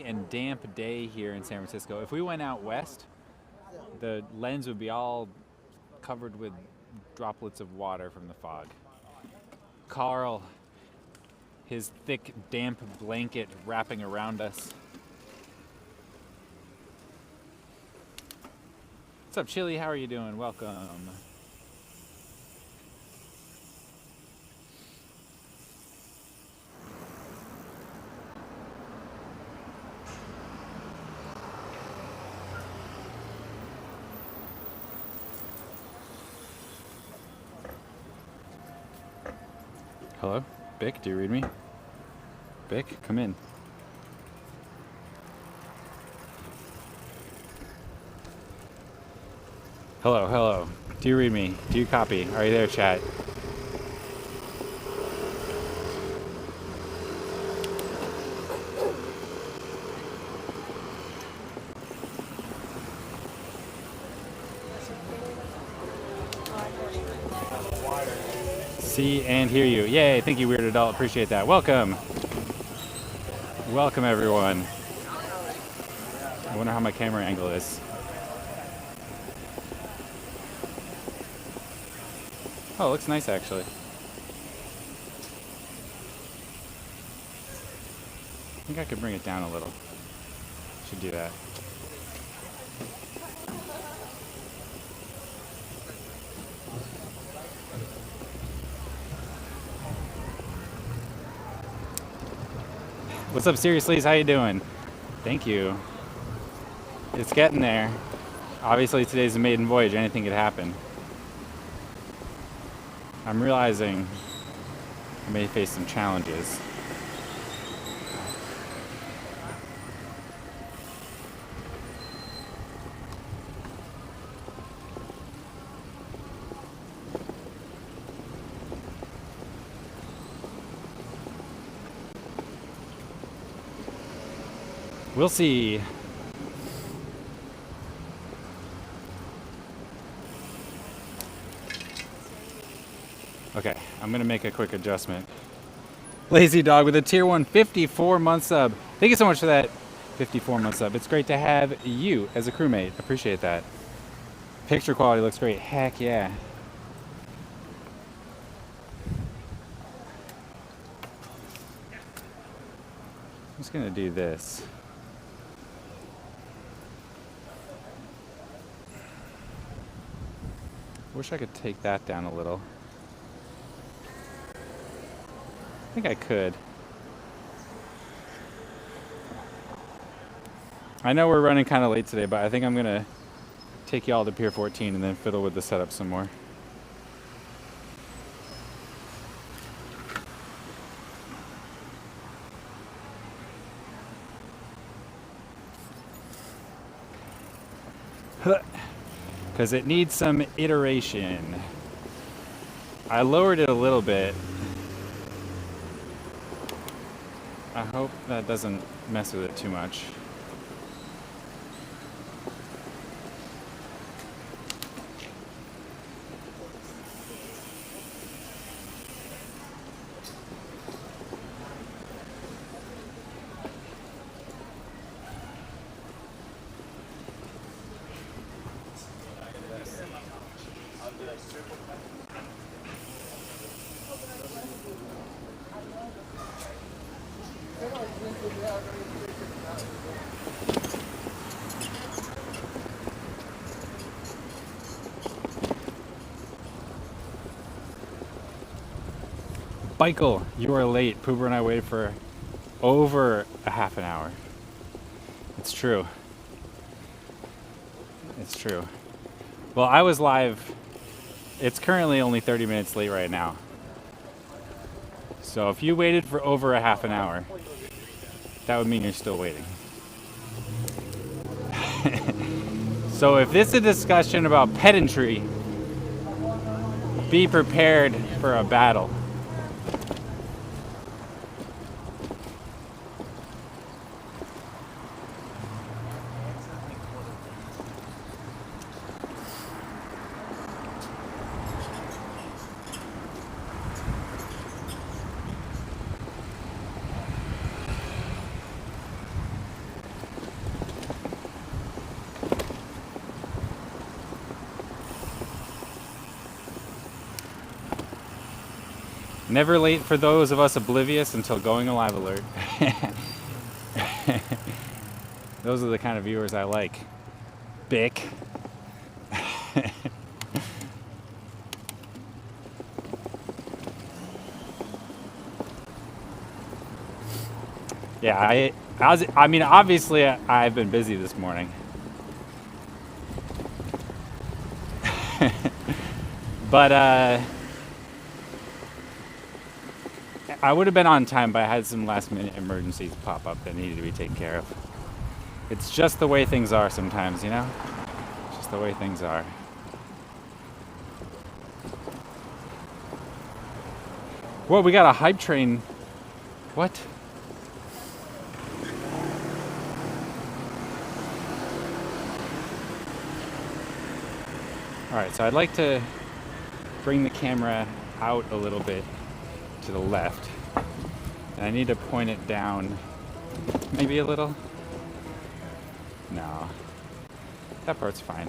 and damp day here in San Francisco. If we went out west, the lens would be all covered with droplets of water from the fog. Carl, his thick, damp blanket wrapping around us. What's up, Chili? How are you doing? Welcome. Hello? Bick, do you read me? Bick, come in. Hello, hello. Do you read me? Do you copy? Are you there, chat? See and hear you. Yay, thank you, Weird Adult. Appreciate that. Welcome. Welcome, everyone. I wonder how my camera angle is. Oh, it looks nice, actually. I think I could bring it down a little. Should do that. What's up, Seriously? How you doing? Thank you. It's getting there. Obviously, today's a maiden voyage. Anything could happen. I'm realizing I may face some challenges. We'll see. Okay, I'm gonna make a quick adjustment. Lazy Dog with a tier 1 54-month sub. Thank you so much for that 54-month sub. It's great to have you as a crewmate. Appreciate that. Picture quality looks great. Heck yeah. I'm just gonna do this. Wish I could take that down a little. I think I could. I know we're running kind of late today, but I think I'm gonna take y'all to Pier 14 and then fiddle with the setup some more. Because it needs some iteration. I lowered it a little bit. I hope that doesn't mess with it too much. Michael, you are late. Poober and I waited for over a half an hour. It's true. It's true. Well, I was live. It's currently only 30 minutes late right now. So if you waited for over a half an hour, that would mean you're still waiting. So if this is a discussion about pedantry, be prepared for a battle. Never late for those of us oblivious until going alive alert. Those are the kind of viewers I like. Bick. Yeah, I mean, obviously I've been busy this morning. But I would have been on time, but I had some last minute emergencies pop up that needed to be taken care of. It's just the way things are sometimes, you know? Just the way things are. Whoa, we got a hype train. What? Alright, so I'd like to bring the camera out a little bit to the left. And I need to point it down maybe a little. No, that part's fine.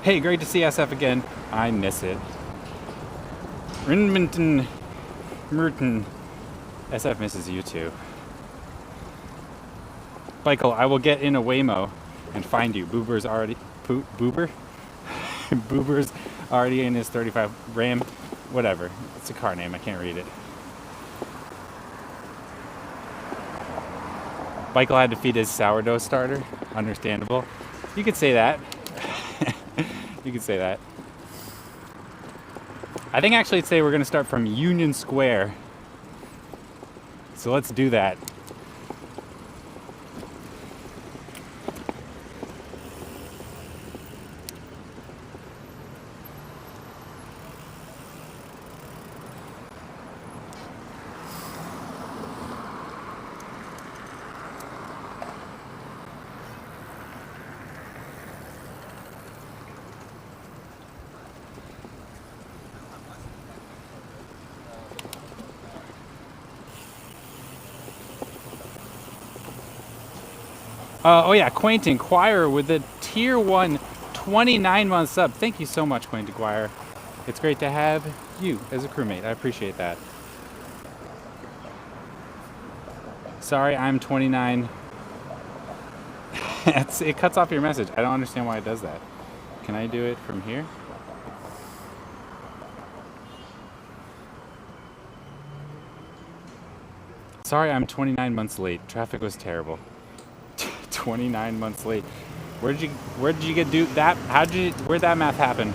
Hey, great to see SF again. I miss it. Rinminton Merton. SF misses you too. Michael, I will get in a Waymo and find you. Boober's already... Boober? Boober's already in his 35 Ram. Whatever. It's a car name. I can't read it. Michael had to feed his sourdough starter. Understandable. You could say that. You could say that. I think actually today we're going to start from Union Square. So let's do that. Oh yeah, Quaint Inquirer with the tier 1 29-month sub. Thank you so much, Quaint Inquirer. It's great to have you as a crewmate. I appreciate that. Sorry, I'm 29. It cuts off your message. I don't understand why it does that. Can I do it from here? Sorry, I'm 29 months late. Traffic was terrible. 29 months late. Where did you get do that? Where'd that math happen?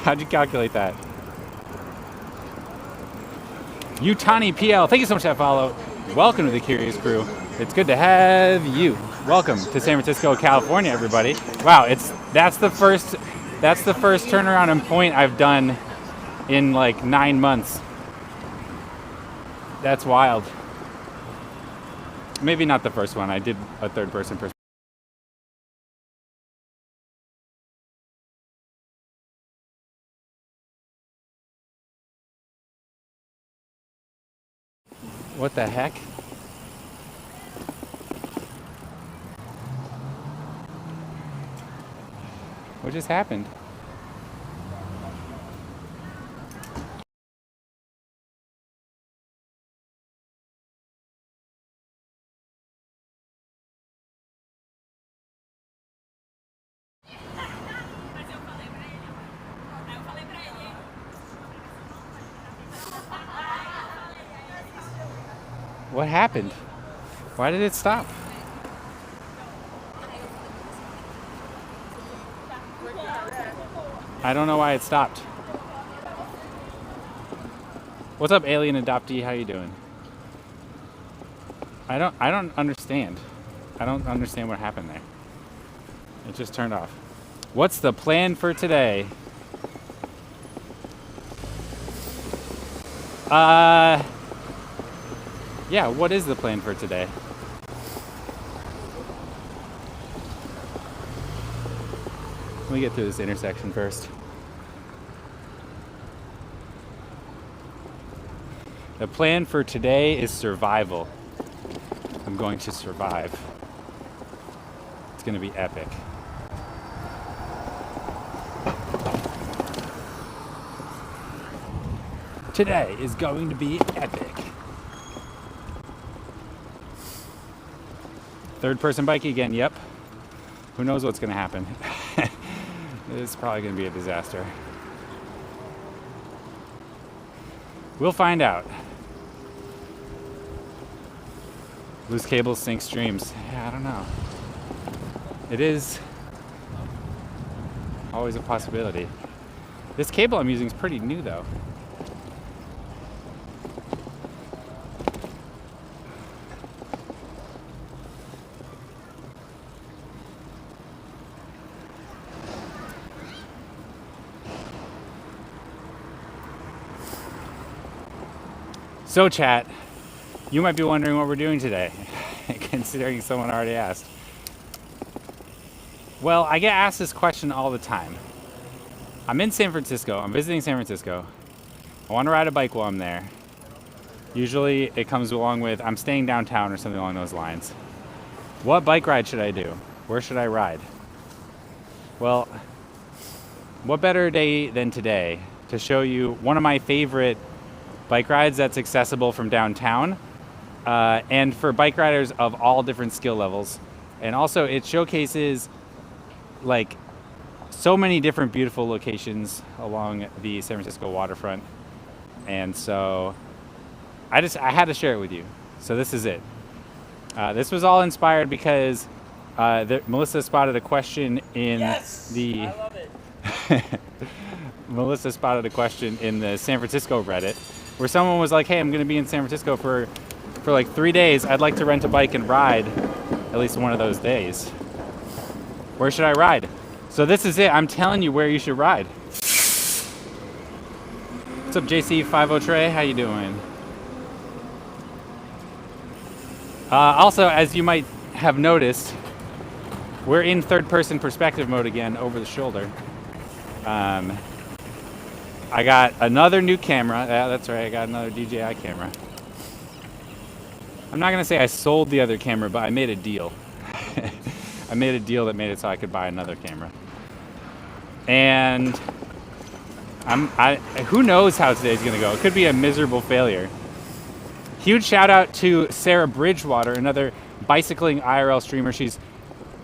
How'd you calculate that? Utani PL, thank you so much for that follow. Welcome to the Curious Crew. It's good to have you. Welcome to San Francisco, California, everybody. Wow, that's the first turnaround and point I've done in like 9 months. That's wild. Maybe not the first one. I did a third person perspective. What the heck? What just happened? What happened? Why did it stop? I don't know why it stopped. What's up, alien adoptee? How you doing? I don't understand. I don't understand what happened there. It just turned off. What's the plan for today? Yeah, what is the plan for today? Let me get through this intersection first. The plan for today is survival. I'm going to survive. It's going to be epic. Today is going to be epic. Third person bike again, yep. Who knows what's going to happen? It's probably going to be a disaster. We'll find out. Loose cables sink streams. Yeah, I don't know. It is always a possibility. This cable I'm using is pretty new though. So chat, you might be wondering what we're doing today, considering someone already asked. Well, I get asked this question all the time. I'm in San Francisco, I'm visiting San Francisco. I want to ride a bike while I'm there. Usually it comes along with, I'm staying downtown or something along those lines. What bike ride should I do? Where should I ride? Well, what better day than today to show you one of my favorite bike rides that's accessible from downtown, and for bike riders of all different skill levels. And also it showcases like so many different beautiful locations along the San Francisco waterfront. And so I had to share it with you. So this is it. This was all inspired because Melissa spotted a question in the I love it. Melissa spotted a question in the San Francisco Reddit where someone was like, hey, I'm going to be in San Francisco for like 3 days. I'd like to rent a bike and ride at least one of those days. Where should I ride? So this is it. I'm telling you where you should ride. What's up, JC50 Trey? How you doing? Also, as you might have noticed, we're in third-person perspective mode again, over the shoulder. I got another new camera. Yeah, that's right. I got another DJI camera. I'm not going to say I sold the other camera, but I made a deal. I made a deal that made it so I could buy another camera. And who knows how today's going to go. It could be a miserable failure. Huge shout out to Sarah Bridgewater, another bicycling IRL streamer. She's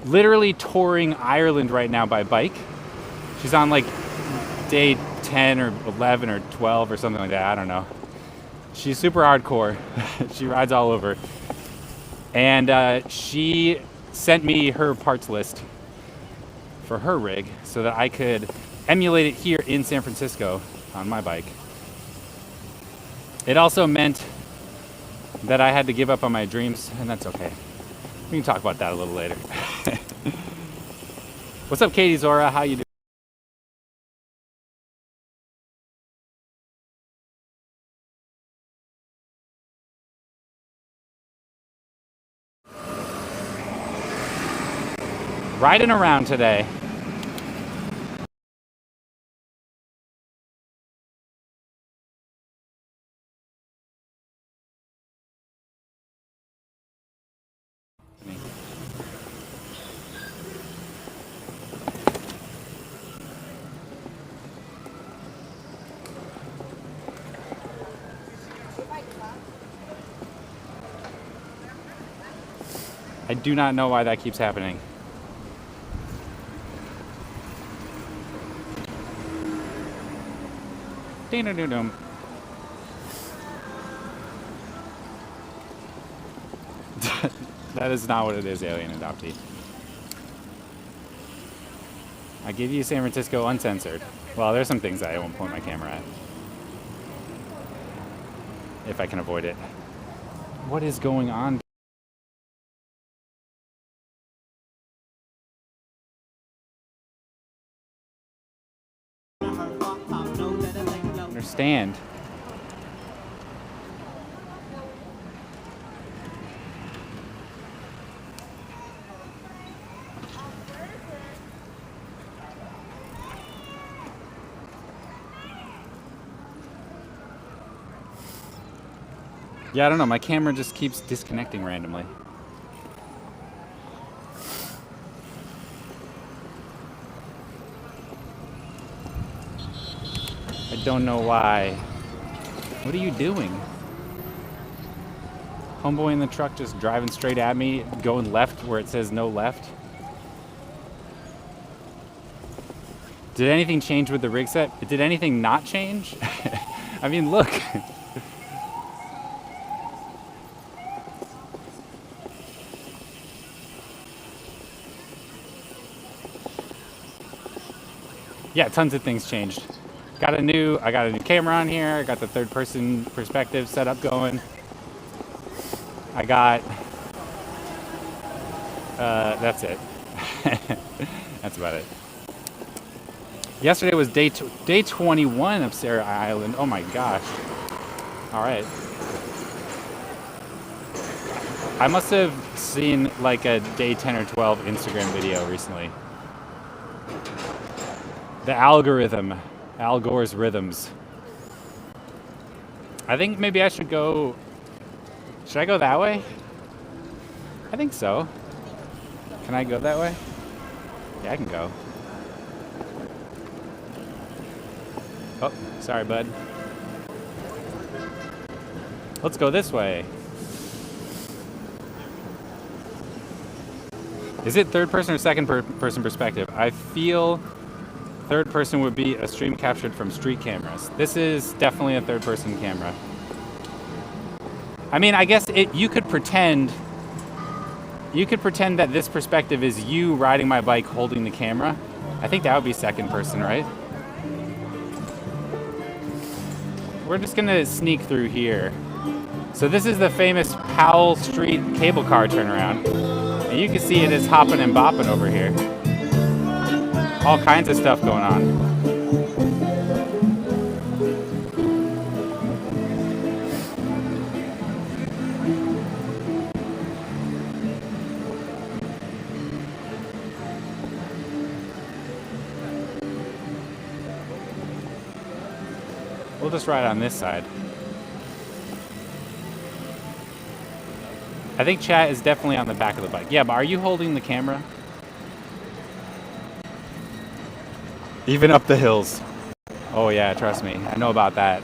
literally touring Ireland right now by bike. She's on like day 10 or 11 or 12 or something like that. I don't know. She's super hardcore. She rides all over. And she sent me her parts list for her rig so that I could emulate it here in San Francisco on my bike. It also meant that I had to give up on my dreams, and that's okay. We can talk about that a little later. What's up, Katie Zora? How you doing? Riding around today. I do not know why that keeps happening. Ding-a-doo-dum. That is not what it is, alien adoptee. I give you San Francisco uncensored. Well, there's some things that I won't point my camera at. If I can avoid it. What is going on? Understand. Yeah, I don't know. My camera just keeps disconnecting randomly. don't know why. What are you doing? Homeboy in the truck just driving straight at me, going left where it says no left. Did anything change with the rig set? Did anything not change? I mean, look. Yeah, tons of things changed. I got a new camera on here. I got the third person perspective setup going. I got, that's it. That's about it. Yesterday was day 21 of Sarah Island. Oh my gosh. All right. I must have seen like a day 10 or 12 Instagram video recently. The algorithm, Al Gore's rhythms. I think maybe I should go. Should I go that way? I think so. Can I go that way? Yeah, I can go. Oh, sorry, bud. Let's go this way. Is it third person or second person perspective? I feel third person would be a stream captured from street cameras. This is definitely a third person camera. I mean, I guess you could pretend that this perspective is you riding my bike holding the camera. I think that would be second person, right? We're just gonna sneak through here. So this is the famous Powell Street cable car turnaround. And you can see it is hopping and bopping over here. All kinds of stuff going on. We'll just ride on this side. I think chat is definitely on the back of the bike. Yeah, but are you holding the camera? Even up the hills. Oh yeah, trust me. I know about that.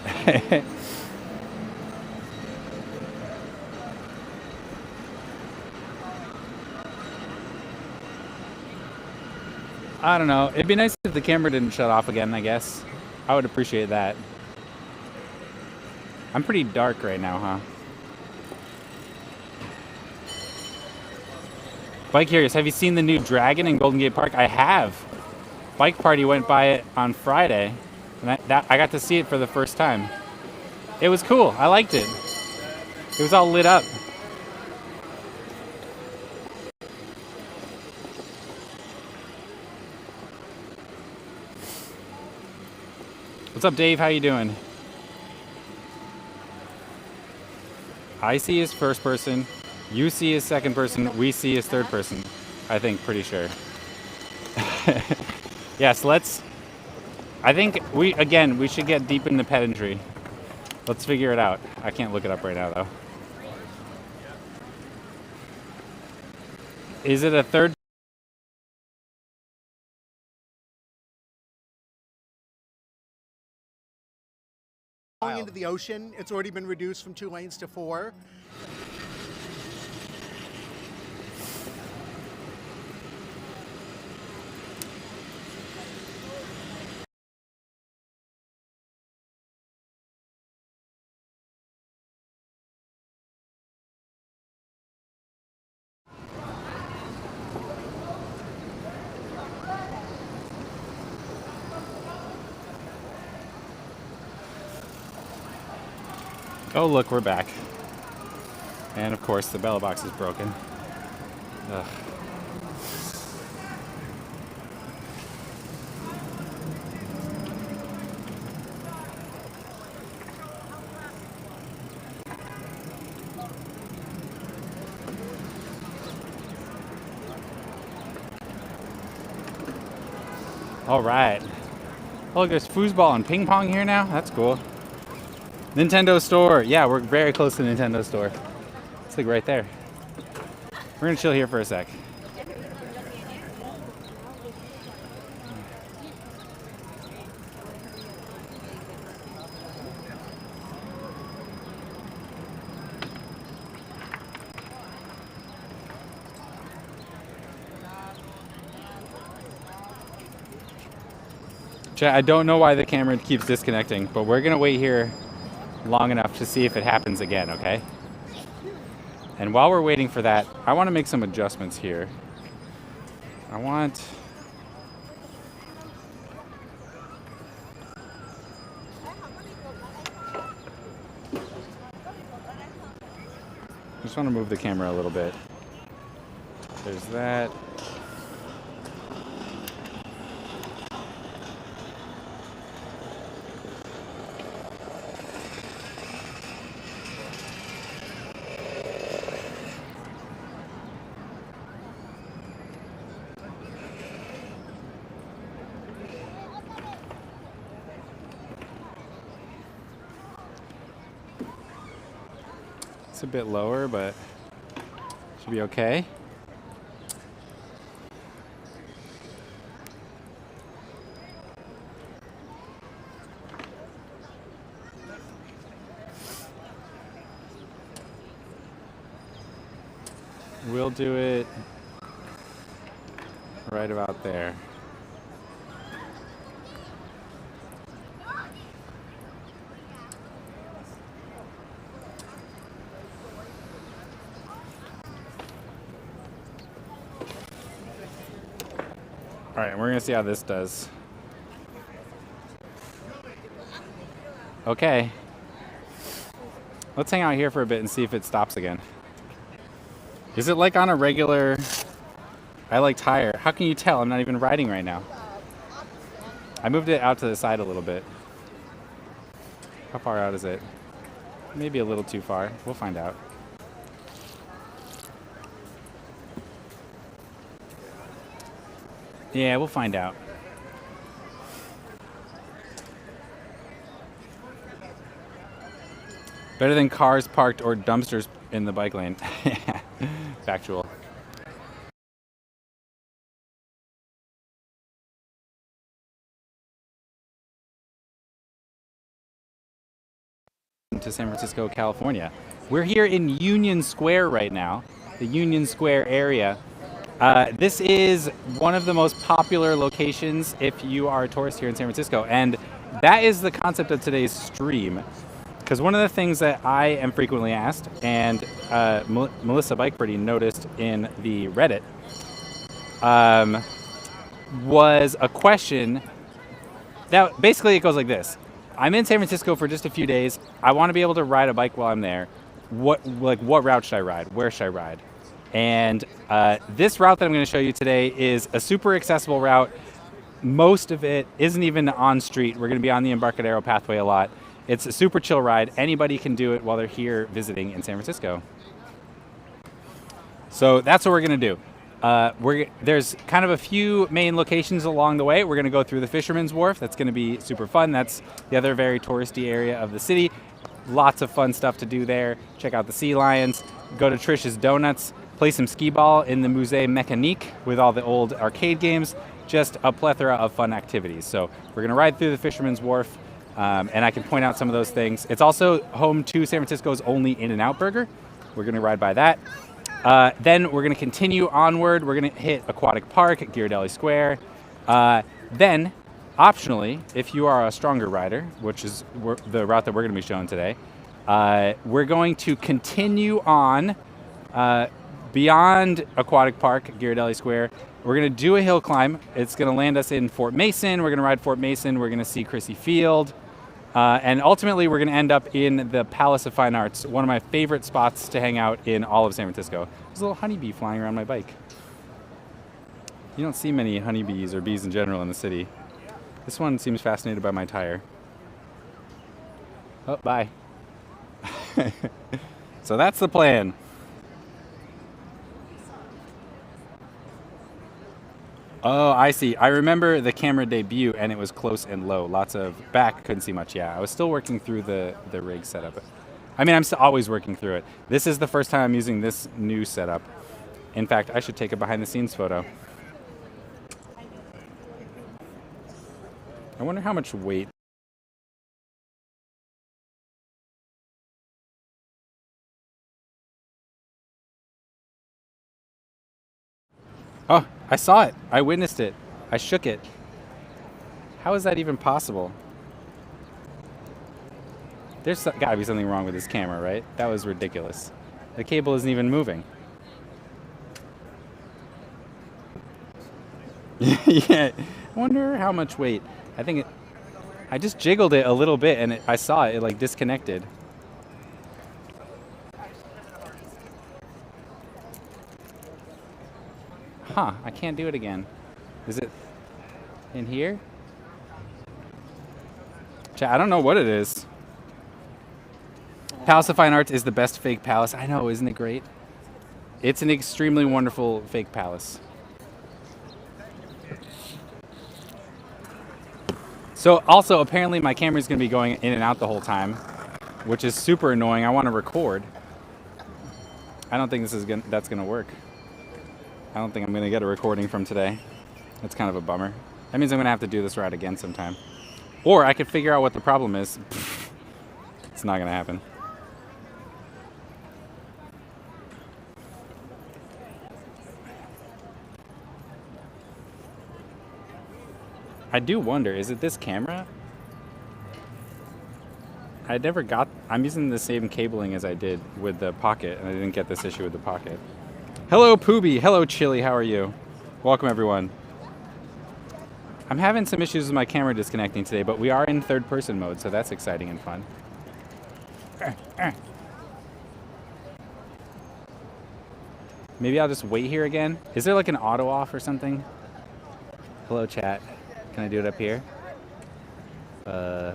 I don't know. It'd be nice if the camera didn't shut off again, I guess. I would appreciate that. I'm pretty dark right now, huh? Bike Curious, have you seen the new Dragon in Golden Gate Park? I have. Bike Party went by it on Friday, and I got to see it for the first time. It was cool. I liked it. It was all lit up. What's up, Dave? How you doing? I see is first person. You see is second person. We see is third person. I think, pretty sure. Yes, I think we should get deep into pedantry. Let's figure it out. I can't look it up right now, though. Is it a third? Going into the ocean, it's already been reduced from 2 lanes to 4. Oh, look, we're back. And of course, the bell box is broken. Ugh. All right. Oh, look, there's foosball and ping pong here now. That's cool. Nintendo store. Yeah, we're very close to the Nintendo store. It's like right there. We're gonna chill here for a sec. I don't know why the camera keeps disconnecting, but we're gonna wait here long enough to see if it happens again, okay? And while we're waiting for that, I want to make some adjustments here. I just want to move the camera a little bit. There's that. It's a bit lower, but should be okay. We'll do it right about there. All right, we're gonna see how this does. Okay. Let's hang out here for a bit and see if it stops again. Is it like on a regular I liked higher? How can you tell? I'm not even riding right now. I moved it out to the side a little bit. How far out is it? Maybe a little too far. We'll find out. Yeah, we'll find out. Better than cars parked or dumpsters in the bike lane. Factual. To San Francisco, California. We're here in Union Square right now, the Union Square area. This is one of the most popular locations if you are a tourist here in San Francisco, and that is the concept of today's stream. Because one of the things that I am frequently asked, and Melissa Bikebirdie noticed in the Reddit, was a question that basically it goes like this. I'm in San Francisco for just a few days. I want to be able to ride a bike while I'm there. What route should I ride? Where should I ride? And this route that I'm going to show you today is a super accessible route. Most of it isn't even on street. We're going to be on the Embarcadero pathway a lot. It's a super chill ride. Anybody can do it while they're here visiting in San Francisco. So that's what we're going to do. There's kind of a few main locations along the way. We're going to go through the Fisherman's Wharf. That's going to be super fun. That's the other very touristy area of the city. Lots of fun stuff to do there. Check out the sea lions. Go to Trish's Donuts. Play some skee ball in the Musée Mécanique with all the old arcade games. Just a plethora of fun activities. So we're going to ride through the Fisherman's Wharf, and I can point out some of those things. It's also home to San Francisco's only In-N-Out Burger. We're going to ride by that. Then we're going to continue onward. We're going to hit Aquatic Park at Ghirardelli Square. Then, optionally, if you are a stronger rider, which is the route that we're going to be showing today, we're going to continue on beyond Aquatic Park at Ghirardelli Square. We're going to do a hill climb. It's going to land us in Fort Mason. We're going to ride Fort Mason. We're going to see Crissy Field. And ultimately, we're going to end up in the Palace of Fine Arts, one of my favorite spots to hang out in all of San Francisco. There's a little honeybee flying around my bike. You don't see many honeybees or bees in general in the city. This one seems fascinated by my tire. Oh, bye. So that's the plan. Oh, I see. I remember the camera debut, and it was close and low. Lots of back, couldn't see much. Yeah, I was still working through the rig setup. I mean, I'm still always working through it. This is the first time I'm using this new setup. In fact, I should take a behind-the-scenes photo. I wonder how much weight. Oh, I saw it. I witnessed it. I shook it. How is that even possible? There's gotta be something wrong with this camera, right? That was ridiculous. The cable isn't even moving. Yeah, I wonder how much weight. I just jiggled it a little bit and I saw it like disconnected. Huh, I can't do it again. Is it in here? Chat, I don't know what it is. Palace of Fine Arts is the best fake palace. I know, isn't it great? It's an extremely wonderful fake palace. So also, apparently my camera's gonna be going in and out the whole time, which is super annoying. I wanna record. I don't think that's gonna work. I don't think I'm gonna get a recording from today. That's kind of a bummer. That means I'm gonna have to do this ride again sometime. Or I could figure out what the problem is. It's not gonna happen. I do wonder, is it this camera? I'm using the same cabling as I did with the Pocket, and I didn't get this issue with the Pocket. Hello, Pooby. Hello, Chili. How are you? Welcome, everyone. I'm having some issues with my camera disconnecting today, but we are in third-person mode, so that's exciting and fun. Maybe I'll just wait here again. Is there like an auto off or something? Hello, chat. Can I do it up here? I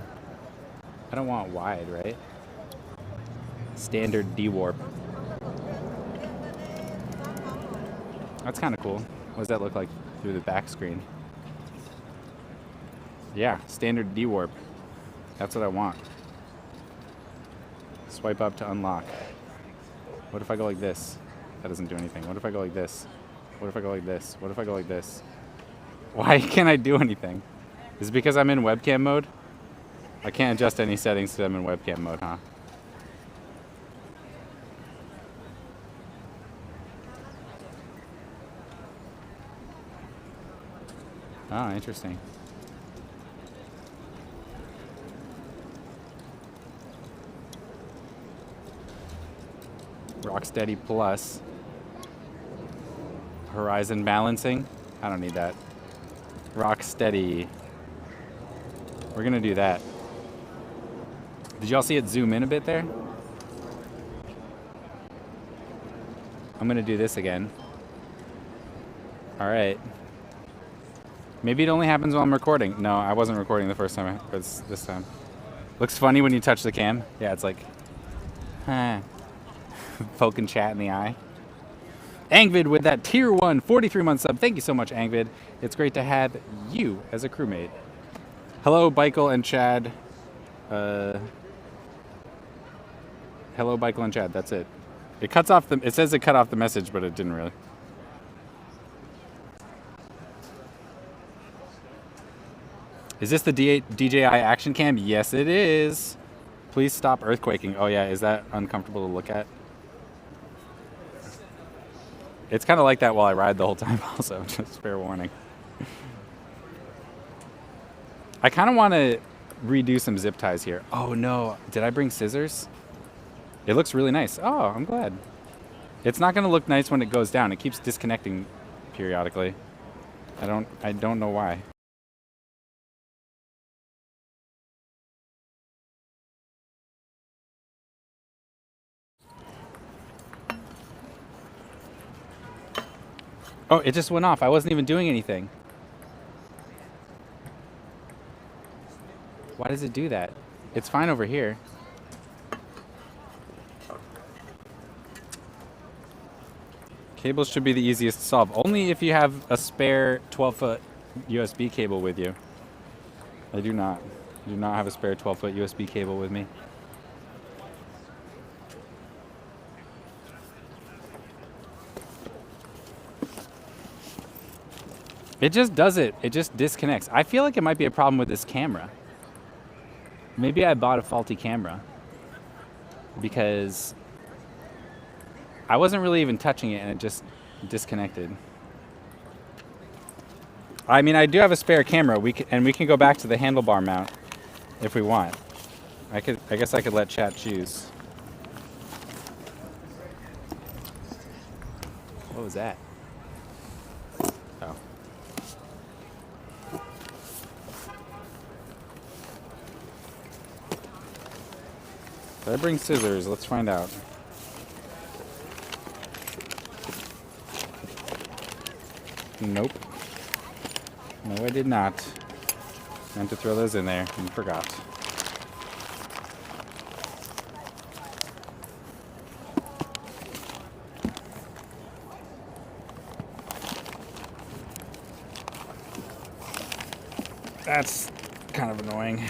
don't want wide, right? Standard D-warp. That's kind of cool. What does that look like through the back screen? Yeah, standard D-warp. That's what I want. Swipe up to unlock. What if I go like this? That doesn't do anything. What if I go like this? What if I go like this? What if I go like this? Why can't I do anything? Is it because I'm in webcam mode? I can't adjust any settings to them in webcam mode, huh? Oh, interesting. Rocksteady Plus. Horizon balancing. I don't need that. Rocksteady. We're gonna do that. Did y'all see it zoom in a bit there? I'm gonna do this again. All right. Maybe it only happens while I'm recording. No, I wasn't recording the first time. It's this time. Looks funny when you touch the cam. Yeah, it's like, huh. Poking chat in the eye. Angvid with that tier 1 43-month sub. Thank you so much, Angvid. It's great to have you as a crewmate. Hello, Beichel and Chad. Hello, Beichel and Chad. That's it. It cuts off the. It says it cut off the message, but it didn't really. Is this the DJI Action Cam? Yes, it is. Please stop earthquaking. Oh yeah, is that uncomfortable to look at? It's kind of like that while I ride the whole time also, just fair warning. I kind of want to redo some zip ties here. Oh no, did I bring scissors? It looks really nice. Oh, I'm glad. It's not going to look nice when it goes down. It keeps disconnecting periodically. I don't know why. Oh, it just went off. I wasn't even doing anything. Why does it do that? It's fine over here. Cables should be the easiest to solve. Only if you have a spare 12-foot USB cable with you. I do not. I do not have a spare 12-foot USB cable with me. It just does it. It just disconnects. I feel like it might be a problem with this camera. Maybe I bought a faulty camera because I wasn't really even touching it and it just disconnected. I mean, I do have a spare camera. We can go back to the handlebar mount if we want. I guess I could let chat choose. What was that? Oh. Did I bring scissors? Let's find out. Nope. No, I did not. Meant to throw those in there and forgot. That's kind of annoying.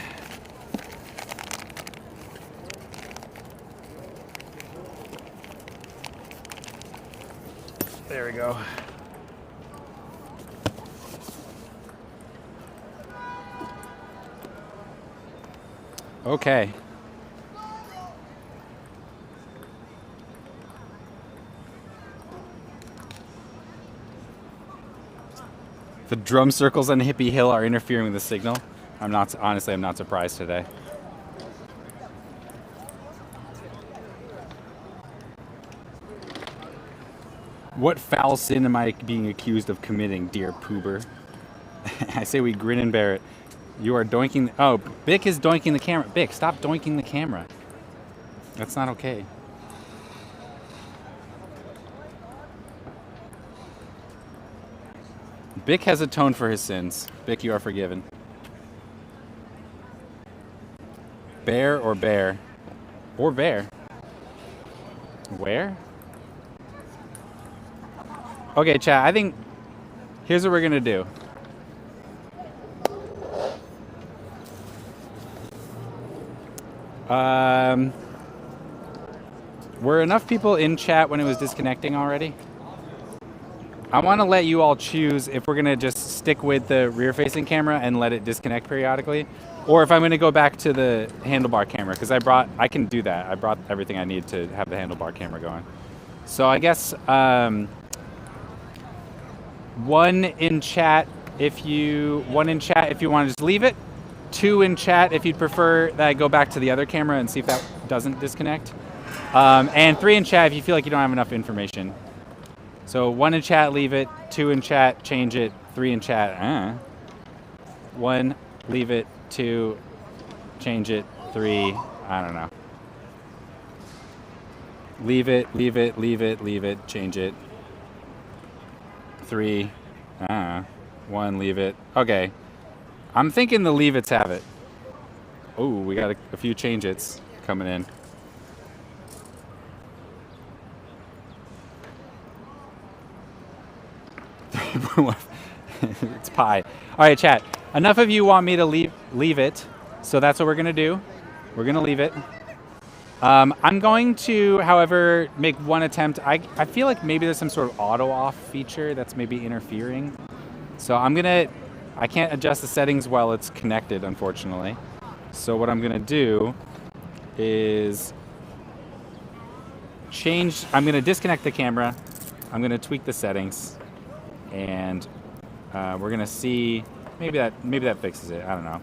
There we go. Okay. The drum circles on Hippie Hill are interfering with the signal. I'm not surprised today. What foul sin am I being accused of committing, dear Poober? I say we grin and bear it. You are doinking. Oh, Bick is doinking the camera. Bick, stop doinking the camera. That's not okay. Bick has atoned for his sins. Bick, you are forgiven. Bear or bear? Or bear? Where? Okay, chat, I think here's what we're gonna do. Were enough people in chat when it was disconnecting already? I want to let you all choose if we're going to just stick with the rear-facing camera and let it disconnect periodically, or if I'm going to go back to the handlebar camera, because I can do that. I brought everything I need to have the handlebar camera going. So I guess one in chat if you want to just leave it. 2 in chat if you'd prefer that I go back to the other camera and see if that doesn't disconnect. And 3 in chat if you feel like you don't have enough information. So 1 in chat, leave it. 2 in chat, change it. 3 in chat, 1, leave it. 2, change it. 3, I don't know. Leave it, leave it, leave it, leave it, change it. 3, 1, leave it. Okay. I'm thinking the leave it's have it. Oh, we got a few change it's coming in. It's pie. All right, chat. Enough of you want me to leave it, so that's what we're gonna do. We're gonna leave it. I'm going to, however, make one attempt. I feel like maybe there's some sort of auto off feature that's maybe interfering. So I can't adjust the settings while it's connected, unfortunately. So what I'm gonna do is I'm gonna disconnect the camera. I'm gonna tweak the settings, and we're gonna see. Maybe that fixes it. I don't know.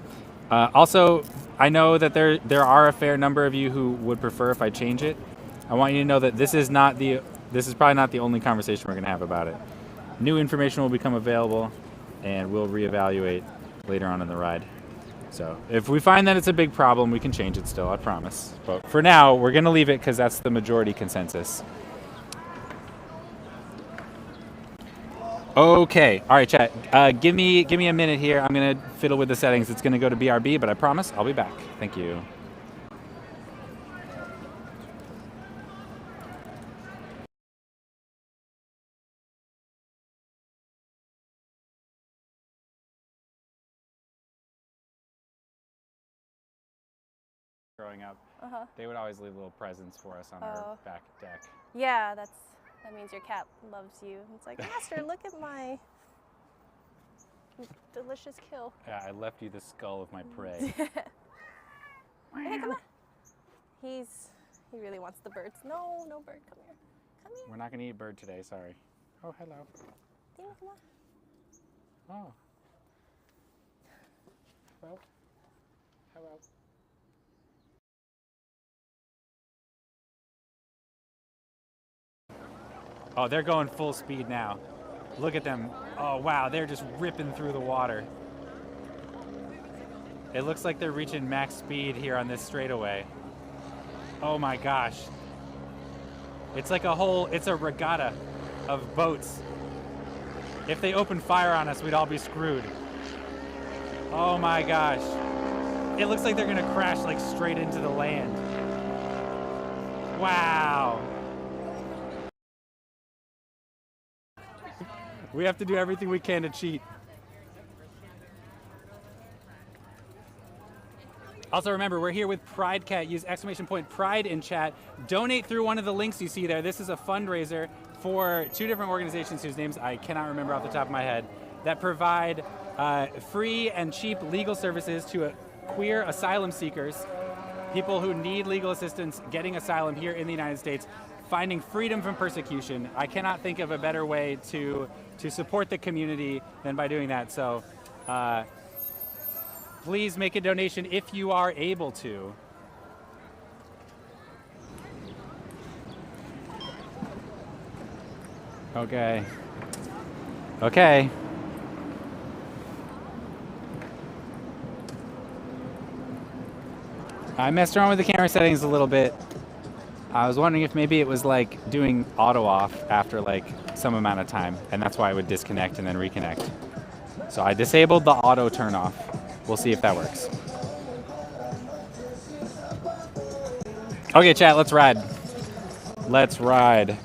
Also, I know that there are a fair number of you who would prefer if I change it. I want you to know that this is probably not the only conversation we're gonna have about it. New information will become available, and we'll reevaluate later on in the ride. So if we find that it's a big problem, we can change it still, I promise. But for now, we're gonna leave it because that's the majority consensus. Okay, all right, chat. Give me a minute here. I'm gonna fiddle with the settings. It's gonna go to BRB, but I promise I'll be back. Thank you. Growing up, they would always leave little presents for us on our back deck. Yeah, that means your cat loves you. It's like, Master, look at my delicious kill. Yeah, I left you the skull of my prey. Hey, come on. He really wants the birds. No, bird, come here. Come here. We're not gonna eat bird today, sorry. Oh, hello. Dina, come on. Oh, Hello? Hello? Oh, they're going full speed now. Look at them. Oh, wow, they're just ripping through the water. It looks like they're reaching max speed here on this straightaway. Oh my gosh. It's like it's a regatta of boats. If they opened fire on us, we'd all be screwed. Oh my gosh. It looks like they're gonna crash like straight into the land. Wow. We have to do everything we can to cheat. Also remember, we're here with Pride Cat. Use !Pride in chat. Donate through one of the links you see there. This is a fundraiser for 2 different organizations whose names I cannot remember off the top of my head that provide free and cheap legal services to queer asylum seekers, people who need legal assistance getting asylum here in the United States, finding freedom from persecution. I cannot think of a better way to support the community than by doing that. So please make a donation if you are able to. Okay. Okay. I messed around with the camera settings a little bit. I was wondering if maybe it was like doing auto off after like some amount of time, and that's why it would disconnect and then reconnect. So I disabled the auto turn off. We'll see if that works. Okay, chat, let's ride. Let's ride.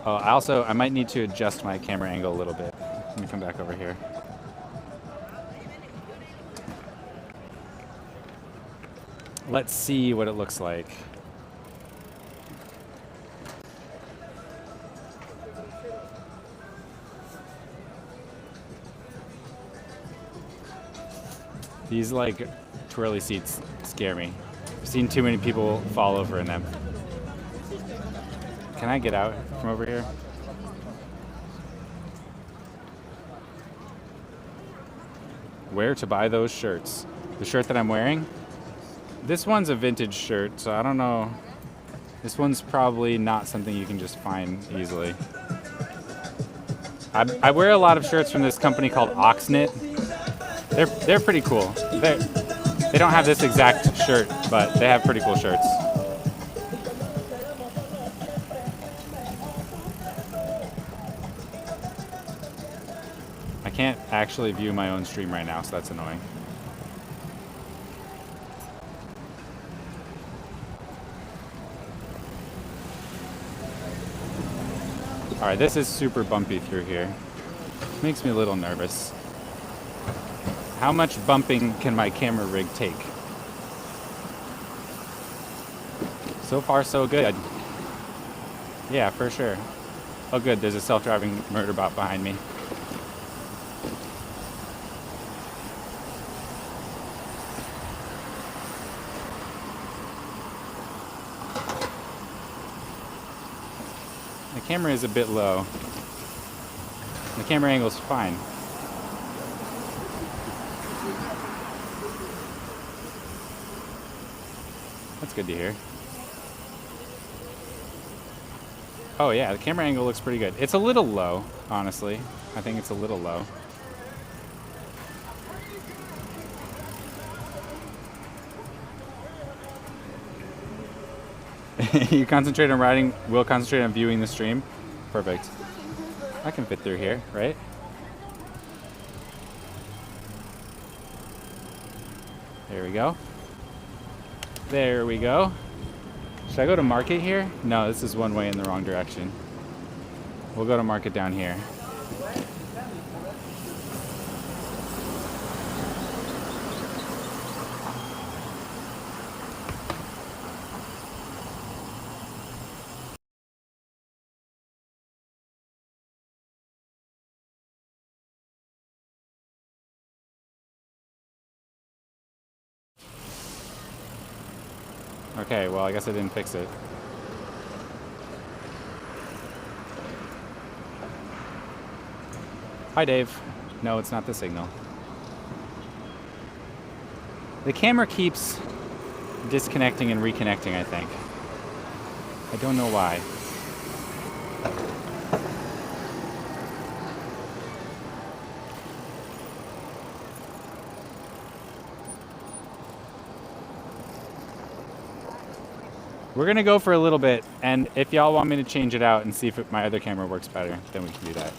Oh, I might need to adjust my camera angle a little bit. Let me come back over here. Let's see what it looks like. These like twirly seats scare me. I've seen too many people fall over in them. Can I get out from over here? Where to buy those shirts? The shirt that I'm wearing? This one's a vintage shirt, so I don't know. This one's probably not something you can just find easily. I wear a lot of shirts from this company called Oxknit. They're pretty cool. They don't have this exact shirt, but they have pretty cool shirts. I can't actually view my own stream right now, so that's annoying. All right, this is super bumpy through here. Makes me a little nervous. How much bumping can my camera rig take? So far, so good. Yeah, for sure. Oh, good, there's a self-driving murder bot behind me. The camera is a bit low. The camera angle's fine. That's good to hear. Oh yeah, the camera angle looks pretty good. It's a little low, honestly. I think it's a little low. You concentrate on riding, we'll concentrate on viewing the stream. Perfect. I can fit through here, right? There we go. There we go. Should I go to market here? No, this is one way in the wrong direction. We'll go to market down here. Okay, well, I guess I didn't fix it. Hi, Dave. No, it's not the signal. The camera keeps disconnecting and reconnecting, I think. I don't know why. We're gonna go for a little bit, and if y'all want me to change it out and see if my other camera works better, then we can do that.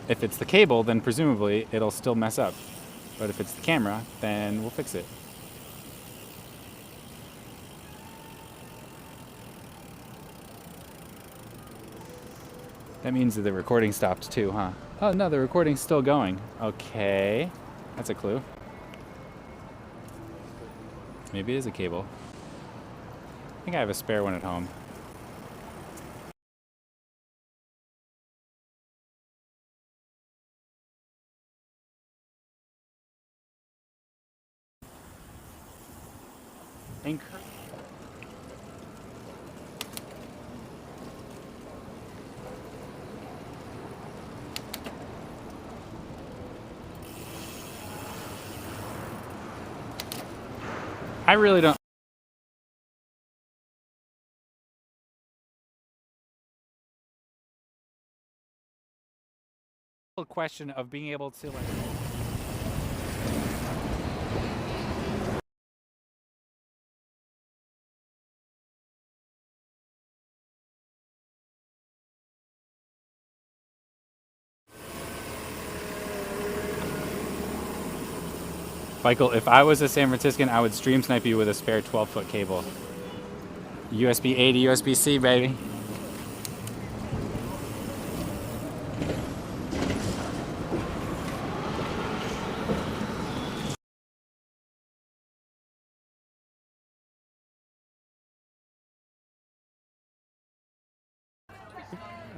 If it's the cable, then presumably it'll still mess up. But if it's the camera, then we'll fix it. That means that the recording stopped too, huh? Oh no, the recording's still going. Okay, that's a clue. Maybe it is a cable. I think I have a spare one at home. I really don't. Question of being able to like. Michael, if I was a San Franciscan, I would stream snipe you with a spare 12-foot cable. USB-A to USB-C, baby.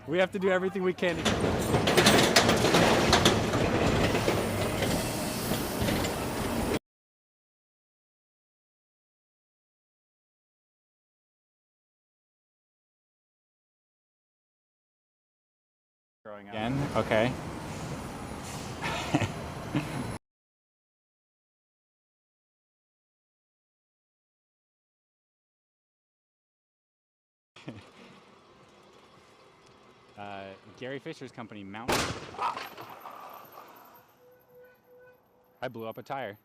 We have to do everything we can to... Growing up. Again? Okay. Gary Fisher's company, Mountain. I blew up a tire.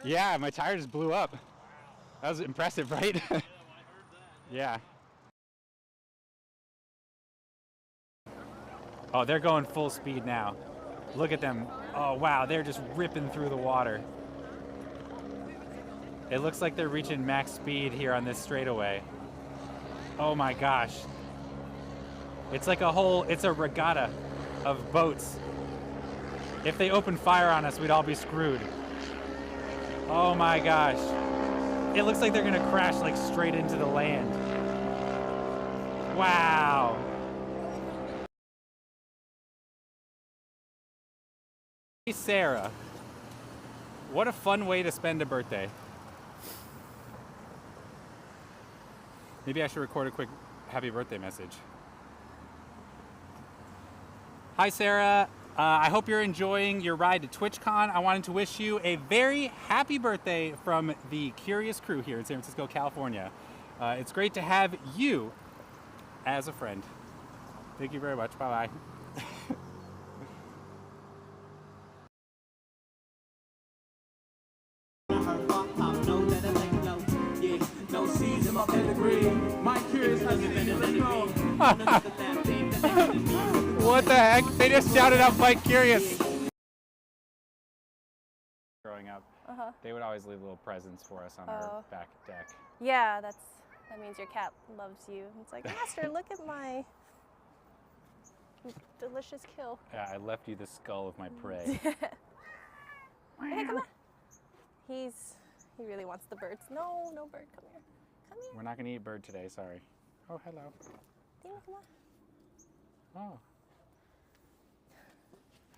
Yeah, my tire just blew up. Wow. That was impressive, right? Yeah, when I heard that. Yeah. Oh, they're going full speed now. Look at them. Oh, wow, they're just ripping through the water. It looks like they're reaching max speed here on this straightaway. Oh my gosh. It's like it's a regatta of boats. If they opened fire on us, we'd all be screwed. Oh my gosh. It looks like they're gonna crash like straight into the land. Wow. Hey Sarah, what a fun way to spend a birthday. Maybe I should record a quick happy birthday message. Hi Sarah, I hope you're enjoying your ride to TwitchCon. I wanted to wish you a very happy birthday from the Curious crew here in San Francisco, California. It's great to have you as a friend. Thank you very much, bye-bye. What the heck? They just shouted out Mike Curious. Growing up, they would always leave little presents for us on our back deck. Yeah, that means your cat loves you. It's like, Master, look at my delicious kill. Yeah, I left you the skull of my prey. Hey, come on. He really wants the birds. No, no bird, come here. Come here. We're not gonna eat bird today, sorry. Oh, hello. Dina, come on. Oh.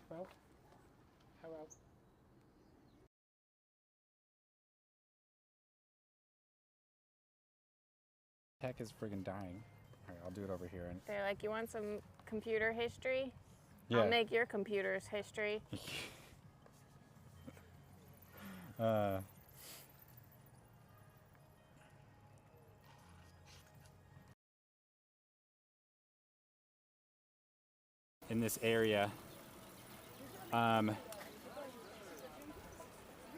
Hello. Hello. Tech is friggin' dying. All right, I'll do it over here. And They're like, you want some computer history? yeah. I'll make your computer's history. In this area. Oh,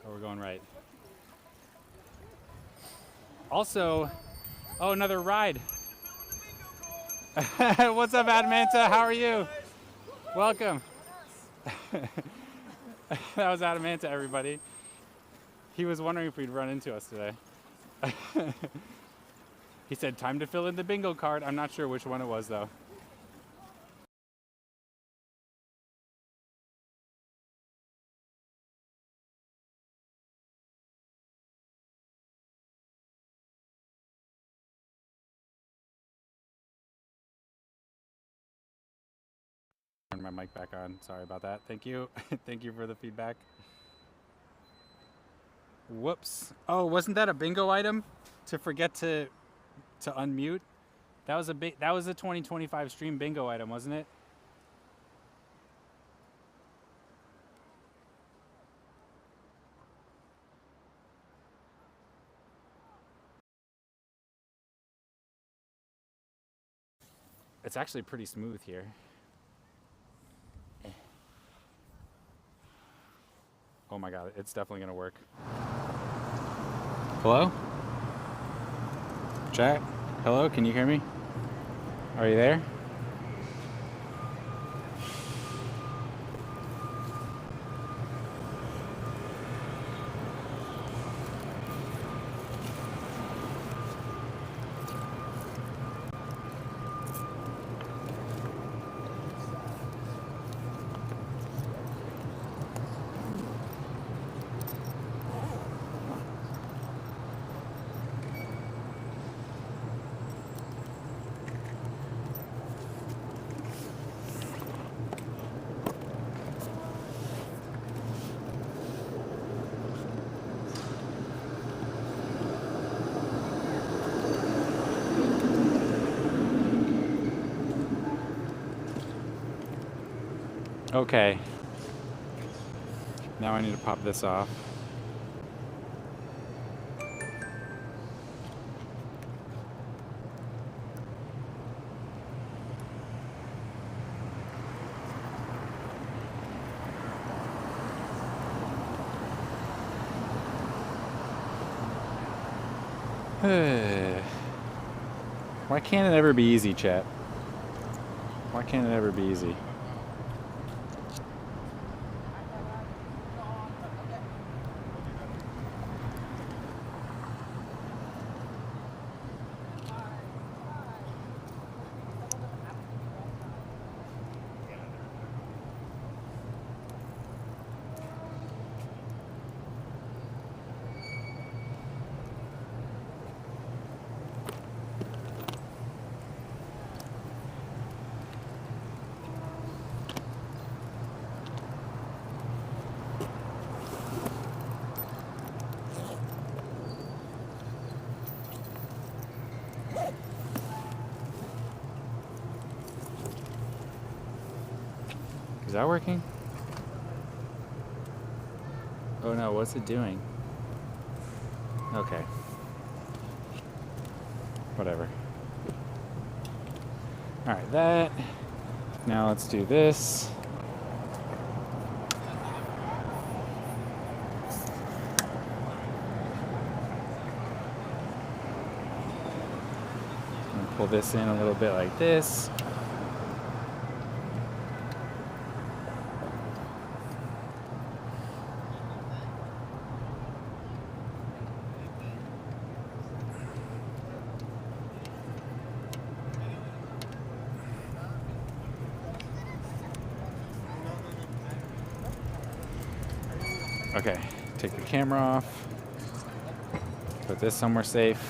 we're going right. Also, oh, another ride. What's up, Adamanta? How are you? Welcome. That was Adamanta, everybody. He was wondering if we'd run into us today. He said, time to fill in the bingo card. I'm not sure which one it was, though. Turn my mic back on. Sorry about that. Thank you. Thank you for the feedback. Whoops. Oh, wasn't that a bingo item? To forget to unmute? That was a 2025 stream bingo item, wasn't it? It's actually pretty smooth here. Oh my god, it's definitely gonna work. Hello? Chat? Hello, can you hear me? Are you there? Okay. Now I need to pop this off. Why can't it ever be easy, chat? Why can't it ever be easy? Is that working? Oh no, what's it doing? Okay. Whatever. Alright, that. Now let's do this. And pull this in a little bit like this. Okay, take the camera off, put this somewhere safe.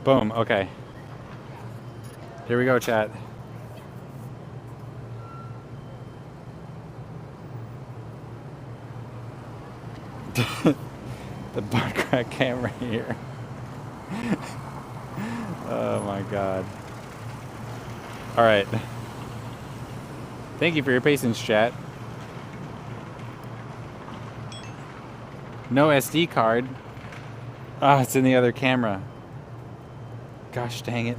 Boom. Okay. Here we go, chat. The butt crack camera here. Oh my god. Alright. Thank you for your patience, chat. No SD card. Ah, it's in the other camera. Gosh dang it.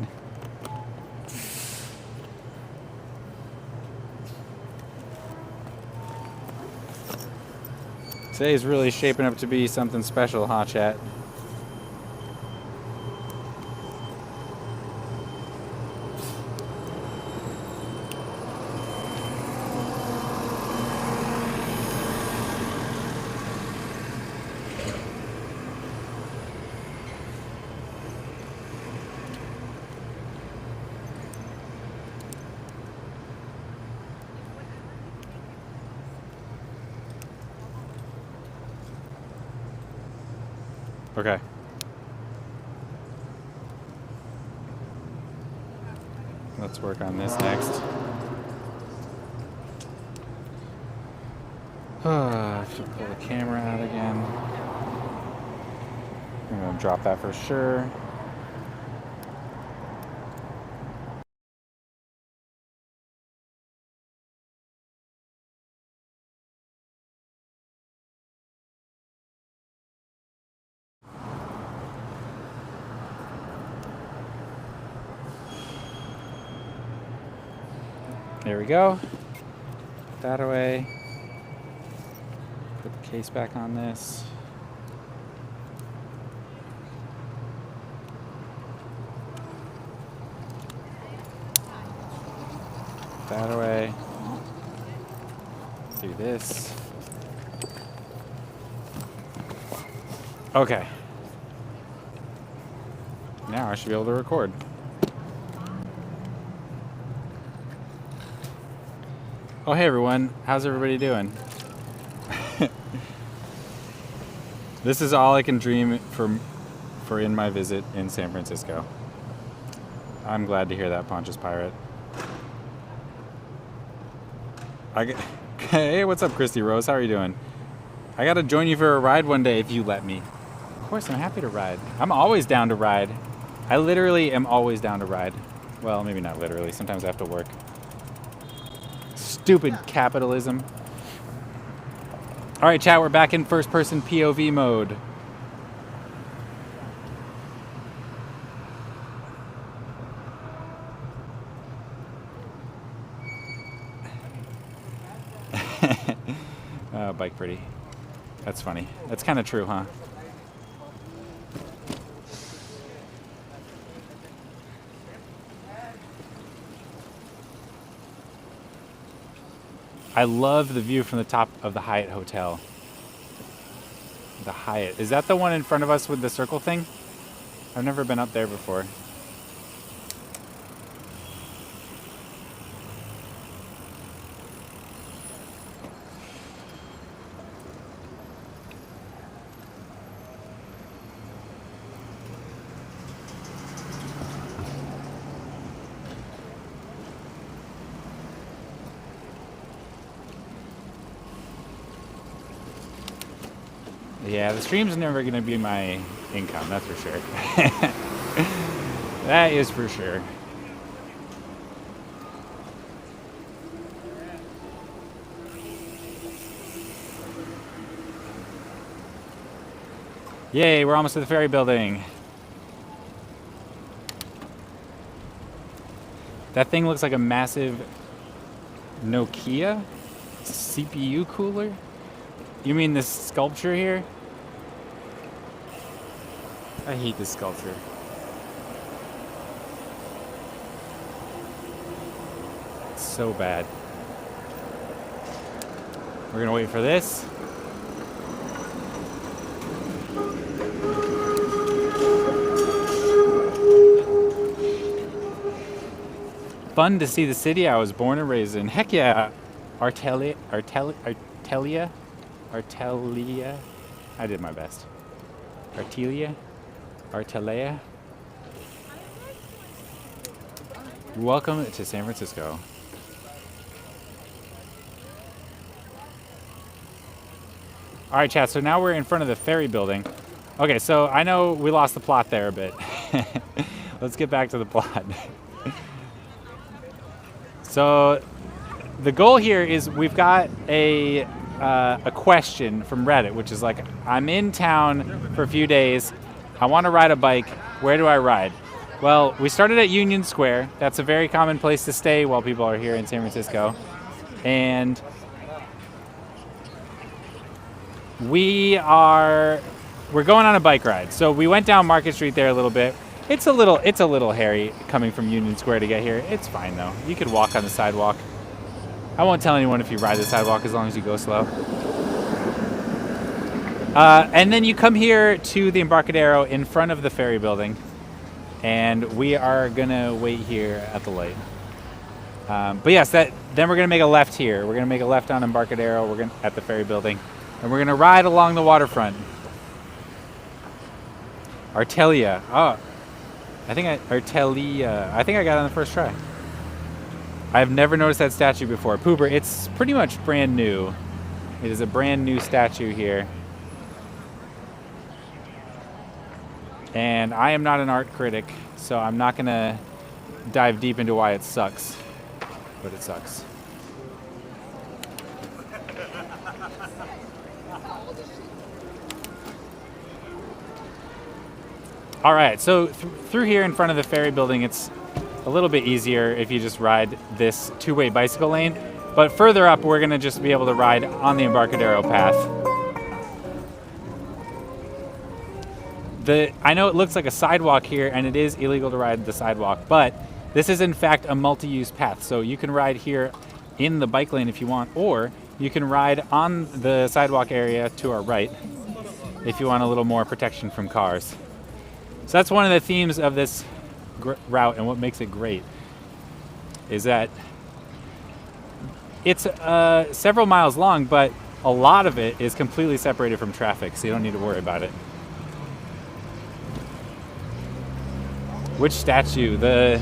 Today's really shaping up to be something special, huh, chat? Okay. Let's work on this next. I have to pull the camera out again. I'm gonna drop that for sure. There we go. Put that away. Put the case back on this. Put that away. Do this. Okay. Now I should be able to record. Oh, hey everyone. How's everybody doing? This is all I can dream for in my visit in San Francisco. I'm glad to hear that, Pontius Pirate. Hey, what's up, Christy Rose? How are you doing? I gotta join you for a ride one day if you let me. Of course, I'm happy to ride. I'm always down to ride. I literally am always down to ride. Well, maybe not literally. Sometimes I have to work. Stupid capitalism. All right, chat, we're back in first-person POV mode. Bike pretty. That's funny. That's kind of true, huh? I love the view from the top of the Hyatt Hotel. The Hyatt. Is that the one in front of us with the circle thing? I've never been up there before. Yeah, the stream's never going to be my income, that's for sure. That is for sure. Yay, we're almost to the ferry building. That thing looks like a massive Nokia CPU cooler? You mean this sculpture here? I hate this sculpture. It's so bad. We're gonna wait for this. Fun to see the city I was born and raised in. Heck yeah. Artelia. I did my best. Artelia. Welcome to San Francisco. All right, chat, so now we're in front of the ferry building. Okay, so I know we lost the plot there a bit. Let's get back to the plot. So the goal here is we've got a question from Reddit, which is like, I'm in town for a few days. I want to ride a bike. Where do I ride? Well, we started at Union Square. That's a very common place to stay while people are here in San Francisco. And we're going on a bike ride. So we went down Market Street there a little bit. It's a little hairy coming from Union Square to get here. It's fine though. You could walk on the sidewalk. I won't tell anyone if you ride the sidewalk as long as you go slow. And then you come here to the Embarcadero in front of the ferry building, and we are gonna wait here at the light. But yes, then we're gonna make a left here. We're gonna make a left on Embarcadero. We're gonna at the ferry building, and we're gonna ride along the waterfront. Artelia. Oh, I think I got it on the first try. I've never noticed that statue before. Pooper, it's pretty much brand new. It is a brand new statue here. And I am not an art critic, so I'm not gonna dive deep into why it sucks, but it sucks. All right, so through here in front of the ferry building, it's a little bit easier if you just ride this two-way bicycle lane. But further up, we're gonna just be able to ride on the Embarcadero path. I know it looks like a sidewalk here, and it is illegal to ride the sidewalk, but this is in fact a multi-use path. So you can ride here in the bike lane if you want, or you can ride on the sidewalk area to our right if you want a little more protection from cars. So that's one of the themes of this route, and what makes it great is that it's several miles long, but a lot of it is completely separated from traffic, so you don't need to worry about it. Which statue? The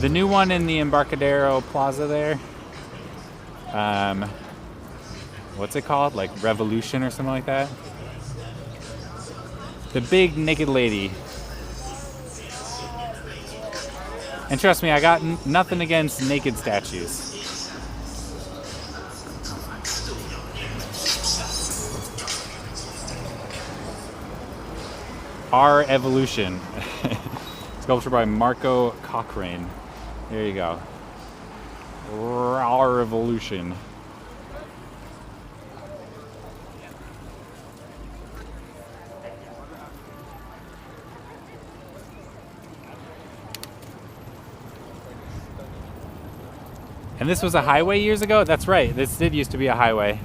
new one in the Embarcadero Plaza there? What's it called? Like Revolution or something like that? The big naked lady. And trust me, I got nothing against naked statues. Our Evolution. Sculpture by Marco Cochrane. There you go. Our Evolution. And this was a highway years ago? That's right, this did used to be a highway.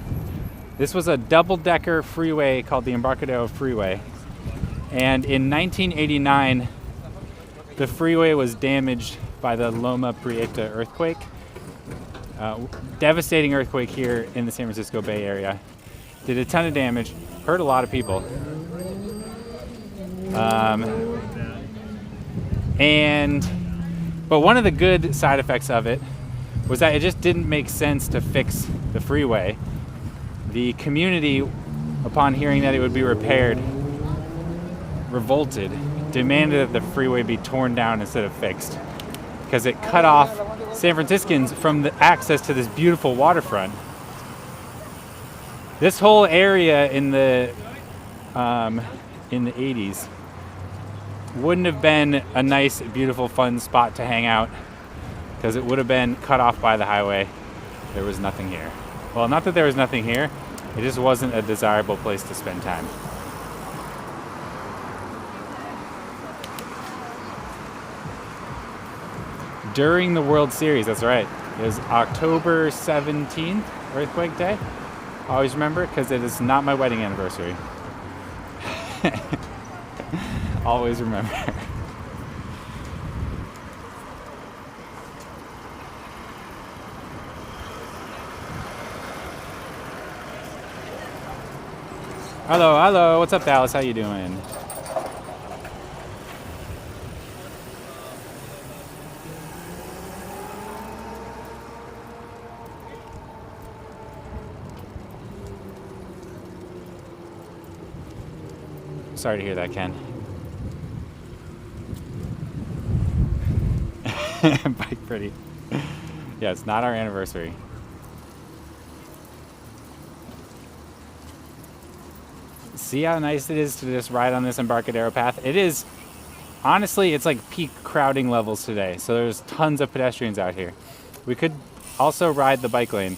This was a double-decker freeway called the Embarcadero Freeway. And in 1989, the freeway was damaged by the Loma Prieta earthquake. Devastating earthquake here in the San Francisco Bay Area. Did a ton of damage, hurt a lot of people. But one of the good side effects of it was that it just didn't make sense to fix the freeway. The community, upon hearing that it would be repaired, revolted, demanded that the freeway be torn down instead of fixed, because it cut off San Franciscans from the access to this beautiful waterfront. This whole area in the 80s wouldn't have been a nice, beautiful, fun spot to hang out, because it would have been cut off by the highway. There was nothing here. Well, not that there was nothing here, it just wasn't a desirable place to spend time. During the World Series, that's right. It was October 17th, Earthquake Day. I always remember it because it is not my wedding anniversary. Always remember. Hello, what's up, Dallas? How you doing? sorry to hear that, Ken. Bike pretty. Yeah, it's not our anniversary. See how nice it is to just ride on this Embarcadero path? It is, honestly, it's like peak crowding levels today. So there's tons of pedestrians out here. We could also ride the bike lane,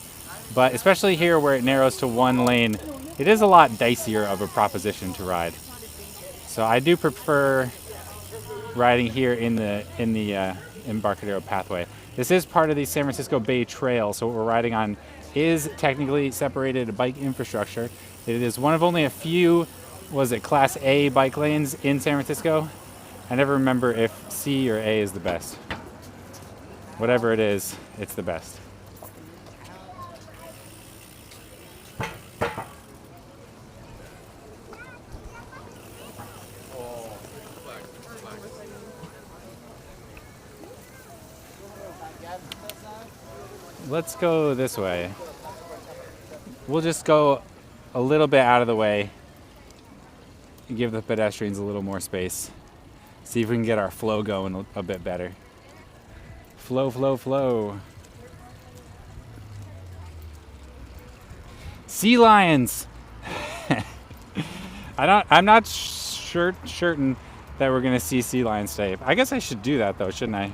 but especially here where it narrows to one lane, it is a lot dicier of a proposition to ride. So I do prefer riding here in the Embarcadero pathway. This is part of the San Francisco Bay Trail, so what we're riding on is technically separated bike infrastructure. It is one of only a few, was it Class A bike lanes in San Francisco? I never remember if C or A is the best. Whatever it is, it's the best. Let's go this way. We'll just go a little bit out of the way and give the pedestrians a little more space. See if we can get our flow going a bit better. Flow, flow, flow. Sea lions. I'm not certain that we're gonna see sea lions today. I guess I should do that though, shouldn't I?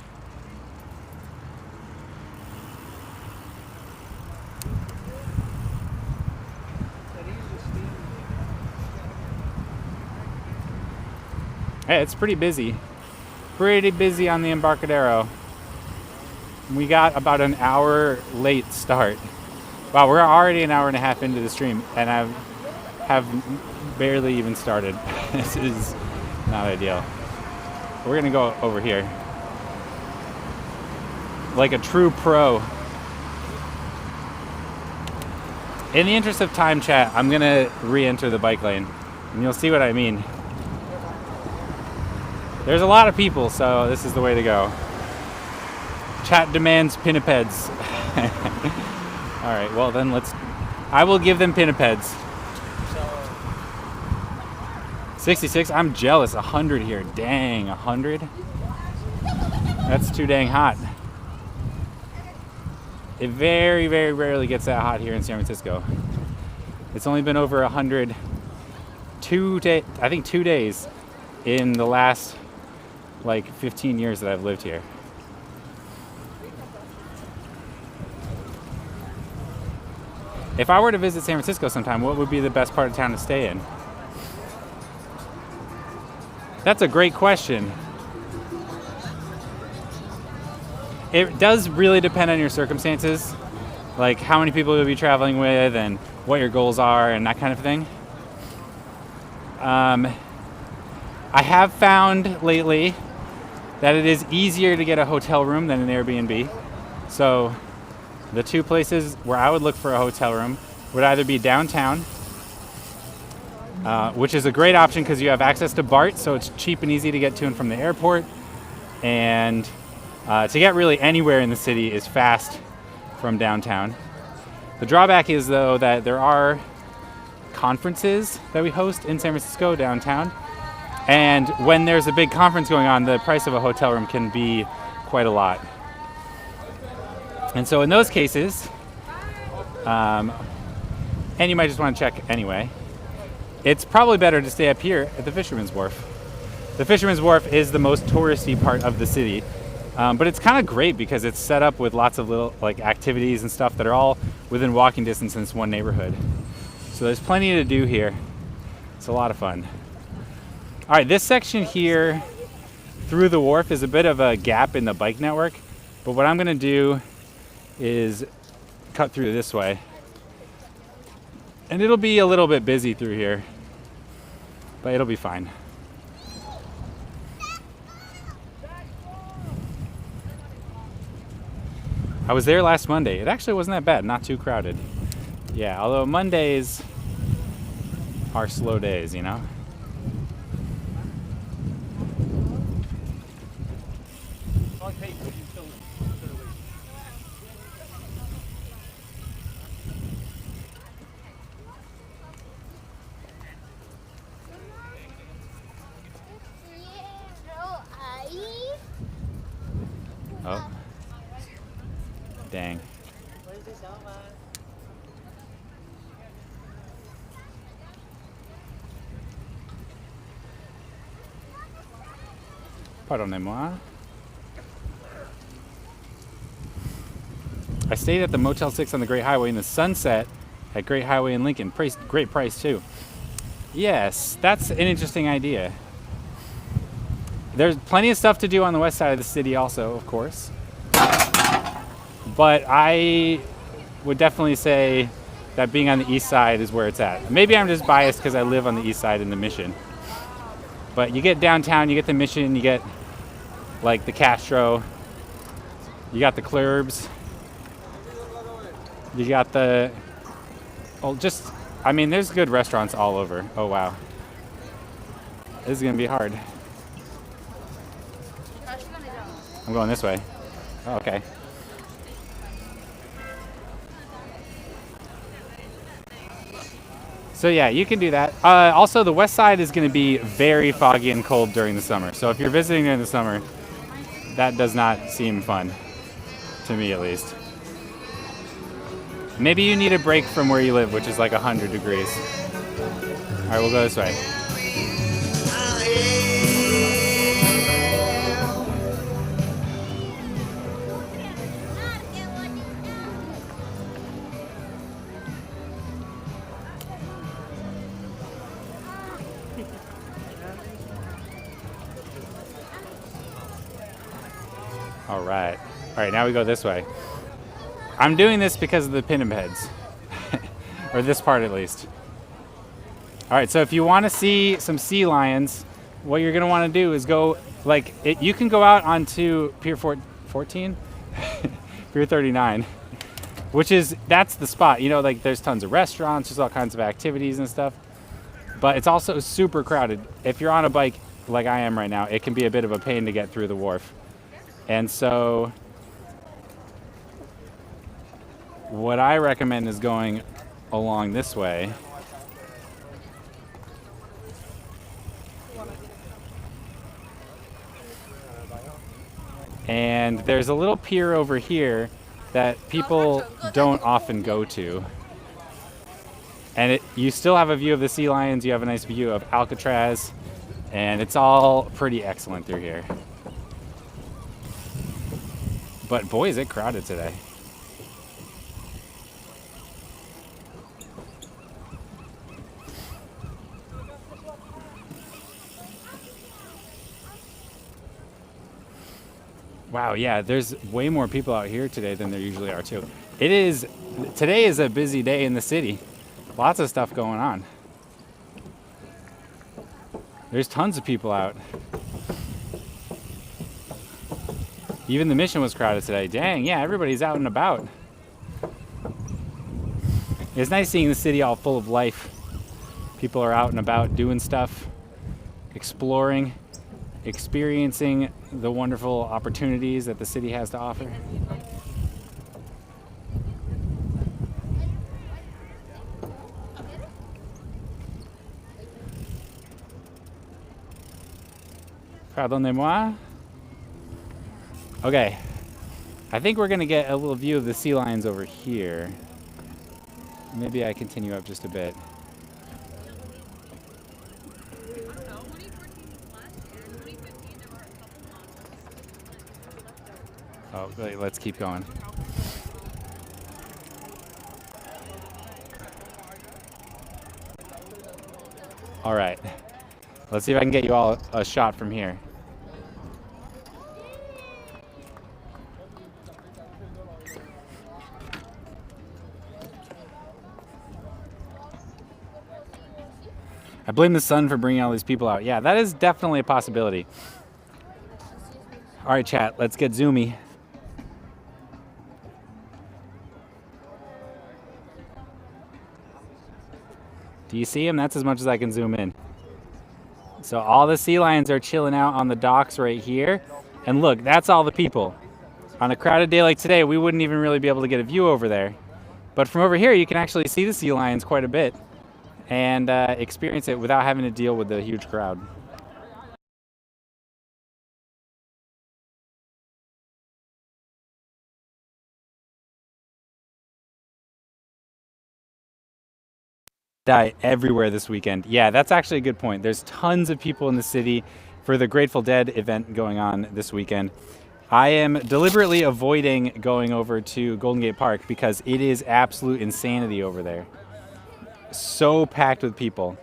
Hey, it's pretty busy. Pretty busy on the Embarcadero. We got about an hour late start. Wow, we're already an hour and a half into the stream, and I have barely even started. This is not ideal. We're gonna go over here. Like a true pro. In the interest of time, chat, I'm gonna re-enter the bike lane, and you'll see what I mean. There's a lot of people, so this is the way to go. Chat demands pinnipeds. All right, well then I will give them pinnipeds. 66, I'm jealous, 100 here. Dang, 100? That's too dang hot. It very, very rarely gets that hot here in San Francisco. It's only been over 100, I think 2 days in the last like 15 years that I've lived here. If I were to visit San Francisco sometime, what would be the best part of town to stay in? That's a great question. It does really depend on your circumstances, like how many people you'll be traveling with and what your goals are and that kind of thing. I have found lately that it is easier to get a hotel room than an Airbnb. So the two places where I would look for a hotel room would either be downtown, which is a great option because you have access to BART, so it's cheap and easy to get to and from the airport. And to get really anywhere in the city is fast from downtown. The drawback is, though, that there are conferences that we host in San Francisco downtown. And when there's a big conference going on, the price of a hotel room can be quite a lot. And so in those cases, and you might just want to check anyway, it's probably better to stay up here at the Fisherman's Wharf. The Fisherman's Wharf is the most touristy part of the city, but it's kind of great because it's set up with lots of little like activities and stuff that are all within walking distance in this one neighborhood. So there's plenty to do here. It's a lot of fun. All right, this section here through the wharf is a bit of a gap in the bike network, but what I'm gonna do is cut through this way. And it'll be a little bit busy through here, but it'll be fine. I was there last Monday. It actually wasn't that bad, not too crowded. Yeah, although Mondays are slow days, you know? Dang. Pardonnez-moi. I stayed at the Motel 6 on the Great Highway in the Sunset at Great Highway in Lincoln. Great price too. Yes, that's an interesting idea. There's plenty of stuff to do on the west side of the city also, of course. But I would definitely say that being on the east side is where it's at. Maybe I'm just biased because I live on the east side in the Mission. But you get downtown, you get the Mission, you get like the Castro, you got the Clurbs, you got the, I mean, there's good restaurants all over. Oh wow. This is gonna be hard. I'm going this way. Oh, okay. So yeah, you can do that. Also, the west side is going to be very foggy and cold during the summer. So if you're visiting during the summer, that does not seem fun, to me at least. Maybe you need a break from where you live, which is like 100 degrees. All right, we'll go this way. All right, now we go this way. I'm doing this because of the pinned heads, or this part at least. All right, so if you want to see some sea lions, what you're gonna want to do is go, you can go out onto Pier 14, Pier 39, that's the spot. You know, like there's tons of restaurants, there's all kinds of activities and stuff, but it's also super crowded. If you're on a bike like I am right now, it can be a bit of a pain to get through the wharf. And so what I recommend is going along this way. And there's a little pier over here that people don't often go to. And you still have a view of the sea lions, you have a nice view of Alcatraz, and it's all pretty excellent through here. But boy, is it crowded today. Wow, yeah, there's way more people out here today than there usually are too. Today is a busy day in the city. Lots of stuff going on. There's tons of people out. Even the Mission was crowded today. Dang, yeah, everybody's out and about. It's nice seeing the city all full of life. People are out and about doing stuff, exploring, experiencing the wonderful opportunities that the city has to offer. Pardonnez-moi. Okay, I think we're gonna get a little view of the sea lions over here. Maybe I continue up just a bit. Oh, wait, let's keep going. All right, let's see if I can get you all a shot from here. I blame the sun for bringing all these people out. Yeah, that is definitely a possibility. All right, chat, let's get zoomy. Do you see him? That's as much as I can zoom in. So all the sea lions are chilling out on the docks right here. And look, that's all the people. On a crowded day like today, we wouldn't even really be able to get a view over there. But from over here, you can actually see the sea lions quite a bit and experience it without having to deal with the huge crowd. die everywhere this weekend. Yeah, that's actually a good point. There's tons of people in the city for the Grateful Dead event going on this weekend. I am deliberately avoiding going over to Golden Gate Park because it is absolute insanity over there. So packed with people.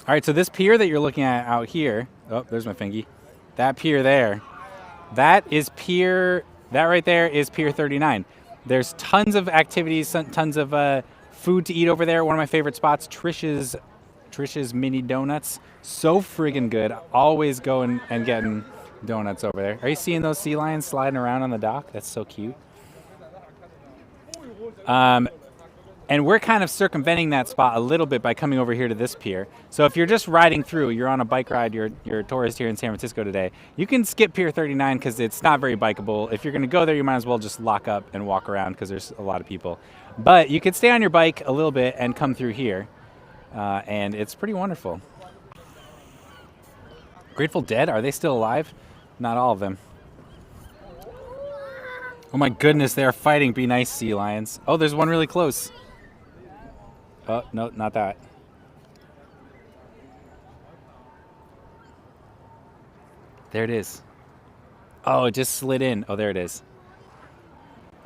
All right, so this pier that you're looking at out here, oh, there's my fingy. That pier there, that right there is Pier 39. There's tons of activities, tons of food to eat over there. One of my favorite spots, Trish's Mini Donuts. So friggin' good. Always going and getting donuts over there. Are you seeing those sea lions sliding around on the dock? That's so cute. And we're kind of circumventing that spot a little bit by coming over here to this pier. So if you're just riding through, you're on a bike ride, you're a tourist here in San Francisco today, you can skip Pier 39 because it's not very bikeable. If you're going to go there, you might as well just lock up and walk around because there's a lot of people. But you could stay on your bike a little bit and come through here. And it's pretty wonderful. Grateful Dead, are they still alive? Not all of them. Oh my goodness, they are fighting Be Nice sea lions. Oh, there's one really close. Oh, no, not that. There it is. Oh, it just slid in. Oh, there it is.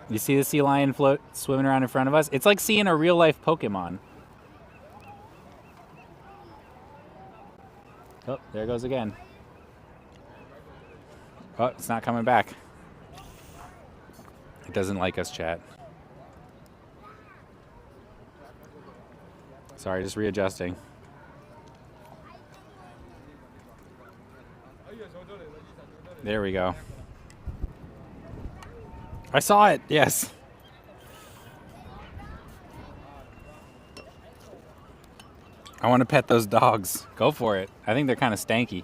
You see the sea lion float swimming around in front of us? It's like seeing a real life Pokemon. Oh, there it goes again. Oh, it's not coming back. It doesn't like us, chat. Sorry, just readjusting. There we go. I saw it, yes. I want to pet those dogs. Go for it. I think they're kind of stanky.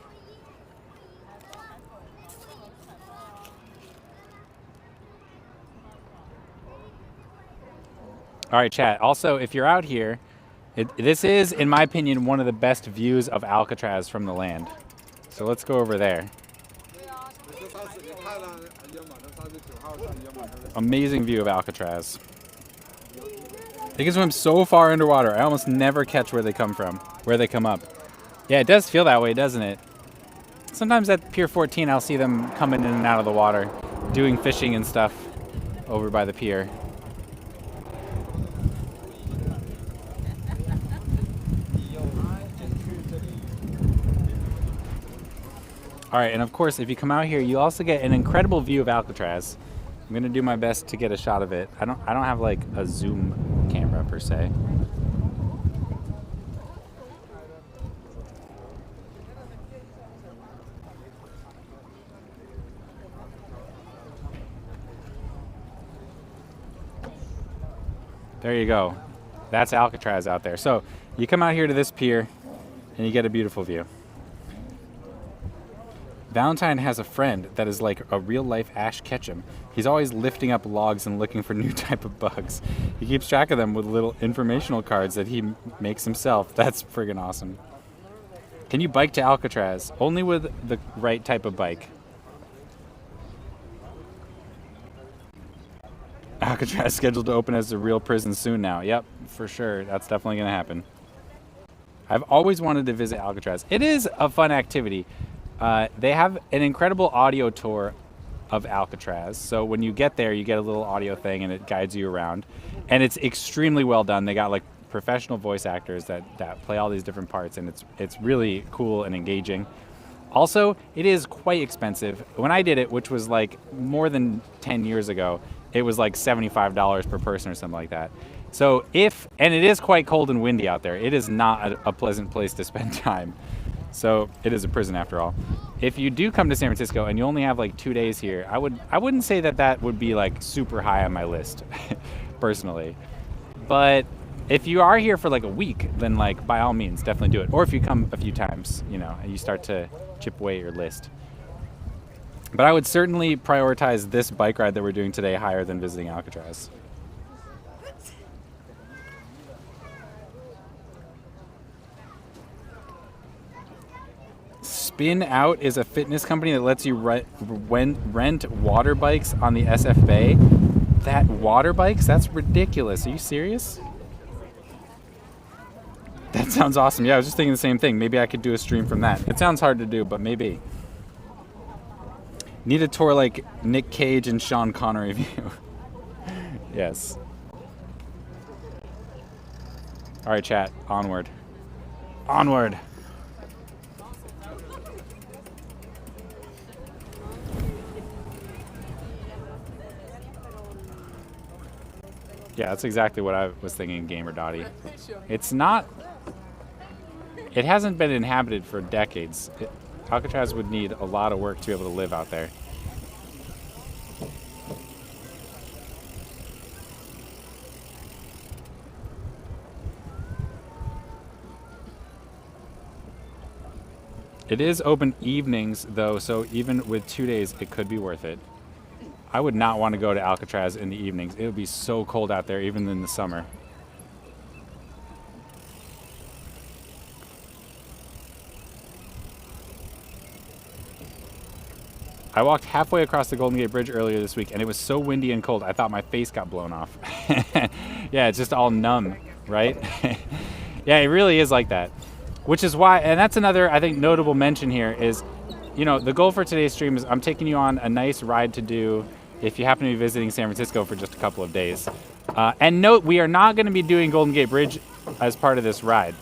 All right, chat. Also, if you're out here, this is, in my opinion, one of the best views of Alcatraz from the land. So let's go over there. Amazing view of Alcatraz. They can swim so far underwater. I almost never catch where they come from, where they come up. Yeah, it does feel that way, doesn't it? Sometimes at Pier 14, I'll see them coming in and out of the water, doing fishing and stuff over by the pier. All right, and of course, if you come out here, you also get an incredible view of Alcatraz. I'm gonna do my best to get a shot of it. I don't have like a zoom camera per se. There you go. That's Alcatraz out there. So you come out here to this pier and you get a beautiful view. Valentine has a friend that is like a real-life Ash Ketchum. He's always lifting up logs and looking for new type of bugs. He keeps track of them with little informational cards that he makes himself. That's friggin' awesome. Can you bike to Alcatraz? Only with the right type of bike. Alcatraz scheduled to open as a real prison soon now. Yep, for sure. That's definitely going to happen. I've always wanted to visit Alcatraz. It is a fun activity. They have an incredible audio tour of Alcatraz. So when you get there, you get a little audio thing and it guides you around. And it's extremely well done. They got like professional voice actors that play all these different parts, and it's really cool and engaging. Also, it is quite expensive. When I did it, which was like more than 10 years ago, it was like $75 per person or something like that. So and it is quite cold and windy out there. It is not a pleasant place to spend time. So it is a prison after all. If you do come to San Francisco and you only have like 2 days here, I wouldn't say that would be like super high on my list, personally. But if you are here for like a week, then like by all means, definitely do it. Or if you come a few times, and you start to chip away at your list. But I would certainly prioritize this bike ride that we're doing today higher than visiting Alcatraz. Spin Out is a fitness company that lets you rent water bikes on the SF Bay. That water bikes? That's ridiculous. Are you serious? That sounds awesome. Yeah, I was just thinking the same thing. Maybe I could do a stream from that. It sounds hard to do, but maybe. Need a tour like Nick Cage and Sean Connery view. Yes. All right, chat. Onward. Onward. Yeah, that's exactly what I was thinking, Gamer Dottie. It's not... It hasn't been inhabited for decades. Alcatraz would need a lot of work to be able to live out there. It is open evenings, though, so even with 2 days, it could be worth it. I would not want to go to Alcatraz in the evenings. It would be so cold out there, even in the summer. I walked halfway across the Golden Gate Bridge earlier this week, and it was so windy and cold, I thought my face got blown off. Yeah, it's just all numb, right? Yeah, it really is like that. Which is why, and that's another, I think, notable mention here is, you know, the goal for today's stream is I'm taking you on a nice ride to do if you happen to be visiting San Francisco for just a couple of days. And note, we are not going to be doing Golden Gate Bridge as part of this ride.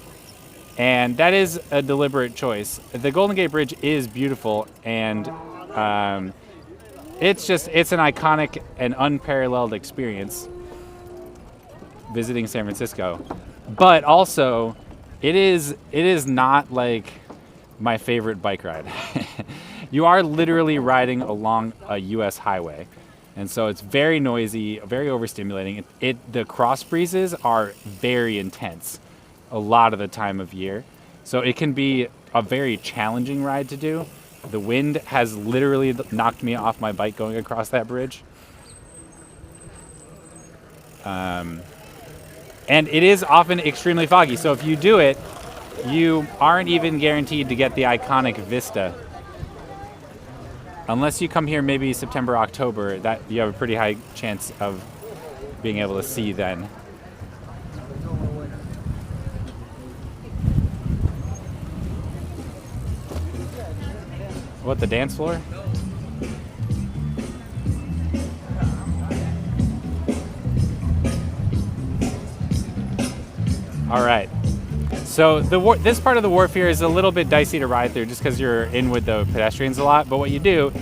And that is a deliberate choice. The Golden Gate Bridge is beautiful, and it's an iconic and unparalleled experience visiting San Francisco. But also, it is not like my favorite bike ride. You are literally riding along a U.S. highway. And so it's very noisy, very overstimulating. The cross breezes are very intense a lot of the time of year. So it can be a very challenging ride to do. The wind has literally knocked me off my bike going across that bridge. And it is often extremely foggy. So if you do it, you aren't even guaranteed to get the iconic vista. Unless you come here maybe September, October, that you have a pretty high chance of being able to see then. What, the dance floor? All right. So this part of the wharf here is a little bit dicey to ride through just because you're in with the pedestrians a lot. But what you do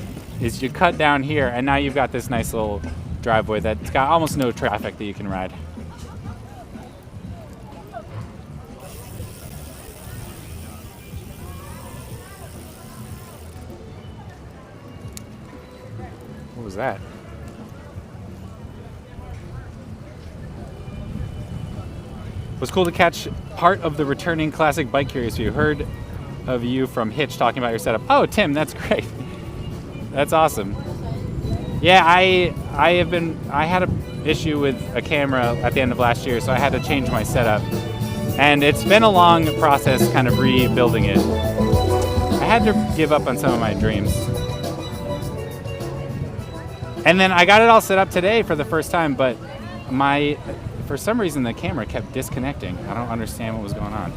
is you cut down here, and now you've got this nice little driveway that's got almost no traffic that you can ride. What was that? It was cool to catch part of the returning Classic Bike Curious View. Heard of you from Hitch talking about your setup. Oh, Tim, that's great. That's awesome. Yeah, I had an issue with a camera at the end of last year, so I had to change my setup. And it's been a long process kind of rebuilding it. I had to give up on some of my dreams. And then I got it all set up today for the first time, but for some reason the camera kept disconnecting. I don't understand what was going on.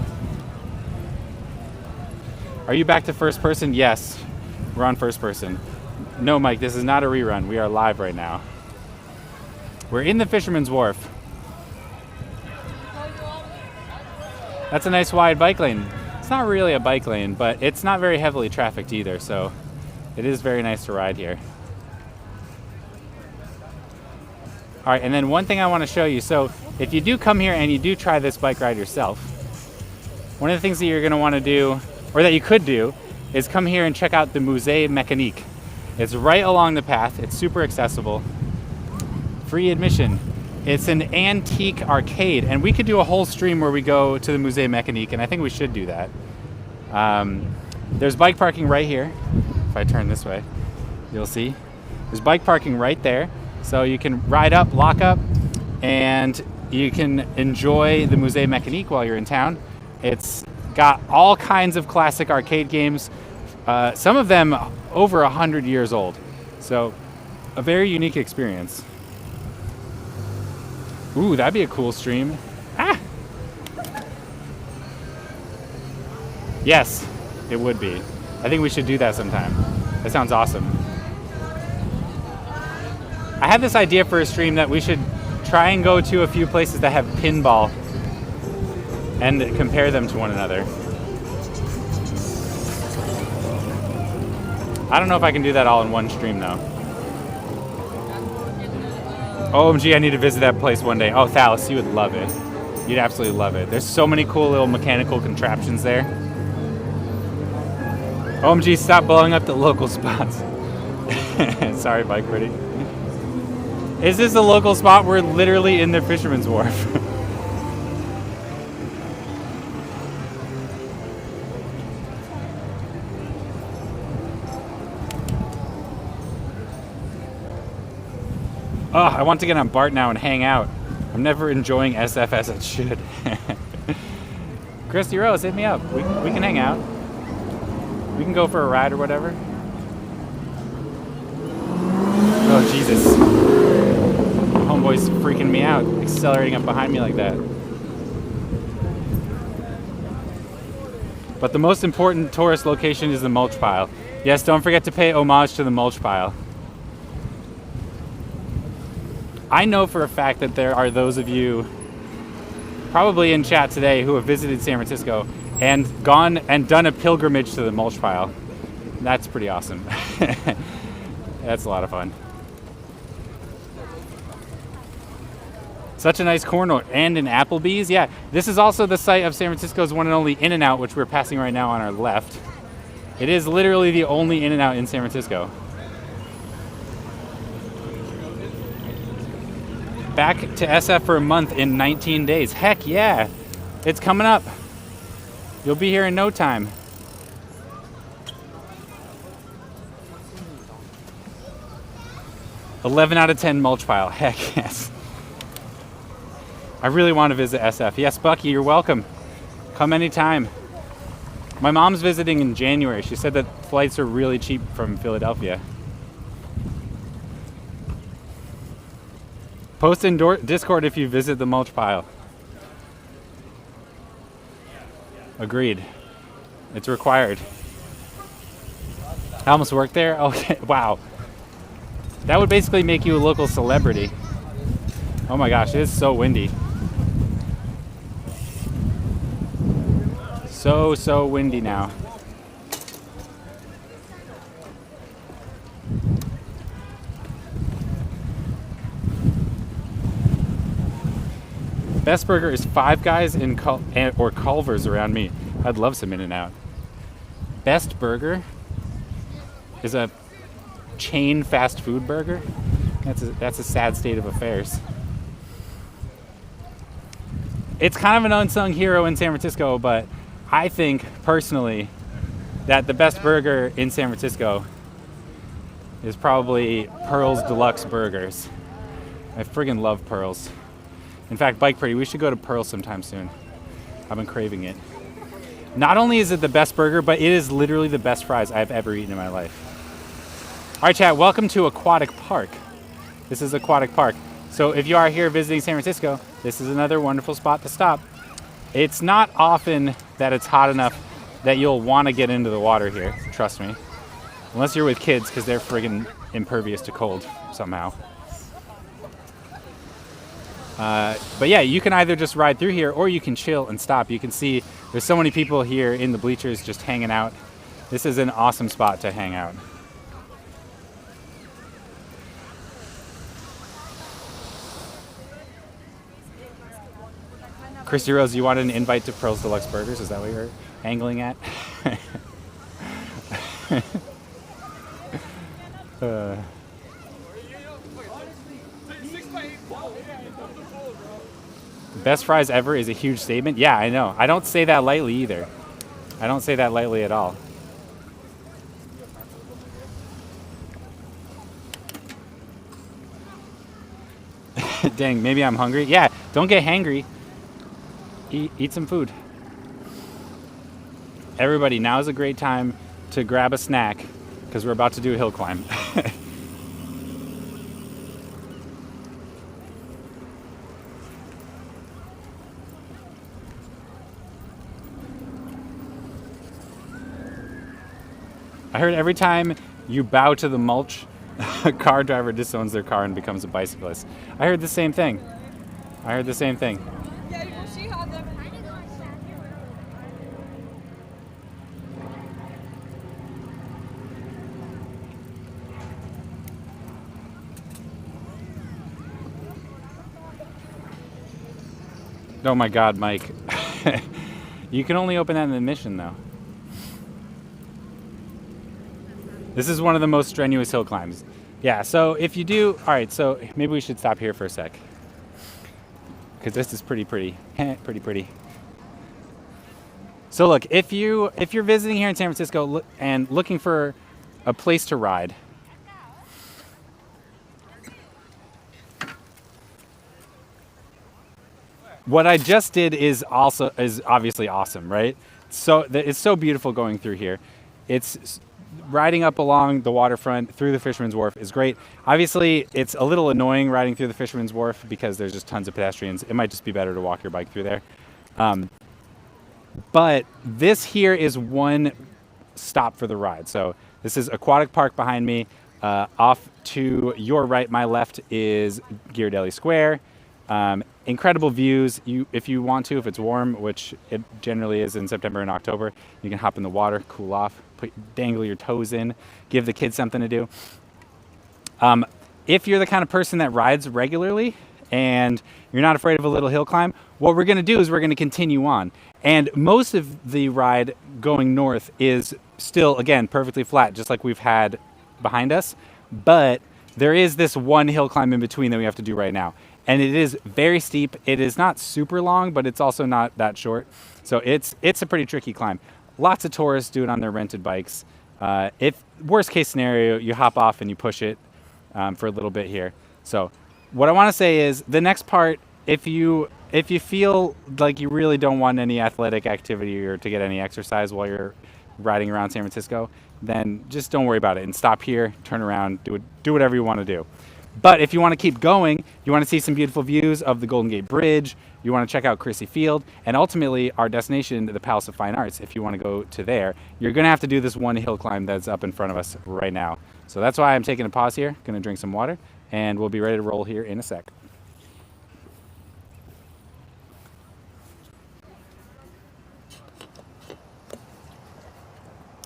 Are you back to first person? Yes, we're on first person. No, Mike, this is not a rerun. We are live right now. We're in the Fisherman's Wharf. That's a nice wide bike lane. It's not really a bike lane, but it's not very heavily trafficked either, so it is very nice to ride here. All right, and then one thing I want to show you. So if you do come here and you do try this bike ride yourself, one of the things that you're going to want to do, or that you could do, is come here and check out the Musée Mécanique. It's right along the path. It's super accessible. Free admission. It's an antique arcade, and we could do a whole stream where we go to the Musée Mécanique, and I think we should do that. There's bike parking right here. If I turn this way, you'll see. There's bike parking right there. So you can ride up, lock up, and you can enjoy the Musée Mécanique while you're in town. It's got all kinds of classic arcade games, some of them over 100 years old. So a very unique experience. Ooh, that'd be a cool stream. Ah! Yes, it would be. I think we should do that sometime. That sounds awesome. I had this idea for a stream that we should try and go to a few places that have pinball and compare them to one another. I don't know if I can do that all in one stream though. OMG, I need to visit that place one day. Oh, Thalos, you would love it. You'd absolutely love it. There's so many cool little mechanical contraptions there. OMG, stop blowing up the local spots. Sorry, Bike Pretty. Is this a local spot? We're literally in the Fisherman's Wharf. Oh, I want to get on BART now and hang out. I'm never enjoying SF as it should. Christy Rose, hit me up. We can hang out. We can go for a ride or whatever. Oh, Jesus. Homeboy's freaking me out, accelerating up behind me like that. But the most important tourist location is the mulch pile. Yes, don't forget to pay homage to the mulch pile. I know for a fact that there are those of you probably in chat today who have visited San Francisco and gone and done a pilgrimage to the mulch pile. That's pretty awesome. That's a lot of fun. Such a nice corner and an Applebee's. Yeah, this is also the site of San Francisco's one and only In-N-Out, which we're passing right now on our left. It is literally the only In-N-Out in San Francisco. Back to SF for a month in 19 days. Heck yeah, it's coming up. You'll be here in no time. "11 out of 10 mulch pile." Heck yes. I really want to visit SF. Yes, Bucky, you're welcome. Come anytime. My mom's visiting in January. She said that flights are really cheap from Philadelphia. Post in Discord if you visit the mulch pile. Agreed. It's required. I almost worked there? Okay, wow. That would basically make you a local celebrity. Oh my gosh, it is so windy. So windy now. Best burger is Five Guys or Culver's around me. I'd love some In-N-Out. Best burger is a chain fast food burger. That's a sad state of affairs. It's kind of an unsung hero in San Francisco, but I think personally that the best burger in San Francisco is probably Pearl's Deluxe Burgers. I friggin' love Pearl's. In fact, Bike Pretty, we should go to Pearl sometime soon. I've been craving it. Not only is it the best burger, but it is literally the best fries I've ever eaten in my life. All right, chat, welcome to Aquatic Park. This is Aquatic Park. So if you are here visiting San Francisco, this is another wonderful spot to stop. It's not often that it's hot enough that you'll want to get into the water here, trust me. Unless you're with kids, because they're friggin' impervious to cold somehow. But yeah, you can either just ride through here or you can chill and stop. You can see there's so many people here in the bleachers just hanging out. This is an awesome spot to hang out. Christy Rose, you wanted an invite to Pearl's Deluxe Burgers? Is that what you're angling at? Best fries ever is a huge statement. Yeah, I know. I don't say that lightly either. I don't say that lightly at all. Dang, maybe I'm hungry. Yeah, don't get hangry. Eat some food. Everybody, now is a great time to grab a snack because we're about to do a hill climb. I heard every time you bow to the mulch, a car driver disowns their car and becomes a bicyclist. I heard the same thing. I heard the same thing. Oh my God, Mike. You can only open that in the mission, though. This is one of the most strenuous hill climbs. Yeah, so if you do, all right, so maybe we should stop here for a sec. Because this is pretty. Pretty. So look, if you're visiting here in San Francisco and looking for a place to ride, what I just did is obviously awesome, right? So it's so beautiful going through here. It's riding up along the waterfront through the Fisherman's Wharf is great. Obviously, it's a little annoying riding through the Fisherman's Wharf because there's just tons of pedestrians. It might just be better to walk your bike through there. But this here is one stop for the ride. So this is Aquatic Park behind me. Off to your right, my left, is Ghirardelli Square. Incredible views. If you want to, if it's warm, which it generally is in September and October, you can hop in the water, cool off, dangle your toes in, give the kids something to do. If you're the kind of person that rides regularly and you're not afraid of a little hill climb, what we're going to do is we're going to continue on. And most of the ride going north is still, again, perfectly flat, just like we've had behind us. But there is this one hill climb in between that we have to do right now. And it is very steep. It is not super long, but it's also not that short. So it's a pretty tricky climb. Lots of tourists do it on their rented bikes. If worst case scenario, you hop off and you push it for a little bit here. So what I want to say is the next part, if you feel like you really don't want any athletic activity or to get any exercise while you're riding around San Francisco, then just don't worry about it and stop here, turn around, do whatever you want to do. But if you want to keep going, you want to see some beautiful views of the Golden Gate Bridge, you want to check out Crissy Field, and ultimately our destination, the Palace of Fine Arts, if you want to go to there, you're going to have to do this one hill climb that's up in front of us right now. So that's why I'm taking a pause here, going to drink some water, and we'll be ready to roll here in a sec.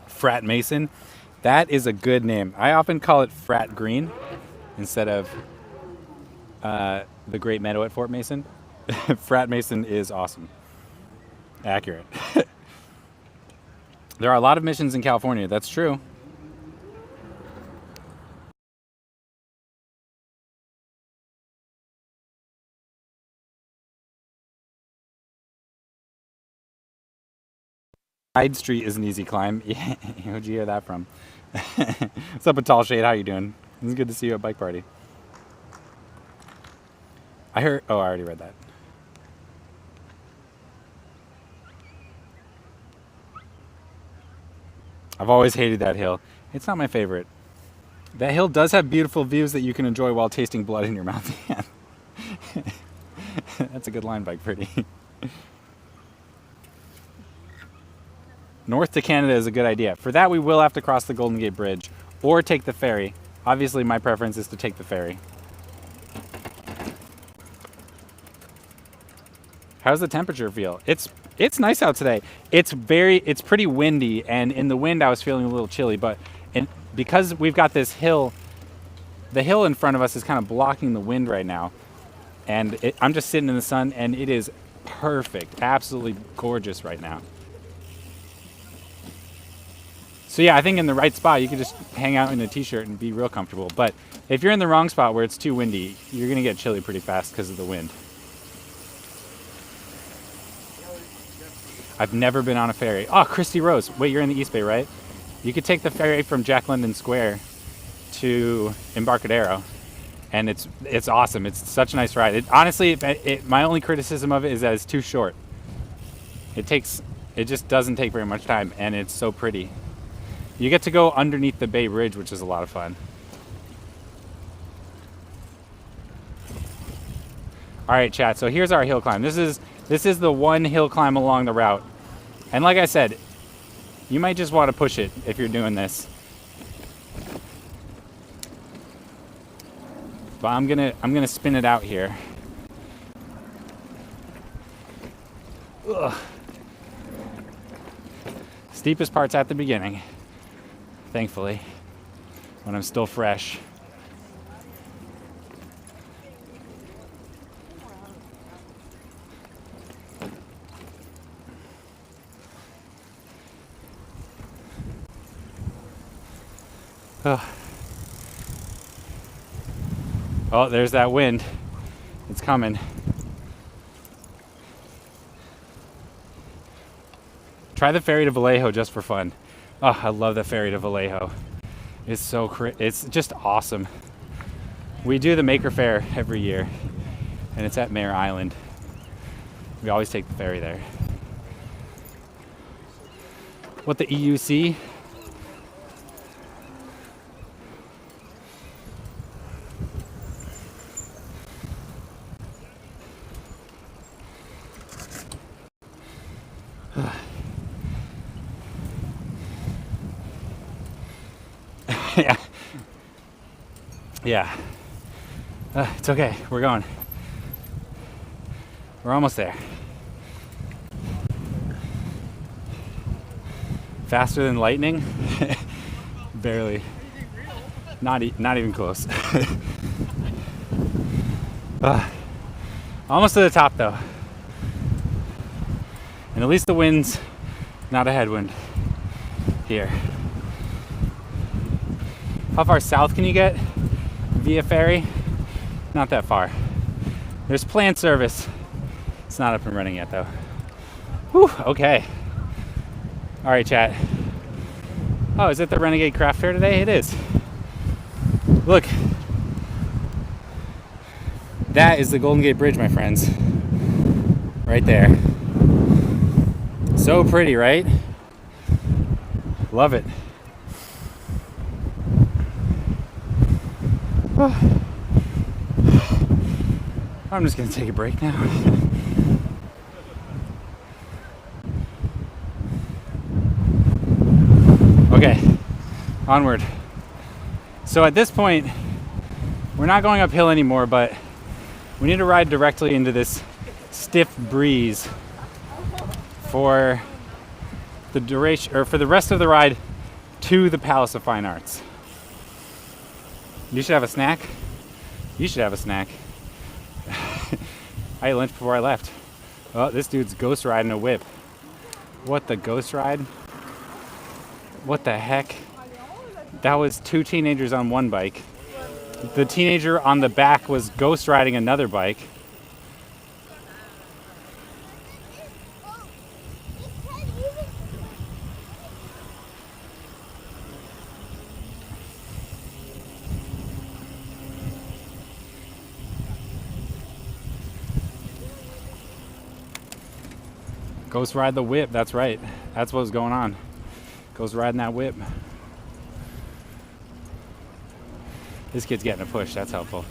Frat Mason, that is a good name. I often call it Frat Green instead of the Great Meadow at Fort Mason. Frat Mason is awesome. Accurate. There are a lot of missions in California, that's true. Side Street is an easy climb. Yeah, who'd you hear that from? What's up with Tall Shade? How you doing? It's good to see you at Bike Party. I already read that. I've always hated that hill. It's not my favorite. That hill does have beautiful views that you can enjoy while tasting blood in your mouth. That's a good line, Bike Party. North to Canada is a good idea. For that, we will have to cross the Golden Gate Bridge or take the ferry. Obviously, my preference is to take the ferry. How's the temperature feel? It's nice out today. It's pretty windy, and in the wind I was feeling a little chilly, but because we've got this hill, the hill in front of us is kind of blocking the wind right now. And I'm just sitting in the sun, and it is perfect, absolutely gorgeous right now. So yeah, I think in the right spot, you can just hang out in a t-shirt and be real comfortable. But if you're in the wrong spot where it's too windy, you're gonna get chilly pretty fast because of the wind. I've never been on a ferry. Oh, Christy Rose. Wait, you're in the East Bay, right? You could take the ferry from Jack London Square to Embarcadero, and it's awesome. It's such a nice ride. Honestly, my only criticism of it is that it's too short. It just doesn't take very much time, and it's so pretty. You get to go underneath the Bay Bridge, which is a lot of fun. All right, chat. So here's our hill climb. This is the one hill climb along the route. And like I said, you might just want to push it if you're doing this. But I'm gonna spin it out here. Ugh. Steepest part's at the beginning, thankfully, when I'm still fresh. Oh, there's that wind. It's coming. Try the ferry to Vallejo just for fun. Oh, I love the ferry to Vallejo. It's it's just awesome. We do the Maker Faire every year, and it's at Mare Island. We always take the ferry there. What the EUC? Yeah. Yeah. It's okay. We're going. We're almost there. Faster than lightning? Barely. Not even close. Almost to the top though. And at least the wind's not a headwind here. How far south can you get via ferry? Not that far. There's plant service. It's not up and running yet though. Whew, okay. All right, chat. Oh, is it the Renegade Craft Fair today? It is. Look. That is the Golden Gate Bridge, my friends. Right there. So pretty, right? Love it. I'm just gonna take a break now. Okay, onward. So at this point, we're not going uphill anymore, but we need to ride directly into this stiff breeze for the duration, or for the rest of the ride to the Palace of Fine Arts. You should have a snack. You should have a snack. I ate lunch before I left. Oh, this dude's ghost riding a whip. What the ghost ride? What the heck? That was two teenagers on one bike. The teenager on the back was ghost riding another bike. Ghost ride the whip, that's right. That's what was going on. Ghost riding that whip. This kid's getting a push, that's helpful.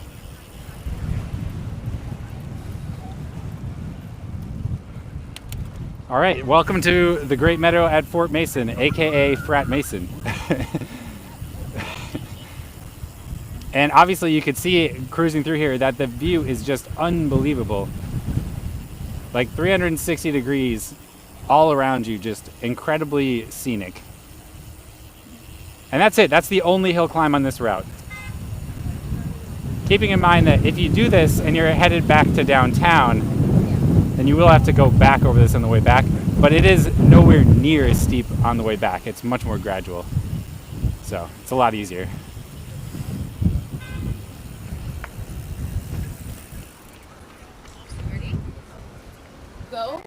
All right, welcome to the Great Meadow at Fort Mason, AKA Frat Mason. And obviously you could see cruising through here that the view is just unbelievable. Like 360 degrees all around you, just incredibly scenic. And that's it, that's the only hill climb on this route. Keeping in mind that if you do this and you're headed back to downtown, then you will have to go back over this on the way back, but it is nowhere near as steep on the way back. It's much more gradual. So it's a lot easier. Go.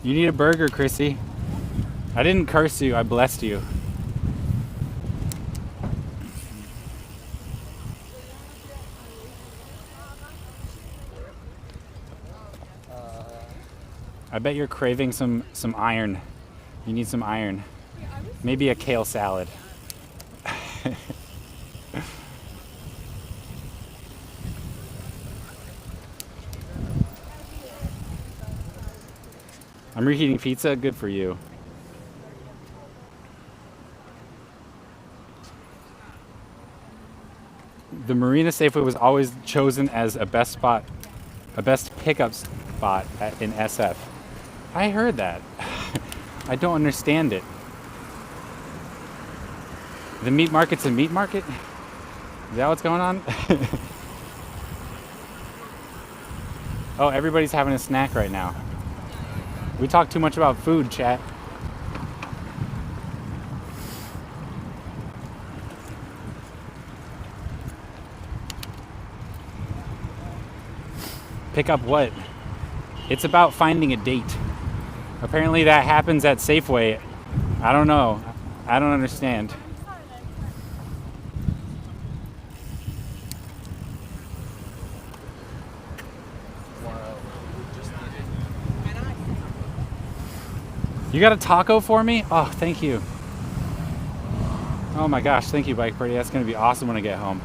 You need a burger, Chrissy. I didn't curse you, I blessed you. I bet you're craving some iron. You need some iron. Maybe a kale salad. I'm reheating pizza. Good for you. The Marina Safeway was always chosen as a best pickup spot in SF. I heard that. I don't understand it. The meat market's a meat market? Is that what's going on? Oh, everybody's having a snack right now. We talk too much about food, chat. Pick up what? It's about finding a date. Apparently that happens at Safeway. I don't know. I don't understand. You got a taco for me? Oh, thank you. Oh my gosh, thank you, Bike Party. That's gonna be awesome when I get home.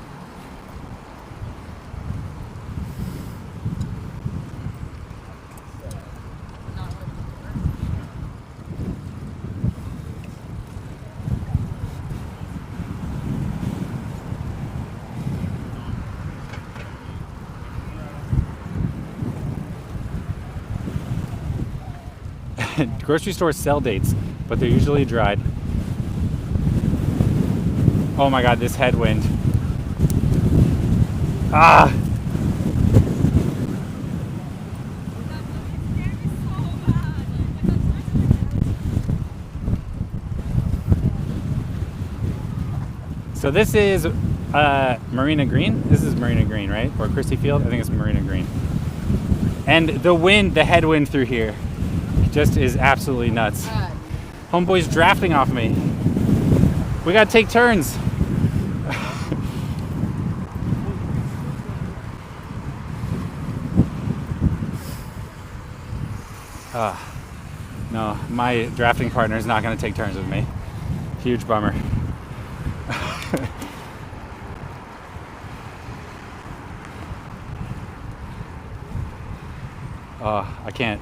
Grocery stores sell dates, but they're usually dried. Oh my god, this headwind. Ah! So this is Marina Green. This is Marina Green, right? Or Christie Field? I think it's Marina Green. And the wind, the headwind through here just is absolutely nuts. Homeboy's drafting off me. We gotta take turns. No, my drafting partner is not gonna take turns with me. Huge bummer. Oh, I can't.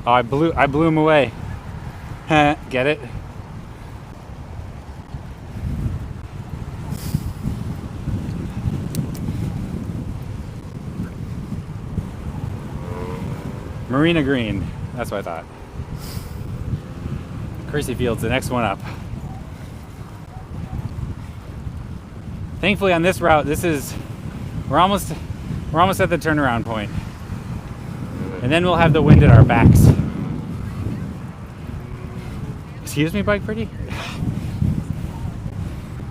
Oh, I blew him away. Get it? Marina Green. That's what I thought. Christie Field's the next one up. Thankfully on this route, we're almost at the turnaround point. And then we'll have the wind at our backs. Excuse me, Bike Pretty?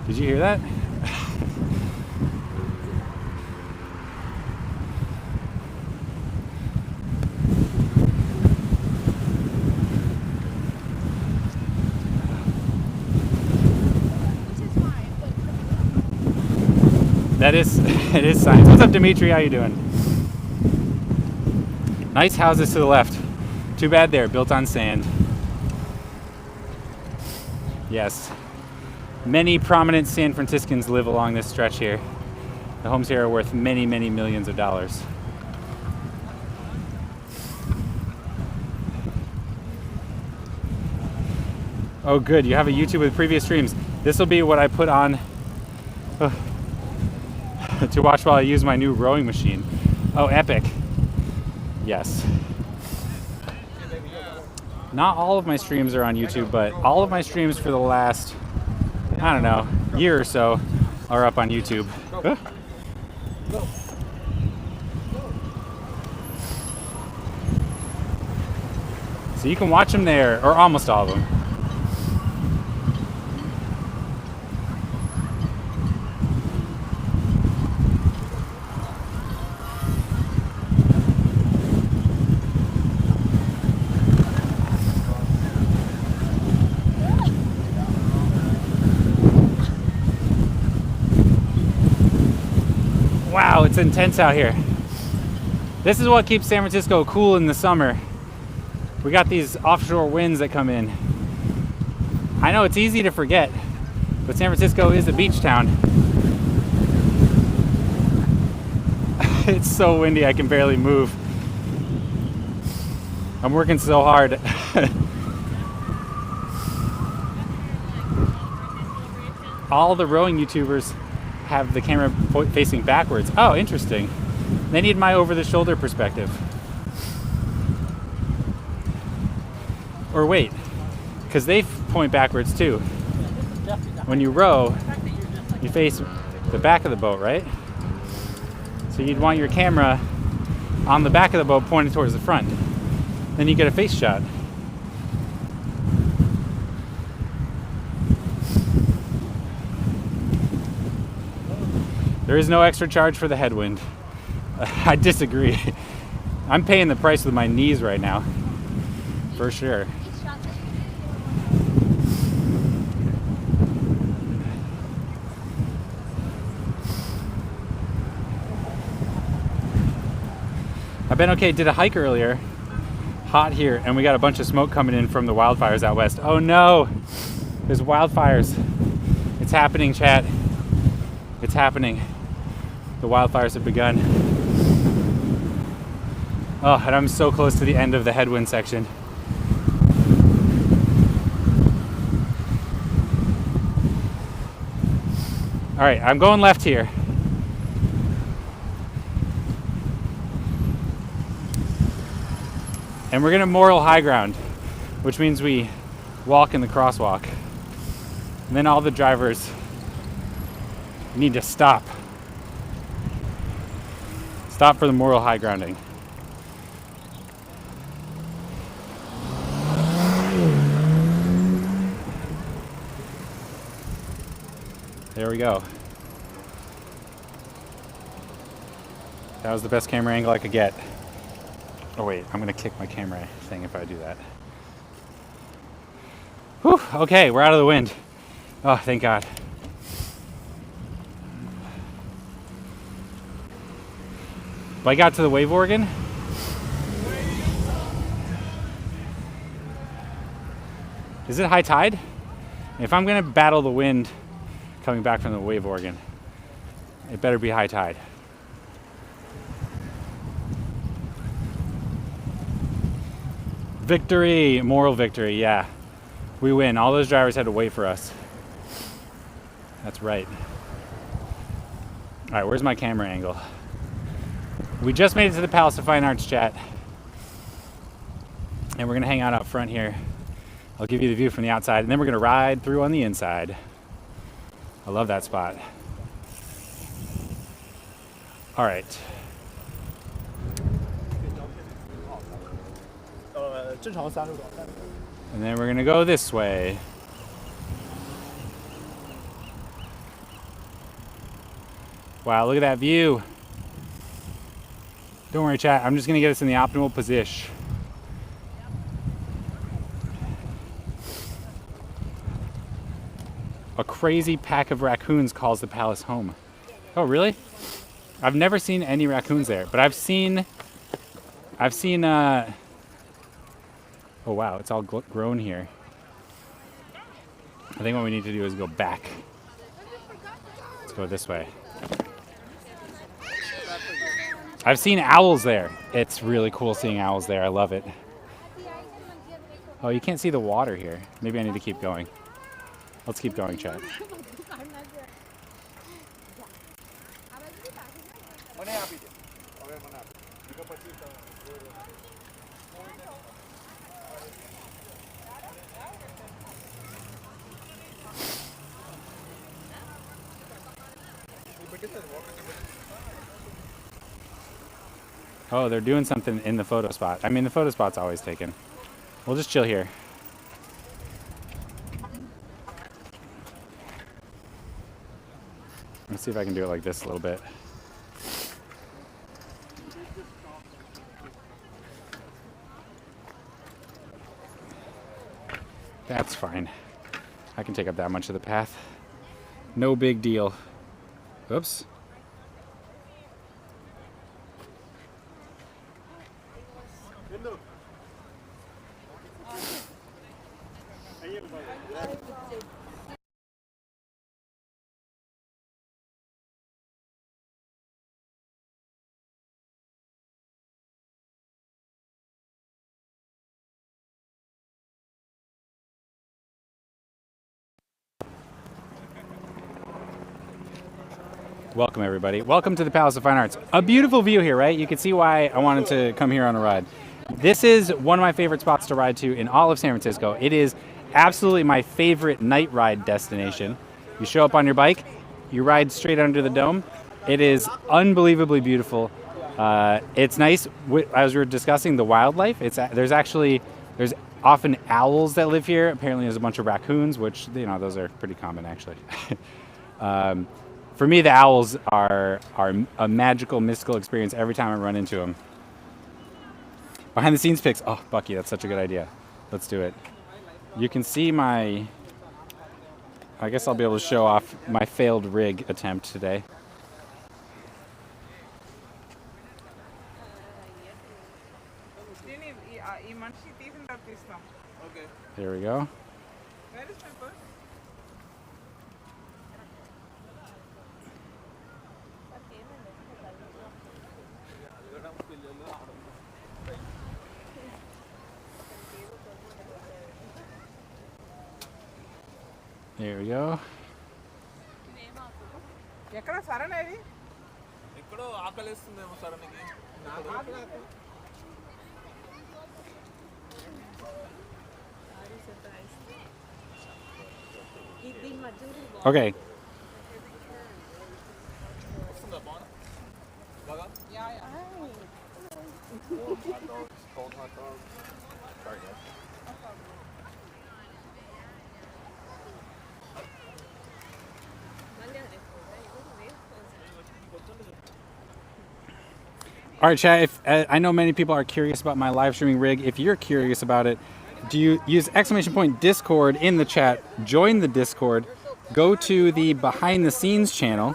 Did you hear that? It is science. What's up, Dimitri? How you doing? Nice houses to the left. Too bad they're built on sand. Yes. Many prominent San Franciscans live along this stretch here. The homes here are worth many, many millions of dollars. Oh, good. You have a YouTube with previous streams. This will be what I put on to watch while I use my new rowing machine. Oh, epic. Yes. Not all of my streams are on YouTube, but all of my streams for the last, I don't know, year or so are up on YouTube. So you can watch them there, or almost all of them. Wow, it's intense out here. This is what keeps San Francisco cool in the summer. We got these offshore winds that come in. I know it's easy to forget, but San Francisco is a beach town. It's so windy I can barely move. I'm working so hard. All the rowing YouTubers have the camera facing backwards. Oh, interesting. They need my over-the-shoulder perspective. Or wait, because they point backwards too. When you row, you face the back of the boat, right? So you'd want your camera on the back of the boat pointed towards the front. Then you get a face shot. There is no extra charge for the headwind. I disagree. I'm paying the price with my knees right now. For sure. I've been okay. Did a hike earlier. Hot here, and we got a bunch of smoke coming in from the wildfires out west. Oh no! There's wildfires. It's happening, chat. It's happening. The wildfires have begun. Oh, and I'm so close to the end of the headwind section. All right, I'm going left here. And we're gonna moral high ground, which means we walk in the crosswalk. And then all the drivers need to stop. Stop for the moral high grounding. There we go. That was the best camera angle I could get. Oh wait, I'm gonna kick my camera thing if I do that. Whew, okay, we're out of the wind. Oh, thank God. But I got to the wave organ. Is it high tide? If I'm gonna battle the wind coming back from the wave organ, it better be high tide. Victory, moral victory, yeah. We win. All those drivers had to wait for us. That's right. All right, where's my camera angle? We just made it to the Palace of Fine Arts, chat. And we're gonna hang out front here. I'll give you the view from the outside, and then we're gonna ride through on the inside. I love that spot. All right. And then we're gonna go this way. Wow, look at that view. Don't worry, chat. I'm just gonna get us in the optimal position. A crazy pack of raccoons calls the palace home. Oh, really? I've never seen any raccoons there, but I've seen, oh wow, it's all grown here. I think what we need to do is go back. Let's go this way. I've seen owls there. It's really cool seeing owls there. I love it. Oh, you can't see the water here. Maybe I need to keep going. Let's keep going, chat. Oh, they're doing something in the photo spot. I mean, the photo spot's always taken. We'll just chill here. Let's see if I can do it like this a little bit. That's fine. I can take up that much of the path. No big deal. Oops. Welcome, everybody. Welcome to the Palace of Fine Arts. A beautiful view here, right? You can see why I wanted to come here on a ride. This is one of my favorite spots to ride to in all of San Francisco. It is absolutely my favorite night ride destination. You show up on your bike, you ride straight under the dome. It is unbelievably beautiful. It's nice, as we were discussing the wildlife, there's often owls that live here. Apparently there's a bunch of raccoons, which, those are pretty common actually. For me, the owls are a magical, mystical experience every time I run into them. Behind the scenes pics. Oh, Bucky, that's such a good idea. Let's do it. You can see I guess I'll be able to show off my failed rig attempt today. There we go. There we go. Okay. All right, chat. I know many people are curious about my live streaming rig. If you're curious about it, do you use !Discord in the chat? Join the Discord. Go to the behind the scenes channel.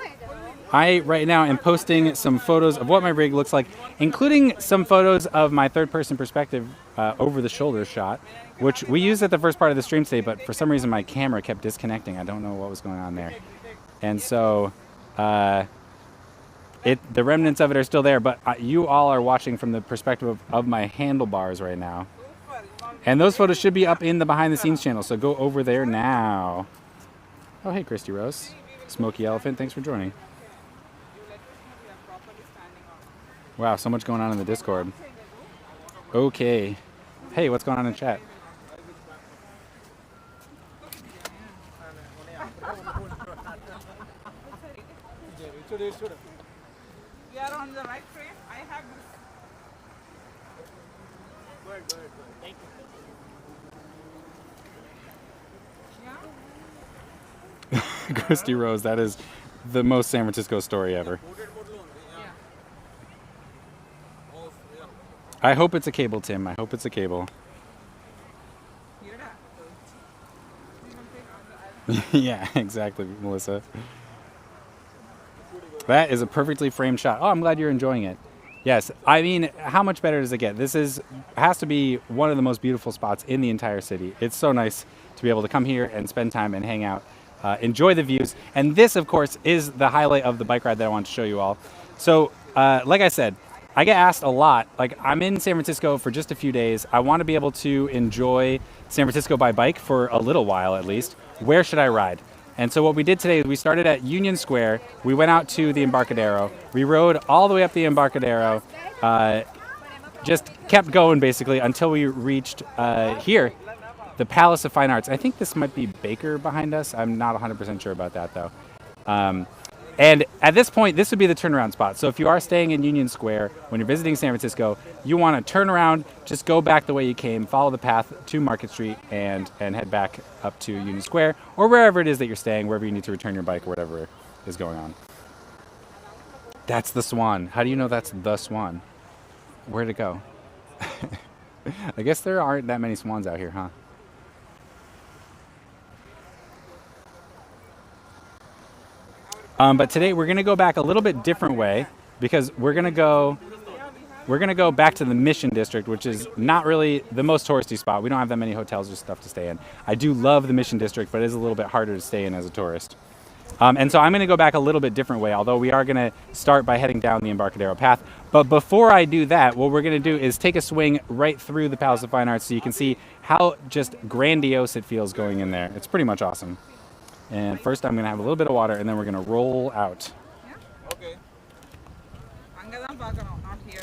I right now am posting some photos of what my rig looks like, including some photos of my third person perspective over the shoulder shot, which we used at the first part of the stream today, but for some reason my camera kept disconnecting. I don't know what was going on there. And so the remnants of it are still there, but you all are watching from the perspective of my handlebars right now. And those photos should be up in the behind the scenes channel, so go over there now. Oh, hey, Christy Rose. Smoky Elephant, thanks for joining. Wow, so much going on in the Discord. Okay. Hey, what's going on in chat? We are on the right frame. I have this. Good. Thank you. Yeah? Christy Rose, that is the most San Francisco story ever. I hope it's a cable, Tim. I hope it's a cable. Yeah, exactly, Melissa. That is a perfectly framed shot. Oh, I'm glad you're enjoying it. Yes, I mean, how much better does it get? This has to be one of the most beautiful spots in the entire city. It's so nice to be able to come here and spend time and hang out, enjoy the views. And this, of course, is the highlight of the bike ride that I want to show you all. So, like I said, I get asked a lot, like I'm in San Francisco for just a few days. I want to be able to enjoy San Francisco by bike for a little while at least. Where should I ride? And so what we did today is we started at Union Square. We went out to the Embarcadero. We rode all the way up the Embarcadero. Just kept going basically until we reached here, the Palace of Fine Arts. I think this might be Baker behind us. I'm not 100% sure about that though. And at this point, this would be the turnaround spot. So if you are staying in Union Square, when you're visiting San Francisco, you want to turn around, just go back the way you came, follow the path to Market Street, and head back up to Union Square, or wherever it is that you're staying, wherever you need to return your bike, or whatever is going on. That's the Swan. How do you know that's the Swan? Where'd it go? I guess there aren't that many swans out here, huh? But today we're going to go back a little bit different way because we're going to go back to the Mission District, which is not really the most touristy spot. We don't have that many hotels or stuff to stay in. I do love the Mission District, but it is a little bit harder to stay in as a tourist. And so I'm going to go back a little bit different way, although we are going to start by heading down the Embarcadero path. But before I do that, what we're going to do is take a swing right through the Palace of Fine Arts so you can see how just grandiose it feels going in there. It's pretty much awesome. And first I'm going to have a little bit of water, and then we're going to roll out. background, not here.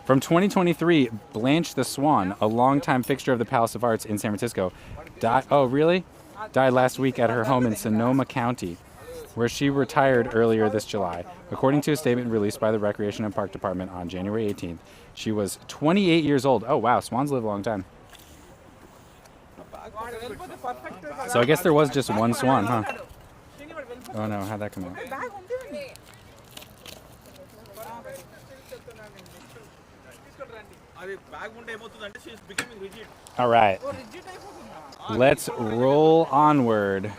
From 2023, Blanche the Swan, a longtime fixture of the Palace of Arts in San Francisco, died. Oh, really? Died last week at her home in Sonoma County, where she retired earlier this July. According to a statement released by the Recreation and Park Department on January 18th, she was 28 years old. Oh, wow. Swans live a long time. So I guess there was just one swan, huh? Oh, no. How'd that come out? All right. Let's roll onward.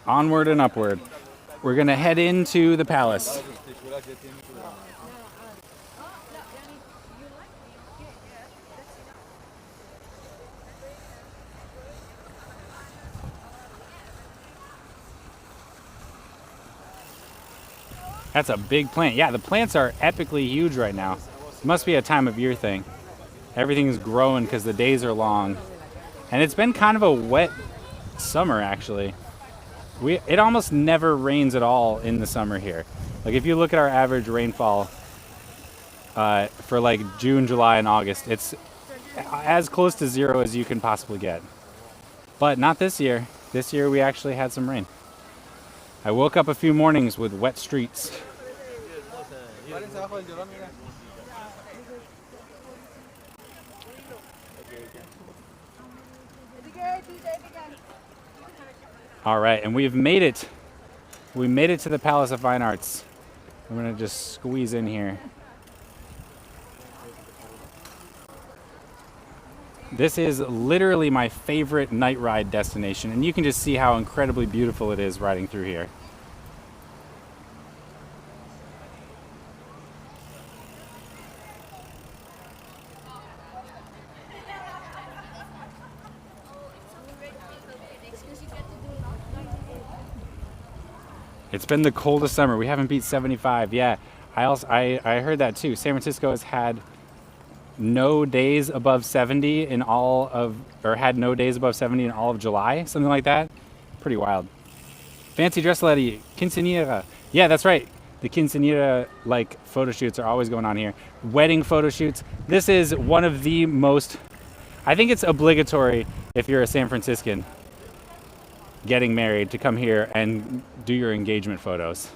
Onward and upward. We're going to head into the palace. That's a big plant. Yeah, the plants are epically huge right now. It must be a time of year thing. Everything's growing because the days are long. And it's been kind of a wet summer, actually. It almost never rains at all in the summer here. Like if you look at our average rainfall for like June, July, and August, it's as close to zero as you can possibly get. But not this year. This year we actually had some rain. I woke up a few mornings with wet streets. All right, and we've made it. We made it to the Palace of Fine Arts. I'm gonna just squeeze in here. This is literally my favorite night ride destination, and you can just see how incredibly beautiful it is riding through here. It's been the coldest summer. We haven't beat 75. Yeah, I heard that too. San Francisco has had no days above 70 in all of, or had no days above 70 in all of July, something like that. Pretty wild. Fancy dress lady, quinceañera. Yeah, that's right. The quinceañera like photo shoots are always going on here. Wedding photo shoots. This is one of the most, I think it's obligatory if you're a San Franciscan getting married to come here and do your engagement photos.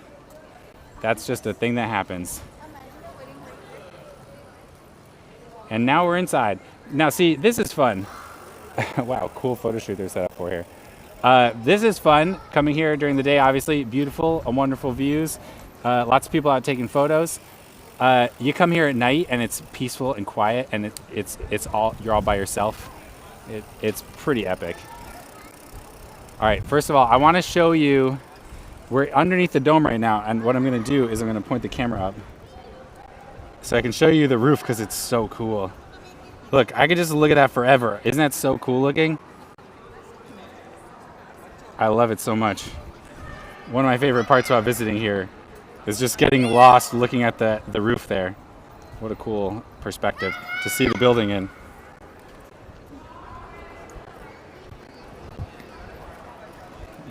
That's just a thing that happens. And now we're inside. Now see, this is fun. Wow, cool photo shoot they're set up for here. This is fun, coming here during the day, obviously. Beautiful, wonderful views. Lots of people out taking photos. You come here at night and it's peaceful and quiet, and you're all by yourself. It's pretty epic. All right, first of all, I want to show you, we're underneath the dome right now, and what I'm going to do is I'm going to point the camera up so I can show you the roof because it's so cool. Look, I could just look at that forever. Isn't that so cool looking? I love it so much. One of my favorite parts about visiting here is just getting lost looking at the roof there. What a cool perspective to see the building in.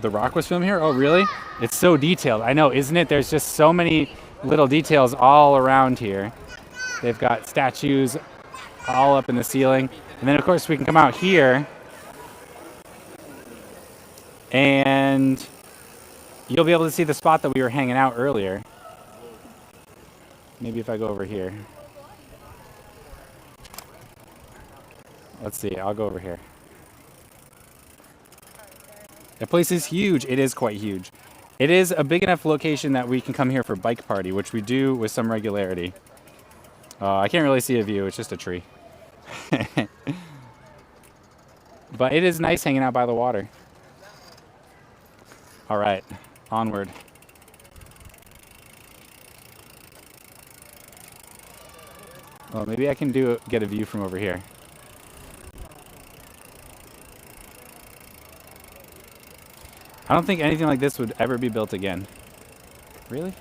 The Rock was filmed here? Oh, really? It's so detailed. I know, isn't it? There's just so many little details all around here. They've got statues all up in the ceiling. And then, of course, we can come out here and you'll be able to see the spot that we were hanging out earlier. Maybe if I go over here. Let's see. I'll go over here. The place is huge. It is quite huge. It is a big enough location that we can come here for bike party, which we do with some regularity. I can't really see a view. It's just a tree. But it is nice hanging out by the water. All right, onward. Well, maybe I can get a view from over here. I don't think anything like this would ever be built again. Really?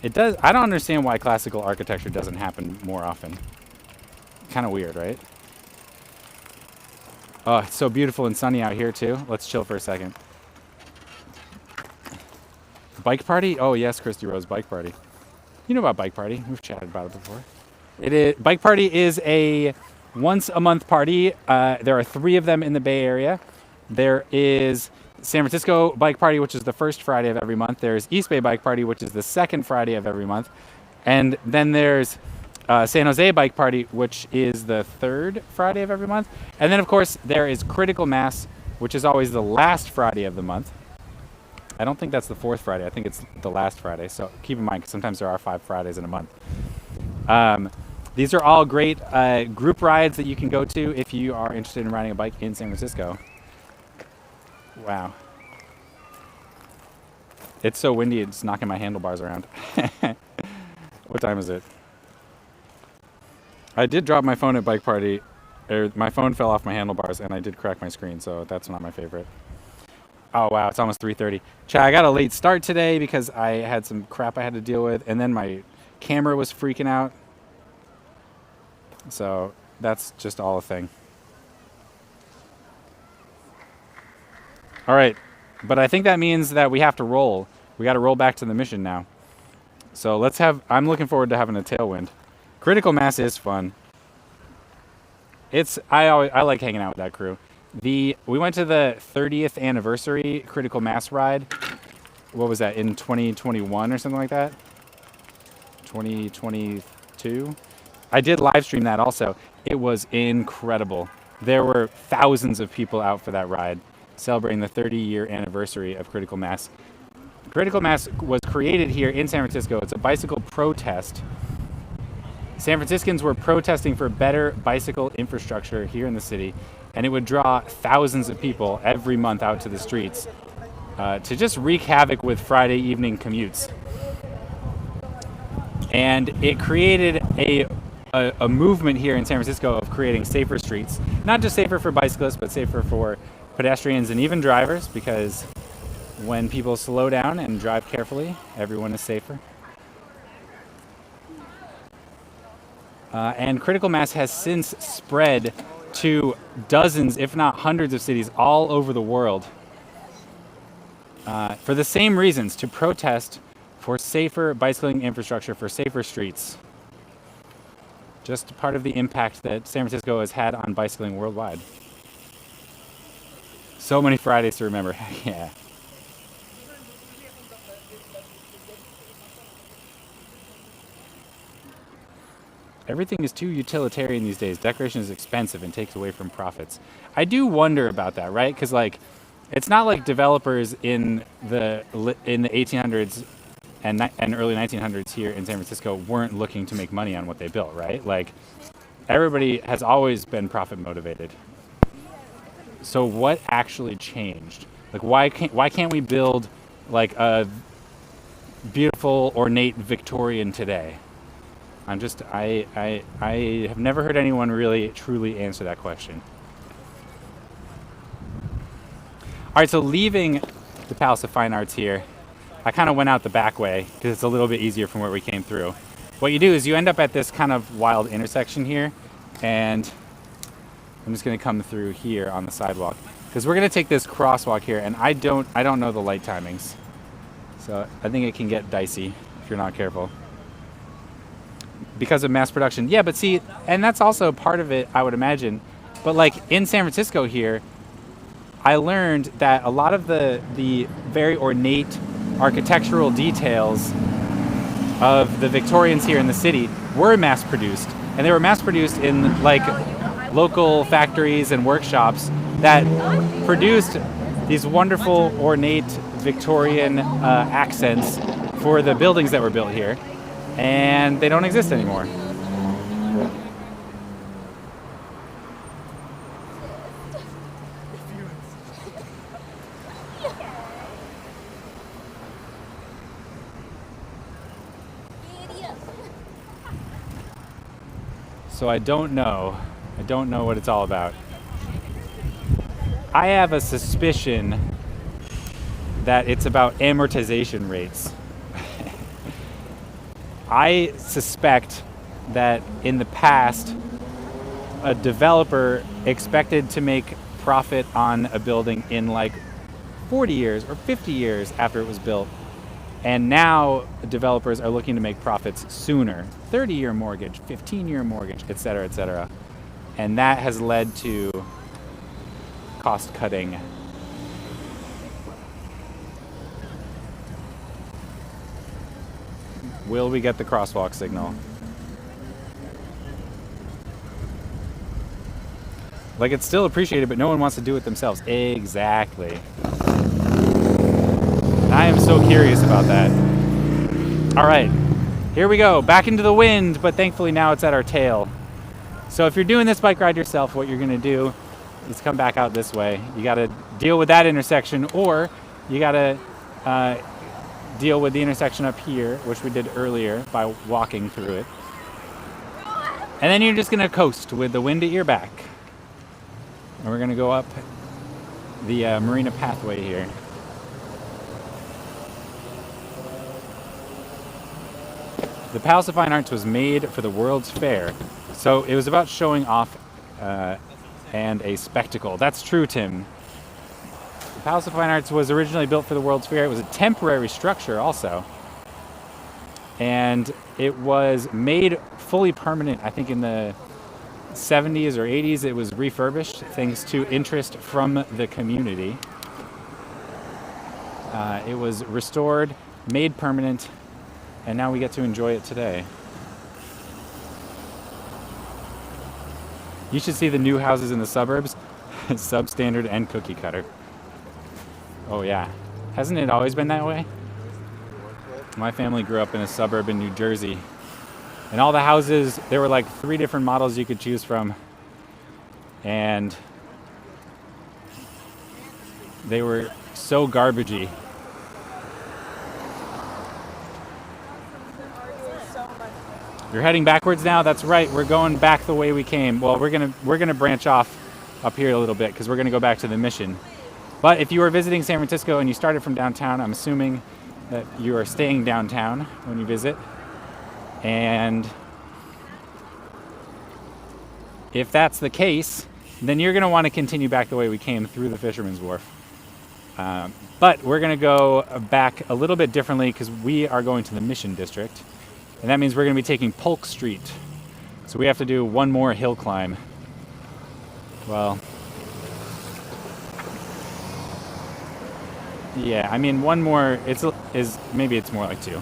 It does. I don't understand why classical architecture doesn't happen more often. Kind of weird, right? Oh, it's so beautiful and sunny out here too. Let's chill for a second. Bike party? Oh yes, Christy Rose, bike party. You know about bike party? We've chatted about it before. It is bike party is a once a month party. There are 3 of them in the Bay Area. There is San Francisco Bike Party, which is the first Friday of every month. There's East Bay Bike Party, which is the second Friday of every month. And then there's San Jose Bike Party, which is the third Friday of every month. And then, of course, there is Critical Mass, which is always the last Friday of the month. I don't think that's the 4th Friday. I think it's the last Friday. So keep in mind, 'cause sometimes there are 5 Fridays in a month. These are all great group rides that you can go to if you are interested in riding a bike in San Francisco. Wow. It's so windy, it's knocking my handlebars around. What time is it? I did drop my phone at bike party. My phone fell off my handlebars and I did crack my screen, so that's not my favorite. Oh wow, it's almost 3:30. Chad, I got a late start today because I had some crap I had to deal with, and then my camera was freaking out. So that's just all a thing. All right, but I think that means that we have to roll. We got to roll back to the mission now. So let's have. I'm looking forward to having a tailwind. Critical Mass is fun. I like hanging out with that crew. We went to the 30th anniversary Critical Mass ride. What was that, in 2021 or something like that? 2022? I did live stream that also. It was incredible. There were thousands of people out for that ride, celebrating the 30-year anniversary of Critical Mass. Critical Mass was created here in San Francisco. It's a bicycle protest. San Franciscans were protesting for better bicycle infrastructure here in the city, and it would draw thousands of people every month out to the streets to just wreak havoc with Friday evening commutes. And it created a movement here in San Francisco of creating safer streets. Not just safer for bicyclists, but safer for pedestrians and even drivers, because when people slow down and drive carefully, everyone is safer. And Critical Mass has since spread to dozens, if not hundreds of cities all over the world for the same reasons, to protest for safer bicycling infrastructure, for safer streets. Just part of the impact that San Francisco has had on bicycling worldwide. So many Fridays to remember. Yeah. Everything is too utilitarian these days. Decoration is expensive and takes away from profits. I do wonder about that, right? Because like, it's not like developers in the 1800s and early 1900s here in San Francisco weren't looking to make money on what they built, right? Like, everybody has always been profit motivated. So what actually changed? Like, why can't we build like a beautiful, ornate Victorian today? I have never heard anyone really truly answer that question. All right, so leaving the Palace of Fine Arts here, I kind of went out the back way because it's a little bit easier from where we came through. What you do is you end up at this kind of wild intersection here, and I'm just going to come through here on the sidewalk because we're going to take this crosswalk here, and I don't know the light timings, so I think it can get dicey if you're not careful. Because of mass production. Yeah, but see, and that's also part of it, I would imagine. But like in San Francisco here, I learned that a lot of the very ornate architectural details of the Victorians here in the city were mass produced. And they were mass produced in like local factories and workshops that produced these wonderful ornate Victorian accents for the buildings that were built here. And they don't exist anymore. So I don't know what it's all about. I have a suspicion that it's about amortization rates. I suspect that in the past, a developer expected to make profit on a building in like 40 years or 50 years after it was built. And now developers are looking to make profits sooner. 30-year mortgage, 15-year mortgage, et cetera, et cetera. And that has led to cost cutting. Will we get the crosswalk signal? Like, it's still appreciated, but no one wants to do it themselves. Exactly. I am so curious about that. All right, here we go. Back into the wind, but thankfully now it's at our tail. So if you're doing this bike ride yourself, what you're gonna do is come back out this way. You gotta deal with that intersection, or you gotta deal with the intersection up here, which we did earlier by walking through it. And then you're just gonna coast with the wind at your back. And we're gonna go up the Marina pathway here. The Palace of Fine Arts was made for the World's Fair, so it was about showing off and a spectacle. That's true, Tim. The Palace of Fine Arts was originally built for the World's Fair. It was a temporary structure also. And it was made fully permanent, I think in the 70s or 80s. It was refurbished thanks to interest from the community. It was restored, made permanent, and now we get to enjoy it today. You should see the new houses in the suburbs, substandard and cookie cutter. Oh yeah, hasn't it always been that way? My family grew up in a suburb in New Jersey, and all the houses, there were like 3 different models you could choose from, and they were so garbagey. You're heading backwards now? That's right, we're going back the way we came. Well, we're gonna branch off up here a little bit because we're gonna go back to the Mission. But if you were visiting San Francisco and you started from downtown, I'm assuming that you are staying downtown when you visit. And if that's the case, then you're gonna wanna continue back the way we came through the Fisherman's Wharf. But we're gonna go back a little bit differently because we are going to the Mission District. And that means we're going to be taking Polk Street. So we have to do one more hill climb. Well, yeah, I mean one more, maybe it's more like 2. I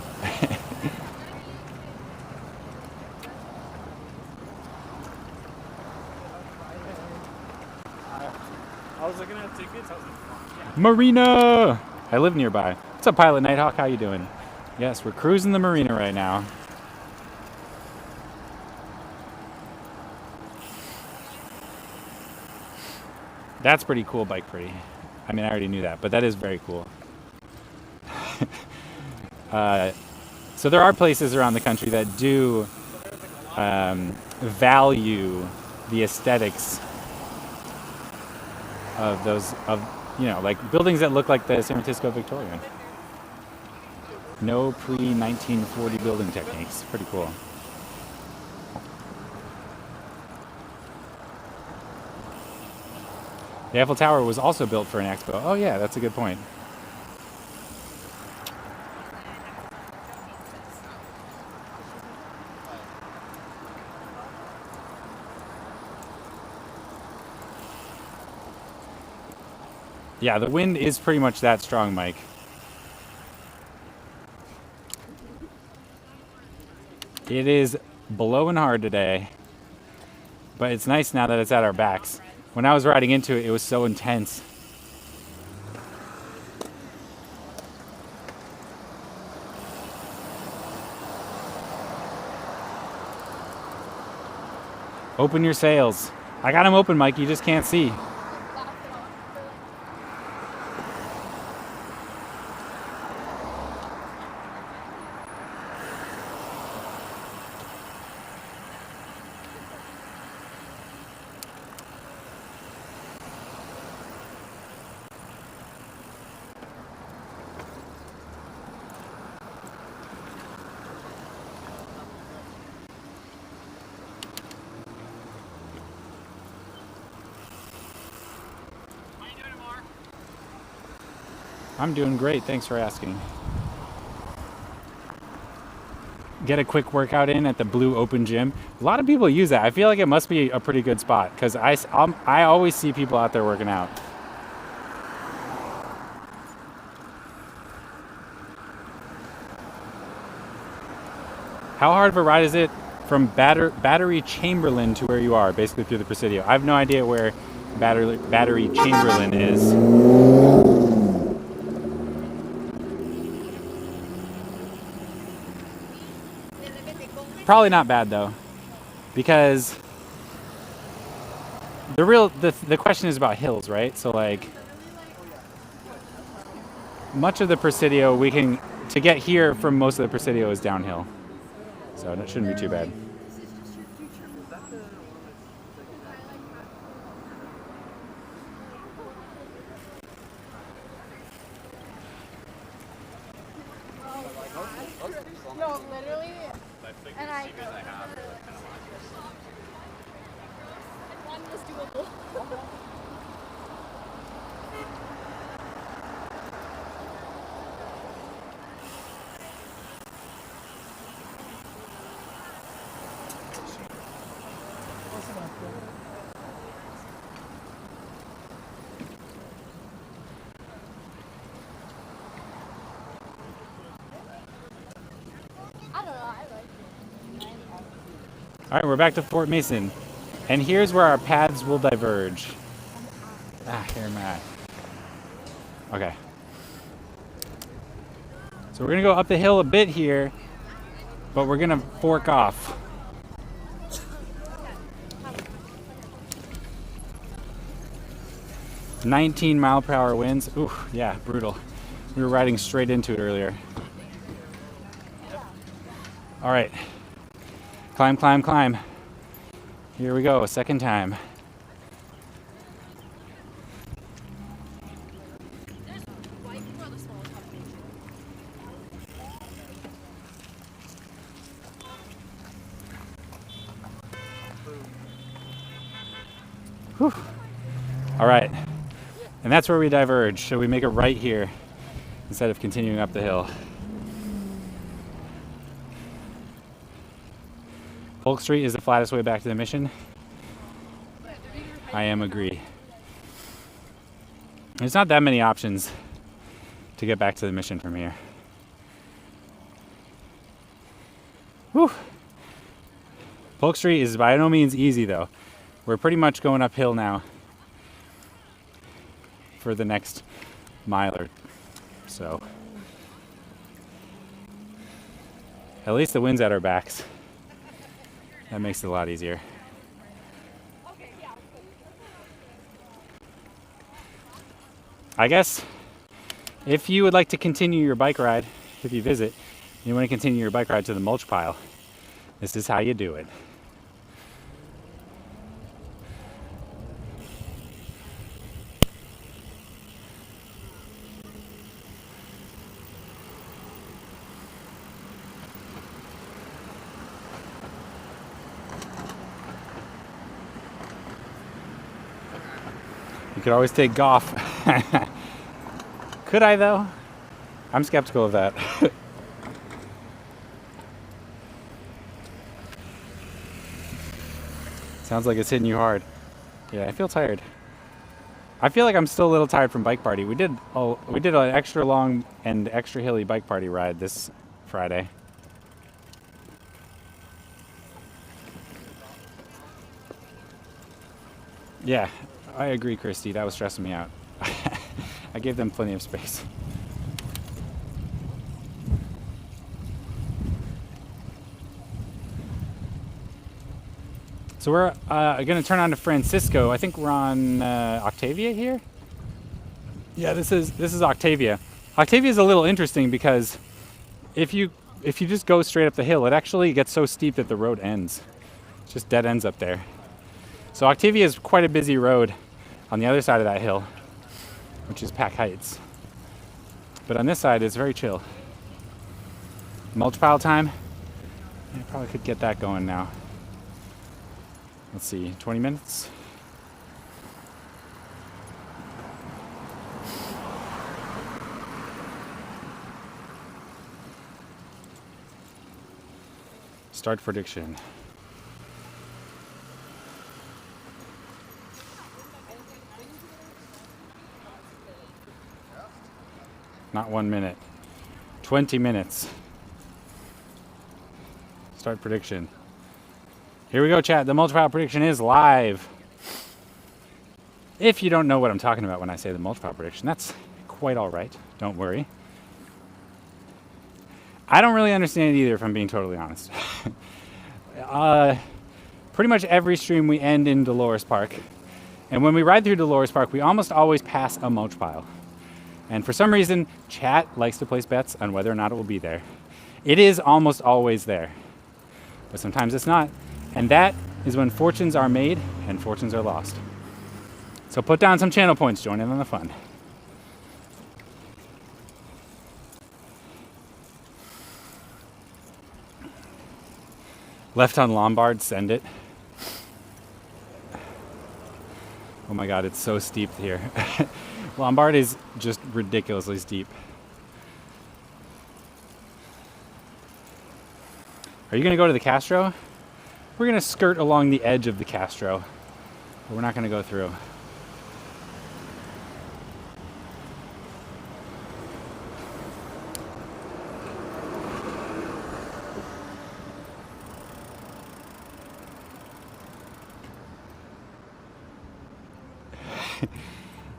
was looking at tickets. I was like, Marina! I live nearby. What's up, Pilot Nighthawk? How you doing? Yes, we're cruising the marina right now. That's pretty cool, Bike Pretty. I mean, I already knew that, but that is very cool. So there are places around the country that do value the aesthetics of those, like buildings that look like the San Francisco Victorian. No pre-1940 building techniques. Pretty cool. The Eiffel Tower was also built for an expo. Oh yeah, that's a good point. Yeah, the wind is pretty much that strong, Mike. It is blowing hard today, but it's nice now that it's at our backs. When I was riding into it, it was so intense. Open your sails. I got them open, Mike, you just can't see. I'm doing great. Thanks for asking. Get a quick workout in at the Blue Open Gym. A lot of people use that. I feel like it must be a pretty good spot because I always see people out there working out. How hard of a ride is it from Battery Chamberlain to where you are, basically through the Presidio? I have no idea where Battery Chamberlain is. Probably not bad though, because the question is about hills, right? So like much of the Presidio to get here from most of the Presidio is downhill. So it shouldn't be too bad. No, literally. And one was doable. All right, we're back to Fort Mason. And here's where our paths will diverge. Here, Matt. Okay. So we're gonna go up the hill a bit here, but we're gonna fork off. "19-mile-per-hour winds." Ooh, yeah, brutal. We were riding straight into it earlier. All right. Climb, climb, climb. Here we go, second time. Whew. All right, and that's where we diverge. So we make a right here instead of continuing up the hill. Polk Street is the flattest way back to the mission. I agree. There's not that many options to get back to the mission from here. Whew. Polk Street is by no means easy though. We're pretty much going uphill now for the next mile or so. At least the wind's at our backs. That makes it a lot easier. I guess if you would like to continue your bike ride, if you visit, you want to continue your bike ride to the mulch pile, this is how you do it. You could always take Goff. Could I though? I'm skeptical of that. Sounds like it's hitting you hard. Yeah, I feel tired. I feel like I'm still a little tired from bike party. We did an extra long and extra hilly bike party ride this Friday. Yeah, I agree, Christy. That was stressing me out. I gave them plenty of space. So we're going to turn on to Francisco. I think we're on Octavia here. Yeah, this is Octavia. Octavia is a little interesting because if you just go straight up the hill, it actually gets so steep that the road ends. It just dead ends up there. So Octavia is quite a busy road on the other side of that hill, which is Pack Heights. But on this side, it's very chill. Mulch pile time. I probably could get that going now. Let's see, 20 minutes. Start prediction. Not 1 minute. 20 minutes. Start prediction. Here we go, chat. The mulch-pile prediction is live. If you don't know what I'm talking about when I say the mulch-pile prediction, that's quite all right. Don't worry. I don't really understand it either, if I'm being totally honest. Pretty much every stream we end in Dolores Park. And when we ride through Dolores Park, we almost always pass a mulch pile. And for some reason, chat likes to place bets on whether or not it will be there. It is almost always there. But sometimes it's not. And that is when fortunes are made and fortunes are lost. So put down some channel points, join in on the fun. Left on Lombard, send it. Oh my god, it's so steep here. Lombard is just ridiculously steep. Are you gonna go to the Castro? We're gonna skirt along the edge of the Castro, but we're not gonna go through.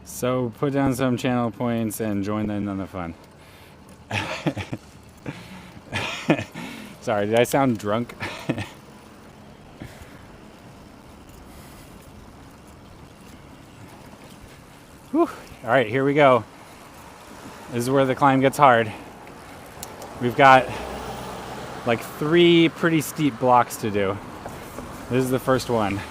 So put down some channel points and join in on the fun. Sorry, did I sound drunk? Whew. All right, here we go. This is where the climb gets hard. We've got like 3 pretty steep blocks to do. This is the first one.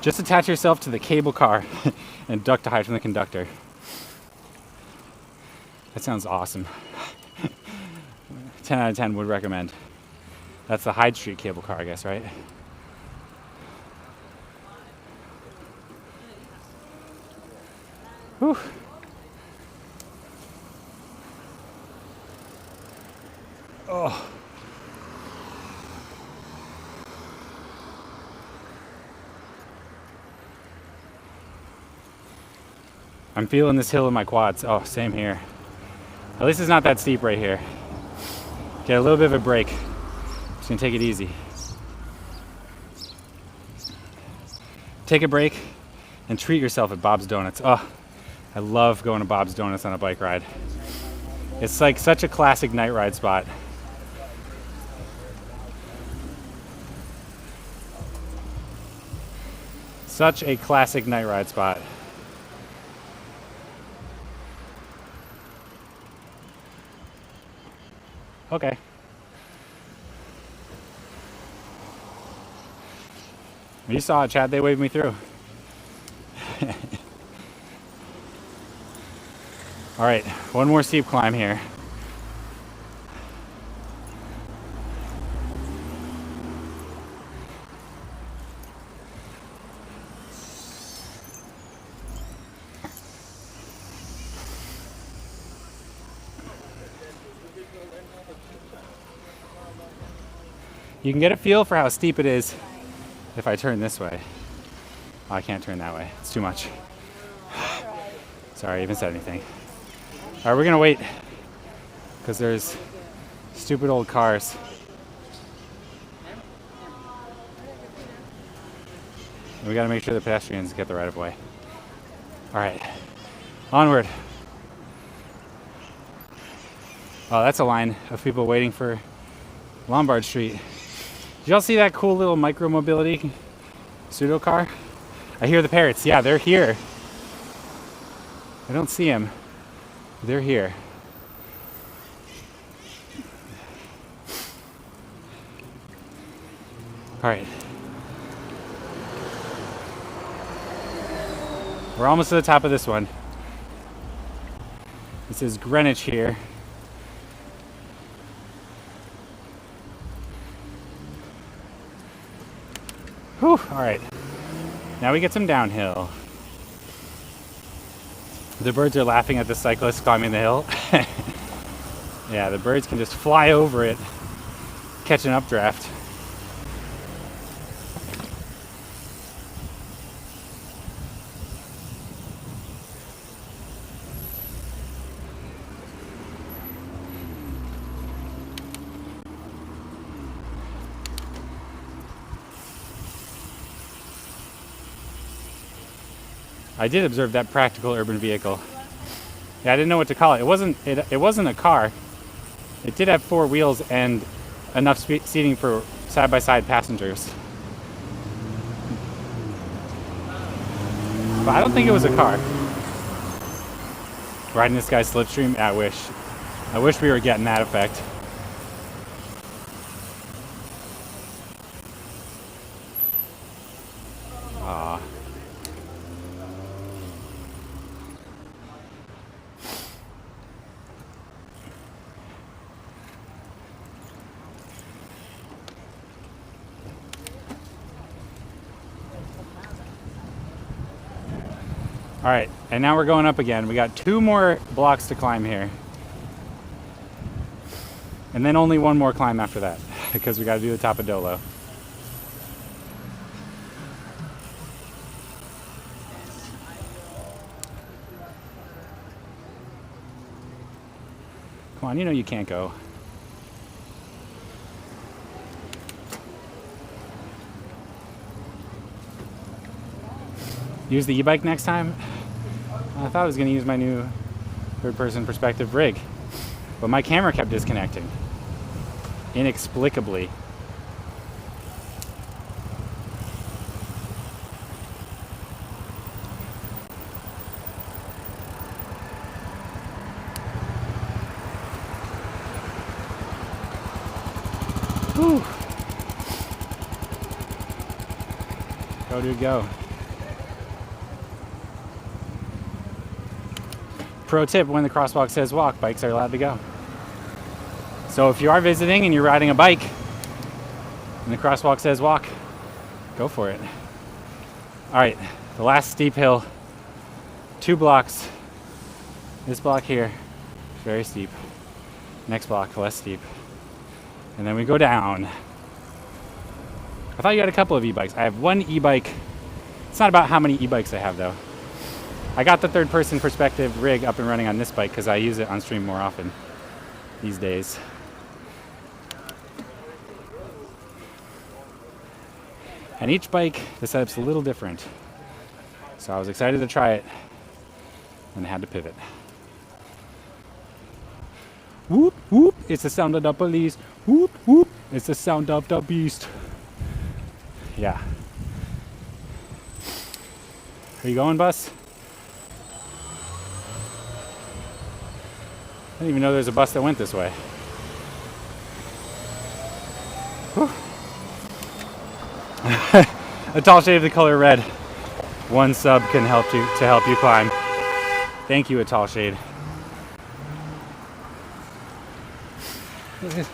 Just attach yourself to the cable car and duck to hide from the conductor. That sounds awesome. 10 out of 10 would recommend. That's the Hyde Street cable car, I guess, right? Whew. Oh. I'm feeling this hill in my quads. Oh, same here. At least it's not that steep right here. Get a little bit of a break. Just gonna take it easy. Take a break and treat yourself at Bob's Donuts. Oh, I love going to Bob's Donuts on a bike ride. It's like such a classic night ride spot. Such a classic night ride spot. Okay. You saw it, Chad. They waved me through. All right, one more steep climb here. You can get a feel for how steep it is if I turn this way. Oh, I can't turn that way. It's too much. Sorry, I even said anything. All right, we're gonna wait because there's stupid old cars. And we gotta make sure the pedestrians get the right of way. All right, onward. Oh, that's a line of people waiting for Lombard Street. Did y'all see that cool little micro-mobility pseudo car? I hear the parrots. Yeah, they're here. I don't see them. They're here. All right. We're almost to the top of this one. This is Greenwich here. Whew, all right. Now we get some downhill. The birds are laughing at the cyclist climbing the hill. Yeah, the birds can just fly over it, catch an updraft. I did observe that practical urban vehicle. Yeah, I didn't know what to call it. It wasn't a car. It did have 4 wheels and enough seating for side-by-side passengers. But I don't think it was a car. Riding this guy's slipstream? Yeah, I wish we were getting that effect. Aw. All right, and now we're going up again. We got 2 more blocks to climb here. And then only 1 more climb after that, because we got to do the top of Dolo. Come on, you know you can't go. Use the e-bike next time? I thought I was going to use my new third-person perspective rig, but my camera kept disconnecting. Inexplicably. Whew. Go, dude, go. Pro tip, when the crosswalk says walk, bikes are allowed to go. So if you are visiting and you're riding a bike and the crosswalk says walk, go for it. All right, the last steep hill, 2 blocks. This block here, very steep. Next block, less steep. And then we go down. I thought you had a couple of e-bikes. I have 1 e-bike. It's not about how many e-bikes I have though. I got the third-person perspective rig up and running on this bike because I use it on stream more often these days. And each bike, the setup's a little different. So I was excited to try it and had to pivot. Whoop, whoop, it's the sound of the police. Whoop, whoop, it's the sound of the beast. Yeah. Are you going, bus? I didn't even know there's a bus that went this way. A tall shade of the color red. 1 sub can help you climb. Thank you, a tall shade. Look at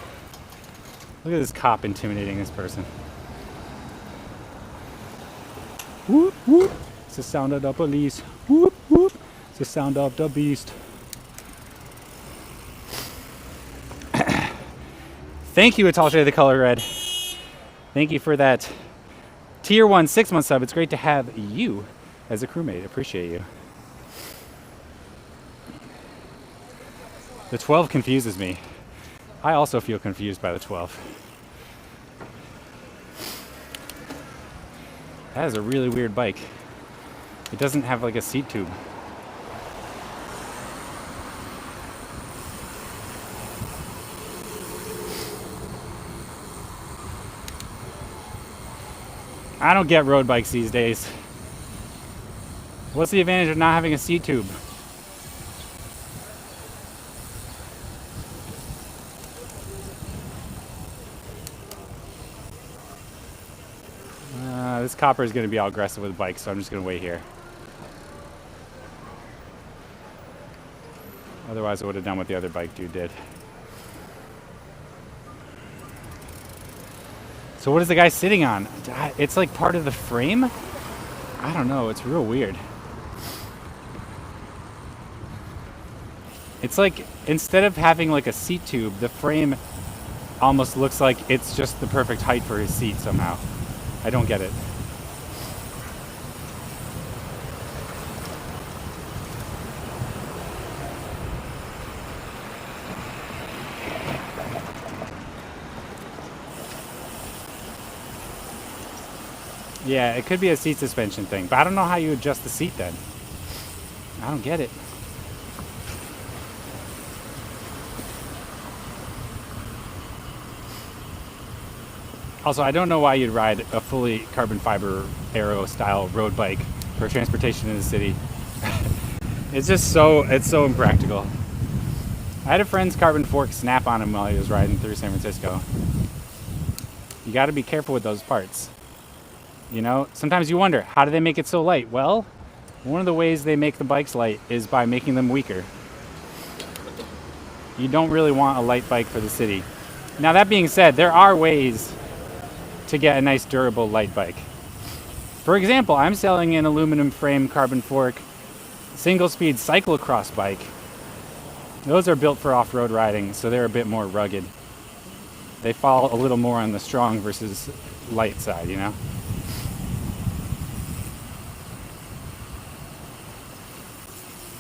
this cop intimidating this person. Whoop, whoop. It's the sound of the police. Whoop, whoop. It's the sound of the beast. Thank you, a tall shade of the color red. Thank you for that tier 1 6-month sub. It's great to have you as a crewmate. Appreciate you. The 12 confuses me. I also feel confused by the 12. That is a really weird bike. It doesn't have like a seat tube. I don't get road bikes these days. What's the advantage of not having a seat tube? This copper is going to be all aggressive with bikes, so I'm just going to wait here. Otherwise, I would have done what the other bike dude did. So what is the guy sitting on? It's like part of the frame? I don't know, it's real weird. It's like instead of having like a seat tube, the frame almost looks like it's just the perfect height for his seat somehow. I don't get it. Yeah, it could be a seat suspension thing, but I don't know how you adjust the seat then. I don't get it. Also, I don't know why you'd ride a fully carbon fiber aero style road bike for transportation in the city. It's so impractical. I had a friend's carbon fork snap on him while he was riding through San Francisco. You got to be careful with those parts. You know, sometimes you wonder, how do they make it so light? Well, one of the ways they make the bikes light is by making them weaker. You don't really want a light bike for the city. Now, that being said, there are ways to get a nice durable light bike. For example, I'm selling an aluminum frame carbon fork single speed cyclocross bike. Those are built for off-road riding, so they're a bit more rugged. They fall a little more on the strong versus light side, you know?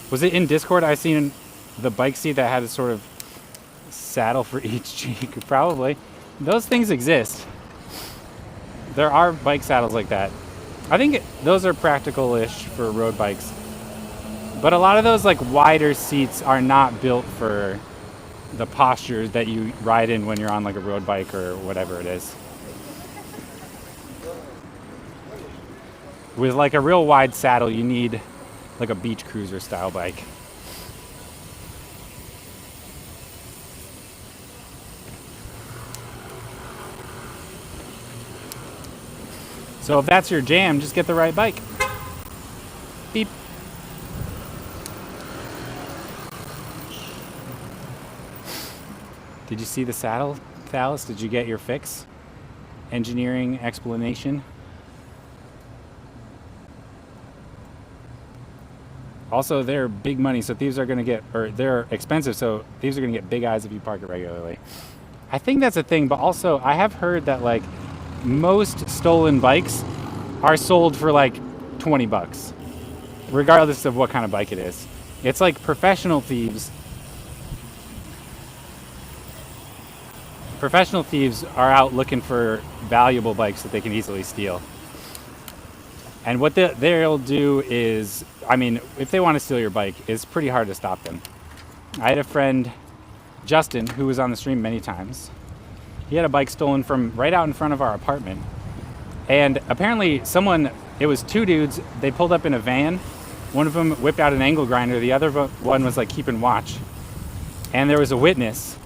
Was it in Discord I seen the bike seat that had a sort of saddle for each cheek? Probably. Those things exist. There are bike saddles like that. I think those are practical-ish for road bikes. But a lot of those like wider seats are not built for the posture that you ride in when you're on like a road bike or whatever it is. With like a real wide saddle, you need like a beach cruiser style bike. So if that's your jam, just get the right bike. Beep. Did you see the saddle, Thales? Did you get your fix? Engineering explanation. Also, they're big money, so thieves are going to get, or they're expensive, so thieves are going to get big eyes if you park it regularly. I think that's a thing, but also I have heard that like most stolen bikes are sold for like 20 bucks, regardless of what kind of bike it is. It's like professional thieves. Professional thieves are out looking for valuable bikes that they can easily steal. And what they'll do is, I mean, if they want to steal your bike, it's pretty hard to stop them. I had a friend, Justin, who was on the stream many times. He had a bike stolen from right out in front of our apartment. And apparently it was two dudes, they pulled up in a van. One of them whipped out an angle grinder, the other one was like keeping watch. And there was a witness,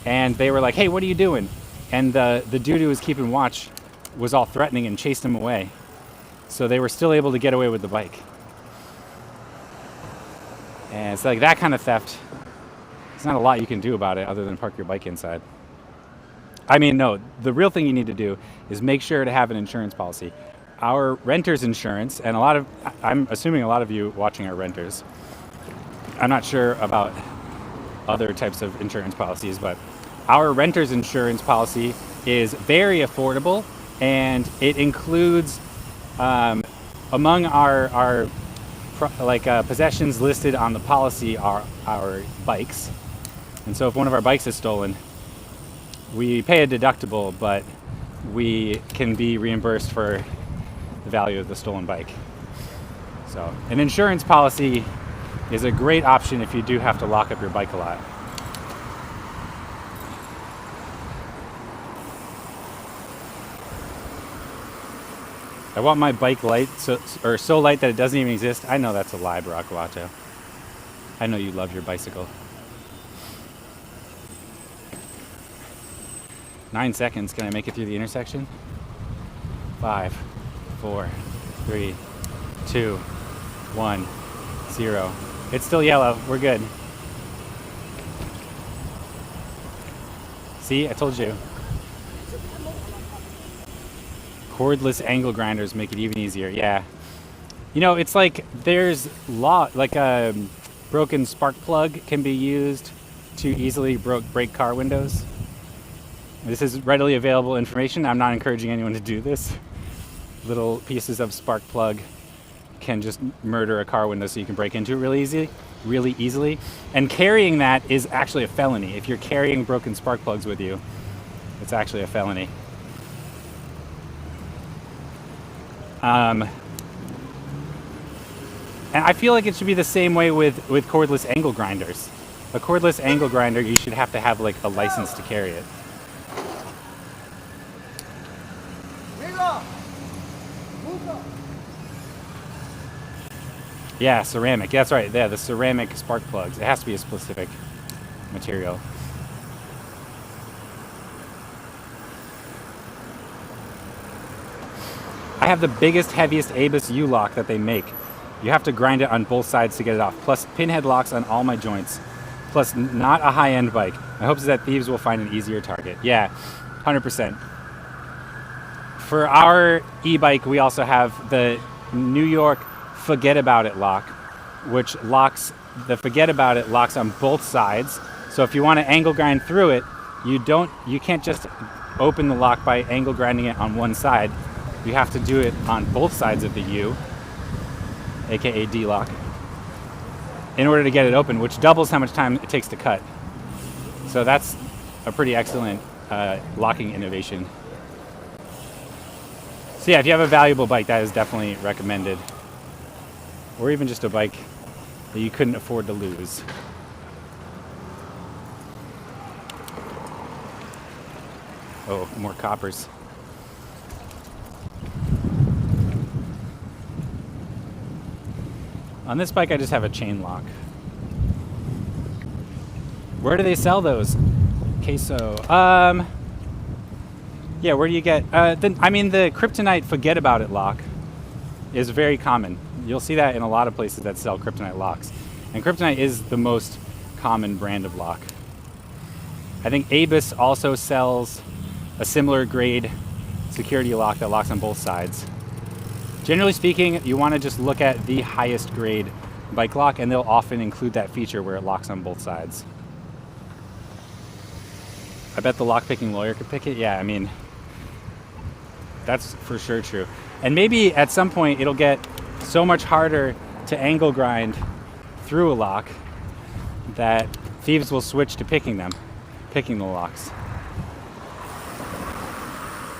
and they were like, hey, what are you doing? And the dude who was keeping watch was all threatening and chased him away. So they were still able to get away with the bike. And it's like that kind of theft. There's not a lot you can do about it other than park your bike inside. I mean, no, the real thing you need to do is make sure to have an insurance policy. Our renter's insurance, and I'm assuming a lot of you watching are renters. I'm not sure about other types of insurance policies, but our renter's insurance policy is very affordable, and it includes among our possessions listed on the policy are our bikes. And so if one of our bikes is stolen, we pay a deductible, but we can be reimbursed for the value of the stolen bike. So an insurance policy is a great option if you do have to lock up your bike a lot. I want my bike light, so light that it doesn't even exist. I know that's a lie, Barack Obama. I know you love your bicycle. 9 seconds. Can I make it through the intersection? 5, 4, 3, 2, 1, 0. It's still yellow. We're good. See, I told you. Cordless angle grinders make it even easier. Yeah. You know, it's like there's broken spark plug can be used to easily break car windows. This is readily available information. I'm not encouraging anyone to do this. Little pieces of spark plug can just murder a car window so you can break into it really easily. And carrying that is actually a felony. If you're carrying broken spark plugs with you, it's actually a felony. And I feel like it should be the same way with cordless angle grinders. A cordless angle grinder, you should have to have like a license to carry it. Yeah, ceramic. That's right. Yeah, the ceramic spark plugs. It has to be a specific material. I have the biggest, heaviest ABUS U-lock that they make. You have to grind it on both sides to get it off. Plus pinhead locks on all my joints. Plus not a high-end bike. My hopes is that thieves will find an easier target. Yeah, 100%. For our e-bike, we also have the New York Forget About It lock, which locks, the Forget About It locks on both sides. So if you want to angle grind through it, you can't just open the lock by angle grinding it on one side. You have to do it on both sides of the U, aka D-lock, in order to get it open, which doubles how much time it takes to cut. So that's a pretty excellent locking innovation. So yeah, if you have a valuable bike, that is definitely recommended. Or even just a bike that you couldn't afford to lose. Oh, more coppers. On this bike, I just have a chain lock. Where do they sell those? Queso. Yeah, where do you get... the Kryptonite Forget About It lock is very common. You'll see that in a lot of places that sell Kryptonite locks. And Kryptonite is the most common brand of lock. I think ABUS also sells a similar grade security lock that locks on both sides. Generally speaking, you want to just look at the highest grade bike lock, and they'll often include that feature where it locks on both sides. I bet the lockpicking lawyer could pick it. Yeah, I mean, that's for sure true. And maybe at some point it'll get so much harder to angle grind through a lock that thieves will switch to picking the locks.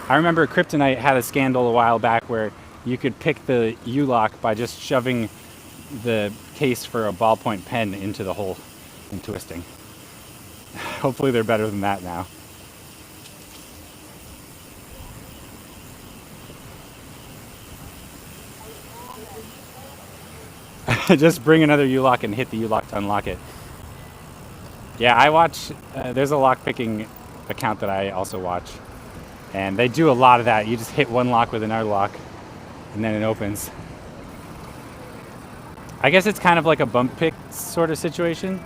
I remember Kryptonite had a scandal a while back where you could pick the U-lock by just shoving the case for a ballpoint pen into the hole and twisting. Hopefully they're better than that now. Just bring another U-lock and hit the U-lock to unlock it. Yeah, I watch, there's a lock-picking account that I also watch. And they do a lot of that. You just hit one lock with another lock, and then it opens. I guess it's kind of like a bump pick sort of situation.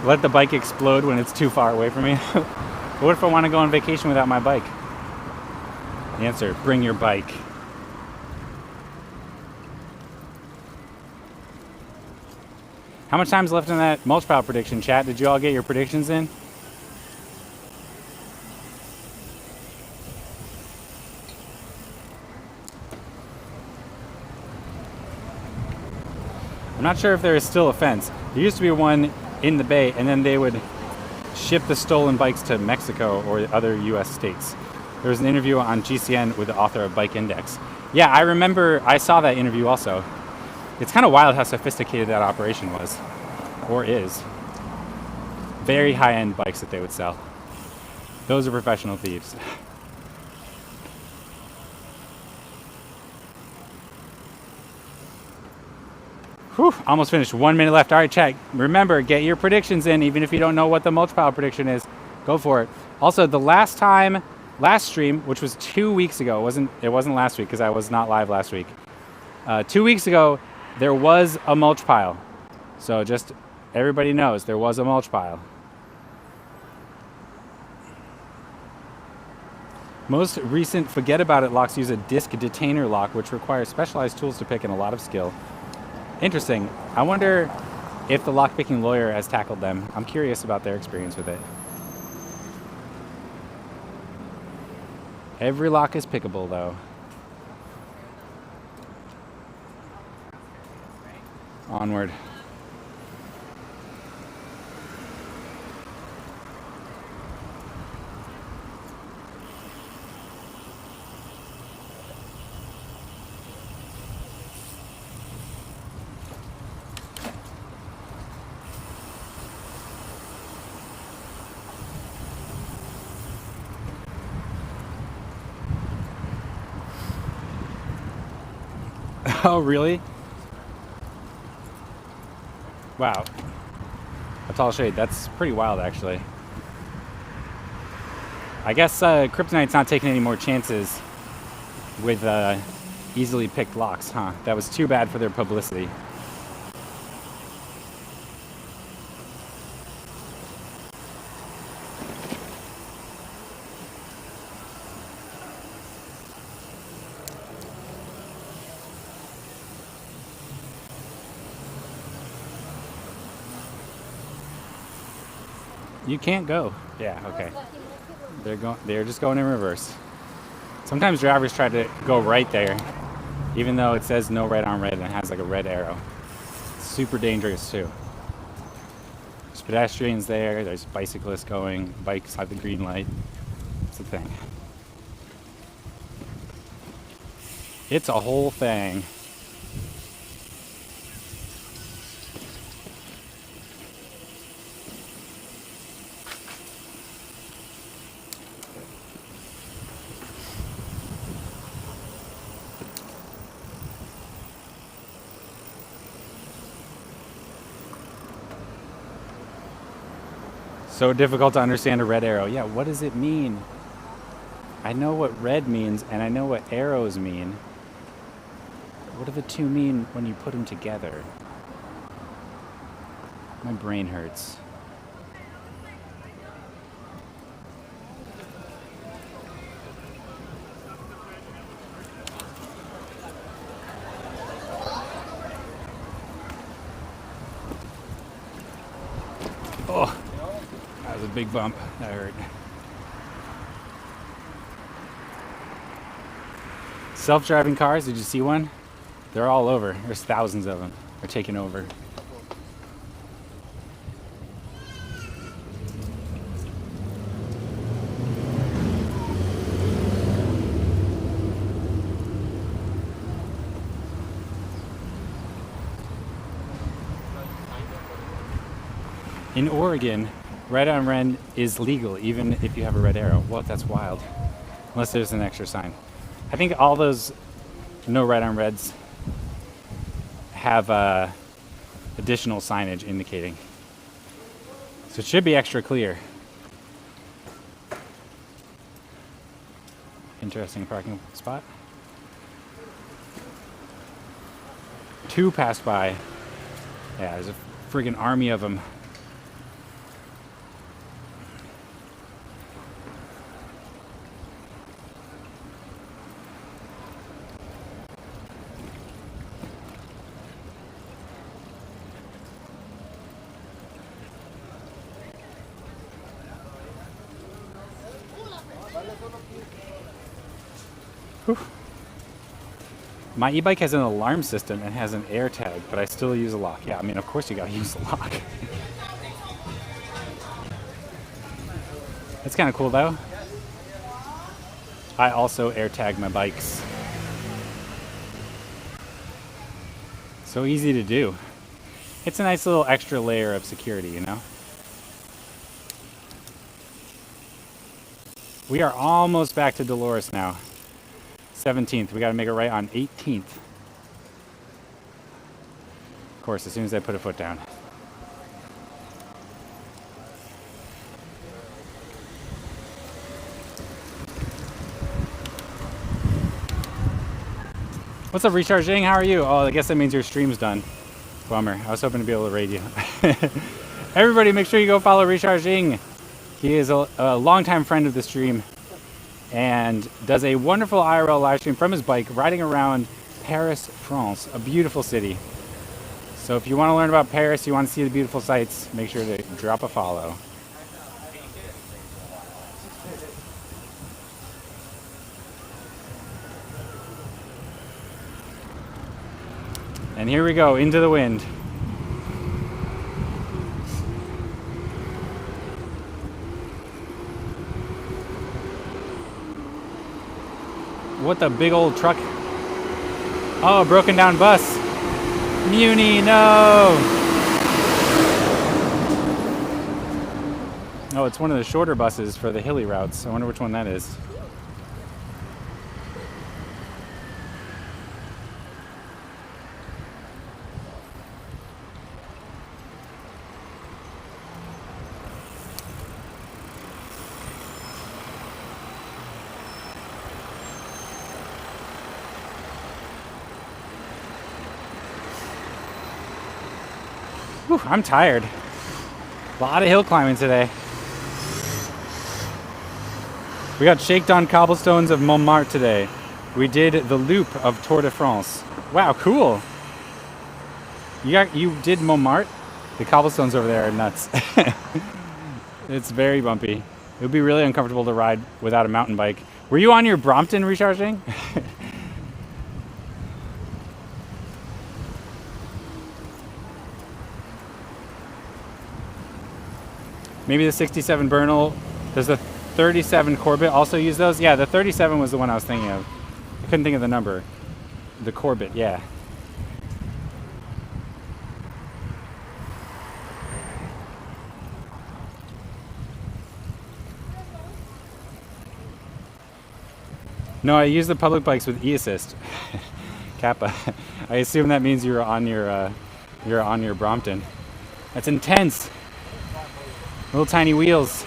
Let the bike explode when it's too far away from me. What if I want to go on vacation without my bike? The answer, bring your bike. How much time's left in that mulch pile prediction, chat? Did you all get your predictions in? I'm not sure if there is still a fence. There used to be one in the bay, and then they would ship the stolen bikes to Mexico or other US states. There was an interview on GCN with the author of Bike Index. Yeah, I remember, I saw that interview also. It's kind of wild how sophisticated that operation was, or is. Very high-end bikes that they would sell. Those are professional thieves. Whew, almost finished. 1 minute left. All right, chat. Remember, get your predictions in, even if you don't know what the mulch pile prediction is. Go for it. Also, the last stream, which was 2 weeks ago, it wasn't last week because I was not live last week. 2 weeks ago, there was a mulch pile. So just everybody knows there was a mulch pile. Most recent forget about it locks use a disc detainer lock, which requires specialized tools to pick and a lot of skill. Interesting. I wonder if the lockpicking lawyer has tackled them. I'm curious about their experience with it. Every lock is pickable, though. Onward. Oh, really? Wow. A tall shade. That's pretty wild, actually. I guess Kryptonite's not taking any more chances with easily picked locks, huh? That was too bad for their publicity. You can't go. Yeah, okay. They're just going in reverse. Sometimes drivers try to go right there, even though it says no right on red and it has like a red arrow. It's super dangerous too. There's pedestrians there, there's bicyclists going, bikes have the green light. It's a thing. It's a whole thing. So difficult to understand a red arrow. Yeah, what does it mean? I know what red means and I know what arrows mean. What do the two mean when you put them together? My brain hurts. Oh, that was a big bump. That hurt. Self-driving cars, did you see one? They're all over. There's thousands of them. They're taking over. In Oregon, red on red is legal even if you have a red arrow. Well, that's wild. Unless there's an extra sign. I think all those no red on reds have additional signage indicating. So it should be extra clear. Interesting parking spot. Two passed by. Yeah, there's a friggin' army of them. Whew. My e-bike has an alarm system and has an air tag, but I still use a lock. Yeah, I mean, of course you gotta use the lock. That's kind of cool though. I also air tag my bikes. So easy to do. It's a nice little extra layer of security, you know? We are almost back to Dolores now. 17th. We got to make it right on 18th. Of course, as soon as I put a foot down. What's up, Recharging? How are you? Oh, I guess that means your stream's done. Bummer. I was hoping to be able to raid you. Everybody, make sure you go follow Recharging. He is a longtime friend of the stream. and does a wonderful IRL live stream from his bike riding around Paris, France, a beautiful city. So if you want to learn about Paris, you want to see the beautiful sights, make sure to drop a follow. And here we go, into the wind. What the big old truck. Oh, a broken down bus. Muni, no! Oh, it's one of the shorter buses for the hilly routes. I wonder which one that is. Whew, I'm tired. A lot of hill climbing today. We got shaked on cobblestones of Montmartre today. We did the loop of Tour de France. Wow, cool. You did Montmartre? The cobblestones over there are nuts. It's very bumpy. It would be really uncomfortable to ride without a mountain bike. Were you on your Brompton recharging? Maybe the 67 Bernal. Does the 37 Corbett also use those? Yeah, the 37 was the one I was thinking of. I couldn't think of the number. The Corbett, yeah. No, I use the public bikes with e-assist. Kappa. I assume that means you're on your Brompton. That's intense. Little tiny wheels.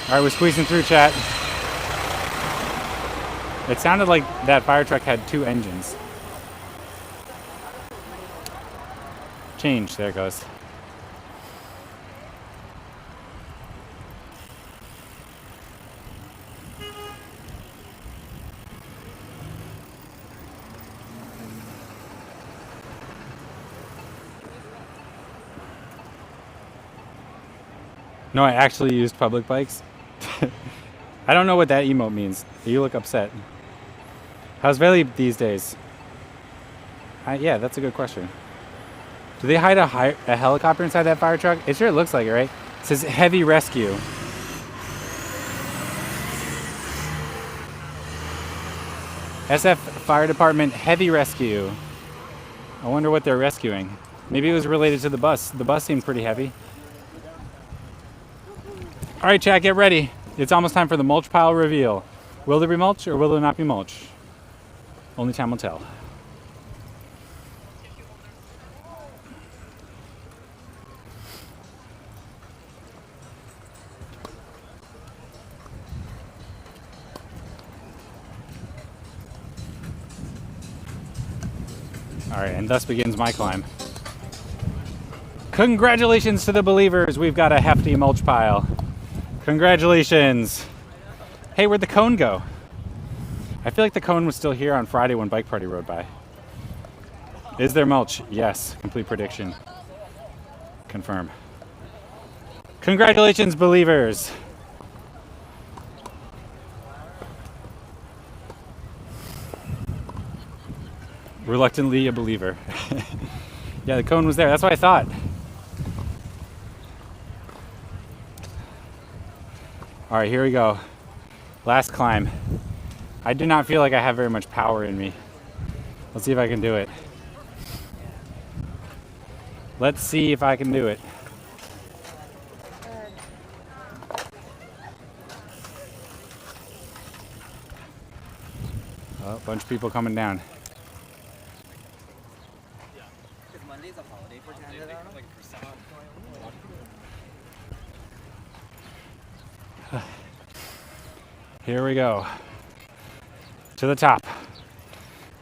All right, we're squeezing through, chat. It sounded like that fire truck had 2 engines. Change, there it goes. No, I actually used public bikes. I don't know what that emote means. You look upset. How's Valley these days? Yeah, that's a good question. Do they hide a helicopter inside that fire truck? It sure looks like it, right? It says heavy rescue. SF Fire Department heavy rescue. I wonder what they're rescuing. Maybe it was related to the bus. The bus seemed pretty heavy. All right, chat, get ready. It's almost time for the mulch pile reveal. Will there be mulch or will there not be mulch? Only time will tell. All right, and thus begins my climb. Congratulations to the believers. We've got a hefty mulch pile. Congratulations. Hey, where'd the cone go? I feel like the cone was still here on Friday when Bike Party rode by. Is there mulch? Yes. Complete prediction. Confirm. Congratulations, believers. Reluctantly a believer. Yeah, the cone was there. That's what I thought. All right, here we go. Last climb. I do not feel like I have very much power in me. Let's see if I can do it. Let's see if I can do it. Oh, a bunch of people coming down. Monday's a holiday for Canada. Here we go. To the top.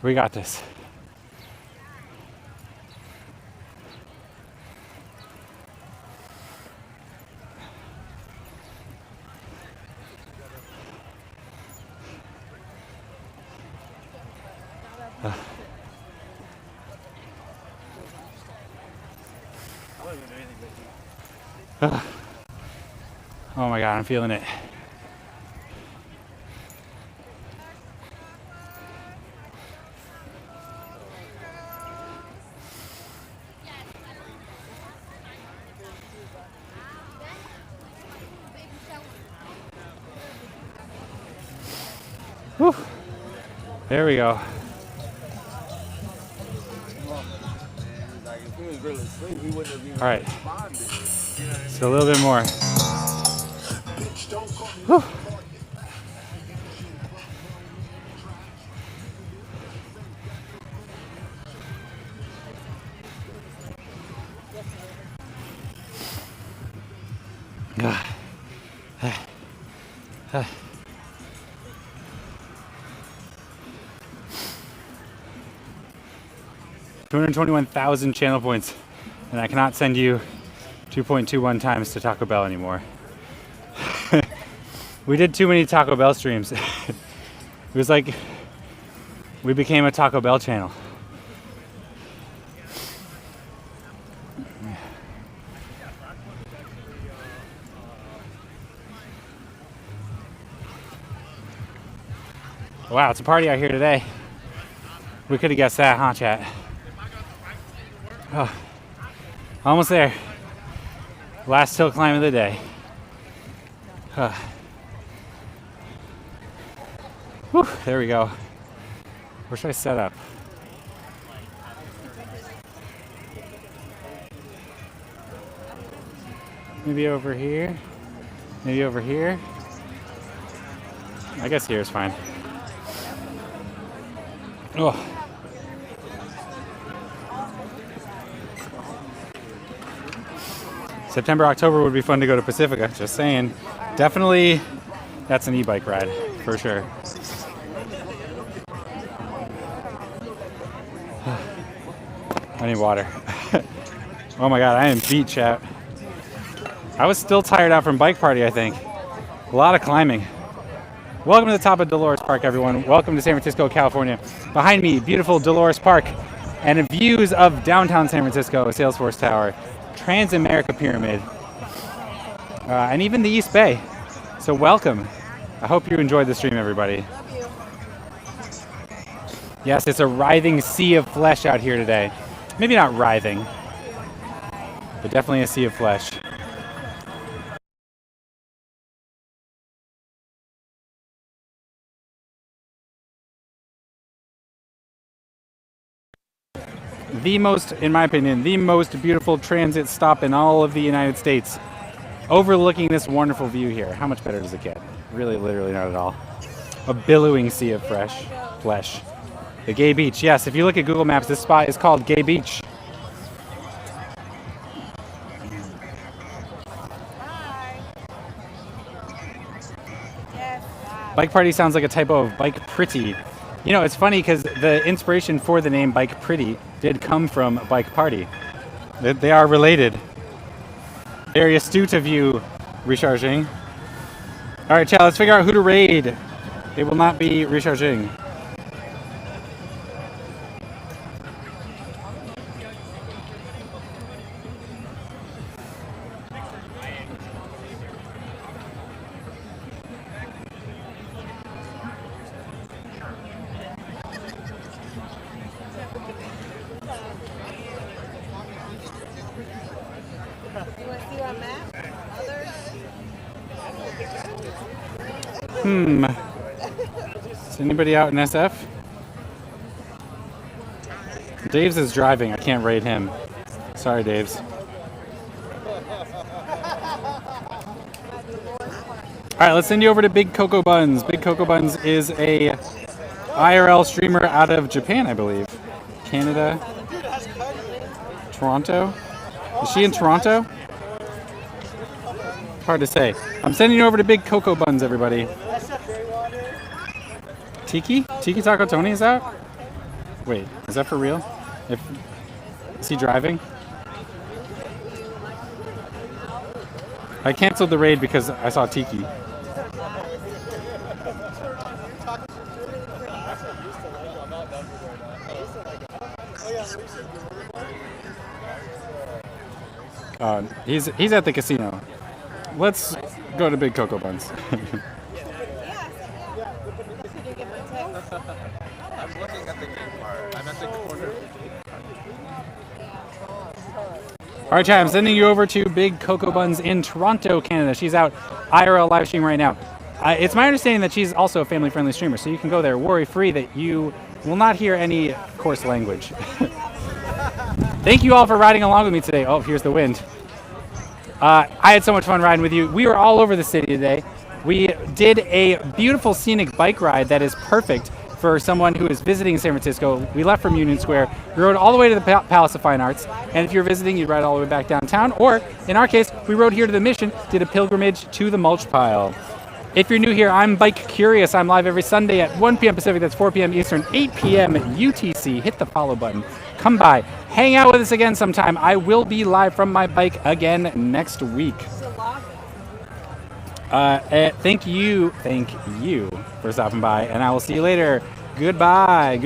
We got this. wasn't anything but heat. Oh my God, I'm feeling it. Whew. There we go. All right. So a little bit more. Whew. Ah. 221,000 channel points, and I cannot send you 2.21 times to Taco Bell anymore. We did too many Taco Bell streams. It was like we became a Taco Bell channel. Wow, it's a party out here today. We could have guessed that, huh, chat? Oh, almost there. Last hill climb of the day. Whew, there we go. Where should I set up? Maybe over here. Maybe over here. I guess here is fine. Oh. September, October would be fun to go to Pacifica, just saying. Definitely, that's an e-bike ride, for sure. I need water. Oh my God, I am beat, chat. I was still tired out from bike party, I think. A lot of climbing. Welcome to the top of Dolores Park, everyone. Welcome to San Francisco, California. Behind me, beautiful Dolores Park and views of downtown San Francisco, Salesforce Tower, Transamerica Pyramid, and even the East Bay. So welcome. I hope you enjoyed the stream, everybody. Yes, it's a writhing sea of flesh out here today. Maybe not writhing, but definitely a sea of flesh. The most, in my opinion, the most beautiful transit stop in all of the United States, overlooking this wonderful view here. How much better does it get? Really, literally not at all. A billowing sea of flesh. The Gay Beach. Yes, if you look at Google Maps, this spot is called Gay Beach. Bike party sounds like a typo of bike pretty. You know, it's funny because the inspiration for the name Bike Pretty did come from Bike Party. They are related. Very astute of you, Recharging. All right, chat, let's figure out who to raid. It will not be Recharging. Is anybody out in SF? Dave's is driving. I can't raid him. Sorry, Dave's. All right, let's send you over to Big Cocoa Buns. Big Cocoa Buns is a IRL streamer out of Japan, I believe. Canada. Toronto. Is she in Toronto? Hard to say. I'm sending you over to Big Cocoa Buns, everybody. Tiki Taco Tony is out? Wait, is that for real? Is he driving? I canceled the raid because I saw Tiki. He's at the casino. Let's go to Big Cocoa Buns. I'm looking at the gate part. I'm at the corner. All right, Chad, I'm sending you over to Big Cocoa Buns in Toronto, Canada. She's out IRL live stream right now. It's my understanding that she's also a family-friendly streamer, so you can go there worry-free that you will not hear any coarse language. Thank you all for riding along with me today. Oh, here's the wind. I had so much fun riding with you. We were all over the city today. We did a beautiful scenic bike ride that is perfect for someone who is visiting San Francisco. We left from Union Square, we rode all the way to the Palace of Fine Arts, and if you're visiting, you'd ride all the way back downtown, or in our case, we rode here to the Mission, did a pilgrimage to the mulch pile. If you're new here, I'm Bike Curious. I'm live every Sunday at 1 p.m. Pacific, that's 4 p.m. Eastern, 8 p.m. UTC. Hit the follow button. Come by. Hang out with us again sometime. I will be live from my bike again next week. Thank you for stopping by, and I will see you later. Goodbye.